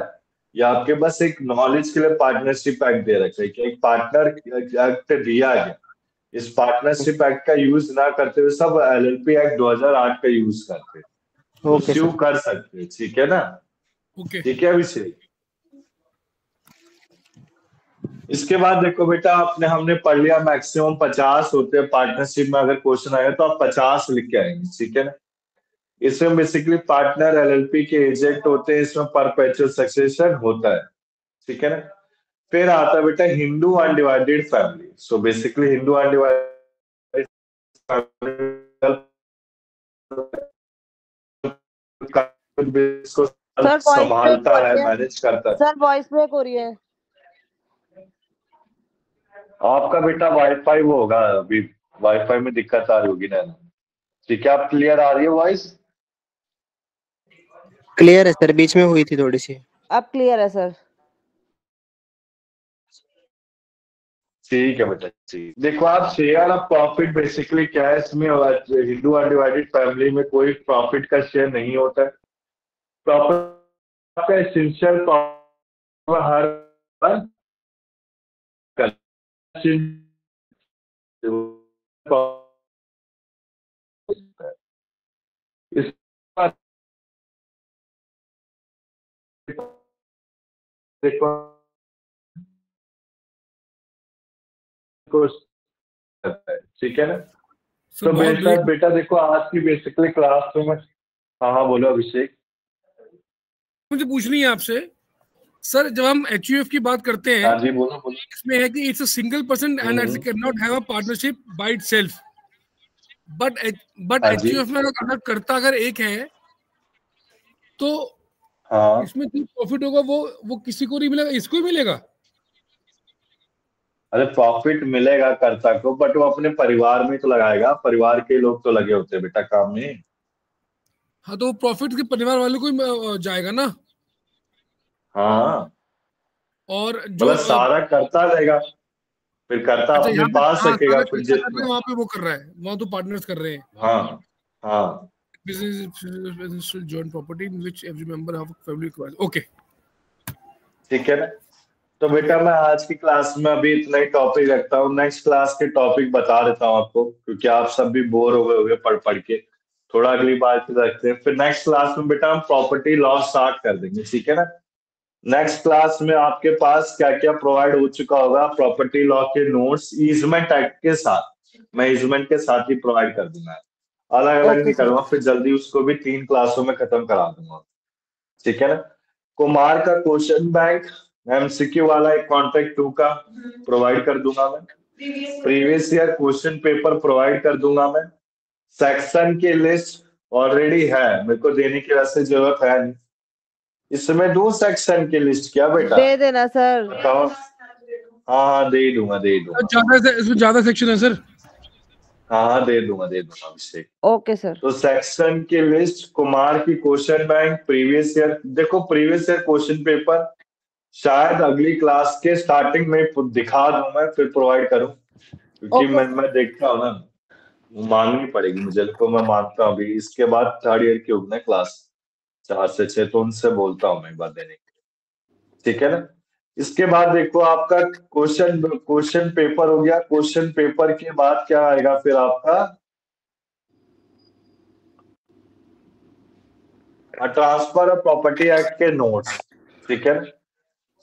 या आपके बस एक नॉलेज के लिए पार्टनरशिप एक्ट दे रखा है कि एक पार्टनर एक्ट दिया गया, इस पार्टनरशिप एक्ट का यूज ना करते हुए सब एलएलपी एक्ट 2008 का यूज करते, तो स्यू कर सकते, ठीक है ना। ठीक है अभिषेक। इसके बाद देखो बेटा हमने पढ़ लिया मैक्सिमम 50 होते हैं पार्टनरशिप में, अगर क्वेश्चन आएगा तो आप 50 लिख के आएंगे, ठीक है ना। इसमें बेसिकली पार्टनर एलएलपी के एजेंट होते हैं, इसमें परपेचुअल सक्सेशन होता है, ठीक है ना। फिर आता है बेटा Hindu undivided family. So basically Hindu undivided संभालता है, मैनेज करता है। सर वॉइस ब्रेक हो रही है। आपका बेटा वाईफाई वो होगा, अभी वाईफाई में दिक्कत आ रही होगी ना। ठीक है, आप क्लियर आ रही है वॉइस? क्लियर है सर, बीच में हुई थी थोड़ी सी। अब क्लियर है सर। ठीक है बेटा, ठीक। देखो आप शेयर ऑफ प्रॉफिट बेसिकली क्या है, इसमें हिंदू अनडिवाइडेड फैमिली में कोई प्रॉफिट का शेयर नहीं होता है। प्रॉफिट का एसेंशियल हर इस देखो ठीक है ना। तो बेटा देखो आज की बेसिकली क्लास में हाँ बोलो अभिषेक। मुझे पूछनी है आपसे सर, जब हम HUF की बात करते हैं, हाँ जी बोलो बोलो। इसमें है कि it's a single person and it can not have a partnership by itself, but HUF में अगर कर्ता अगर एक है तो इसमें जो प्रॉफिट होगा वो किसी को नहीं मिलेगा, इसको ही मिलेगा। अरे प्रॉफिट मिलेगा कर्ता को, बट वो अपने परिवार में तो लगाएगा, परिवार के लोग तो लगे होते हैं बेटा काम में। हाँ तो प्रॉफिट के परिवार वालों को ही जाएगा ना। हाँ और जो सारा करता रहेगा, फिर करता अपने पास रखेगा, फिर जितना वहाँ पे वो कर रहा है, वहाँ तो पार्टनर्स कर रहे हैं। हाँ हाँ business joint property in which every member have family requires. Okay. ठीक है ना। तो बेटा मैं आज की क्लास में अभी इतना ही टॉपिक रखता हूँ, नेक्स्ट क्लास के टॉपिक बता देता हूँ आपको, क्योंकि आप सब भी बोर हो गए होंगे पढ़ पढ़ के। थोड़ा अगली बार फिर रखते हैं, फिर नेक्स्ट क्लास में बेटा हम प्रॉपर्टी लॉ स्टार्ट कर देंगे, ठीक है ना। नेक्स्ट क्लास में आपके पास क्या क्या प्रोवाइड हो चुका होगा, प्रॉपर्टी लॉ के नोट्स ईजमेंट एक्ट के साथ, मैं ईजमेंट के साथ ही प्रोवाइड कर दूंगा, अलग अलग नहीं करूंगा, फिर जल्दी उसको भी 3 क्लासों में खत्म करा दूंगा, ठीक है ना। कुमार का क्वेश्चन बैंक MCQ वाला एक कॉन्टेक्ट 2 का प्रोवाइड कर दूंगा मैं, previous year question paper provide कर दूंगा मैं, सेक्शन की लिस्ट ऑलरेडी है, मेरे को देने की वैसे जरूरत है नहीं। इसमें 2 सेक्शन की लिस्ट क्या बेटा दे देना सर। बताओ। हाँ दे दूंगा इसमें ज्यादा सेक्शन है सर। हाँ दे दूंगा अभिषेक। Okay sir. तो सेक्शन की लिस्ट, कुमार की क्वेश्चन बैंक, प्रीवियस ईयर, देखो प्रीवियस ईयर क्वेश्चन पेपर शायद अगली क्लास के स्टार्टिंग में दिखा दूं मैं, फिर प्रोवाइड करूं, क्योंकि मैं देखता हूँ ना, माननी पड़ेगी मुझे, तो मैं मानता हूँ अभी इसके बाद 3rd ईयर की होगी ना क्लास 4 से 6, तो उनसे बोलता हूँ मैं एक बार देने के, ठीक है ना। इसके बाद देखो आपका क्वेश्चन पेपर हो गया, क्वेश्चन पेपर के बाद क्या आएगा फिर आपका ट्रांसफर ऑफ प्रॉपर्टी एक्ट के नोट्स, ठीक है।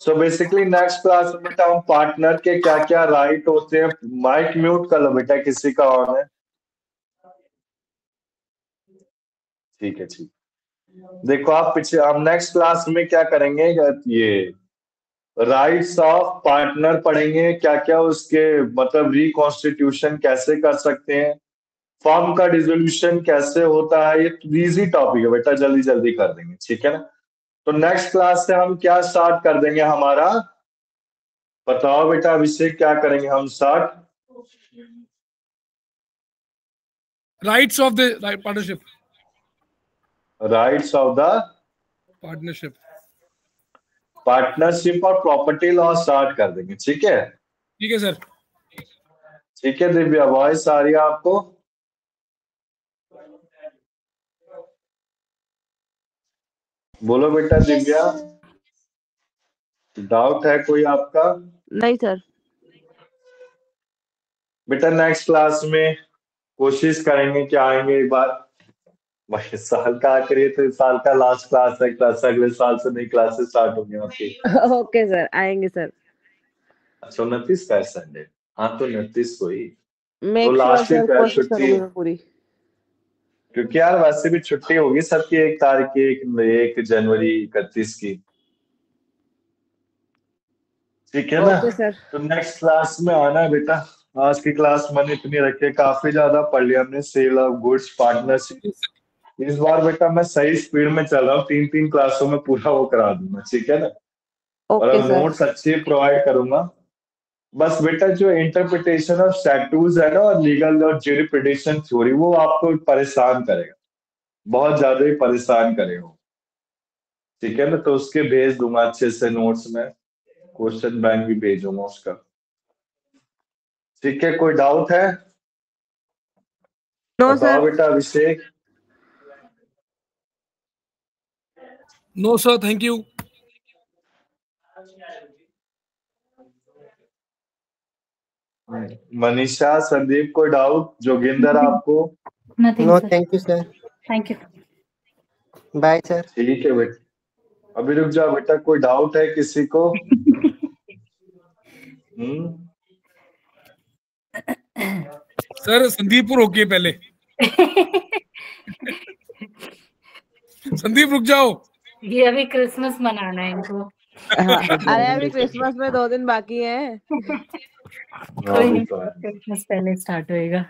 सो बेसिकली नेक्स्ट क्लास में बेटा हम पार्टनर के क्या क्या राइट होते हैं, माइक म्यूट कर लो बेटा किसी का ऑन है, ठीक है ठीक। देखो आप हम नेक्स्ट क्लास में क्या करेंगे, ये राइट्स ऑफ पार्टनर पढ़ेंगे, क्या क्या उसके मतलब रिकॉन्स्टिट्यूशन कैसे कर सकते हैं, फॉर्म का डिसोल्यूशन कैसे होता है, ये इजी टॉपिक है बेटा, जल्दी जल्दी कर देंगे, ठीक है ना। तो नेक्स्ट क्लास से हम क्या स्टार्ट कर देंगे हमारा, बताओ बेटा अभिषेक क्या करेंगे हम start? Rights of the partnership. Rights of the partnership और प्रॉपर्टी लॉ स्टार्ट कर देंगे, ठीक है? ठीक है सर। ठीक है दिव्या, वॉइस आ रही है आपको? बोलो बेटा दिव्या, डाउट है कोई आपका? नहीं सर। बेटा नेक्स्ट क्लास में कोशिश करेंगे कि आएंगे एक बार, भाई साल का आखिरी है तो इस साल का लास्ट क्लास है, क्लास अगले साल से नई क्लासेस स्टार्ट होंगी आपकी। ओके सर, आएंगे सर। अच्छा 29 का है संडे? हाँ तो 29 को ही मेक तो श्योर लास्ट वीक सर, कोशिश छुट्टी, करूंगी मैं पूरी। क्योंकि यार वैसे भी छुट्टी होगी सबकी 1 तारीख की, 1 जनवरी 31 की, ठीक है ना? Okay sir. तो नेक्स्ट क्लास में आना है बेटा। आज की क्लास मैंने इतनी रखी है, काफी ज्यादा पढ़ लिया हमने सेल ऑफ गुड्स पार्टनरशिप। इस बार बेटा मैं सही स्पीड में चल रहा हूँ, 3 क्लासों में पूरा वो करा दूंगा, ठीक है ना? और ओके अब सर। नोट्स अच्छे प्रोवाइड करूंगा। बस बेटा जो इंटरप्रिटेशन ऑफ स्टैट्यूट्स है ना और लीगल और ज्यूरिस्डिक्शन थ्योरी, वो आपको परेशान करेगा, बहुत ज्यादा ही परेशान करेगा, ठीक है ना? तो उसके भेज दूंगा अच्छे से नोट्स में, क्वेश्चन बैंक भी भेजूंगा उसका, ठीक है? कोई डाउट है? नो बताओ सर। बेटा Abhishek. No sir, thank you. Manisha, Sandeep, कोई डाउट? जोगिंदर आपको? No thank you sir. Thank you. Bye sir. ठीक है बेटा, अभी रुक जाओ बेटा, कोई डाउट है किसी को? सर संदीप रोकिए पहले। संदीप रुक जाओ, ये अभी क्रिसमस मनाना है इनको। अरे अभी क्रिसमस में 2 दिन बाकी है। कोई नहीं, क्रिसमस पहले स्टार्ट होएगा।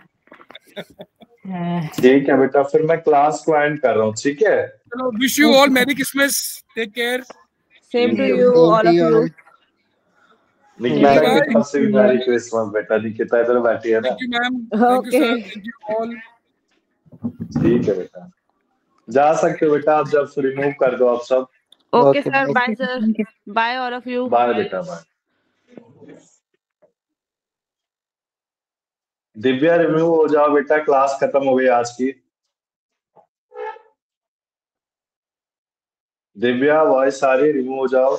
ठीक है बेटा, फिर मैं क्लास को एंड कर रहा हूँ, ठीक है? चलो, wish you all merry Christmas, take care. Same to you, all of you. Nikita की तरफ से भी मैरी क्रिसमस बेटा, निकिता इधर बैठी है ना। Thank you ma'am, thank you sir, thank you all. ठीक है बेटा, जा सकते हो बेटा आप, जब रिमूव कर दो आप सब। Okay sir, bye sir, bye all of you. Bye बेटा, बाय। दिव्या रिमूव हो जाओ बेटा, क्लास खत्म हो गई आज की। दिव्या वॉइस आ रही, रिमूव हो जाओ।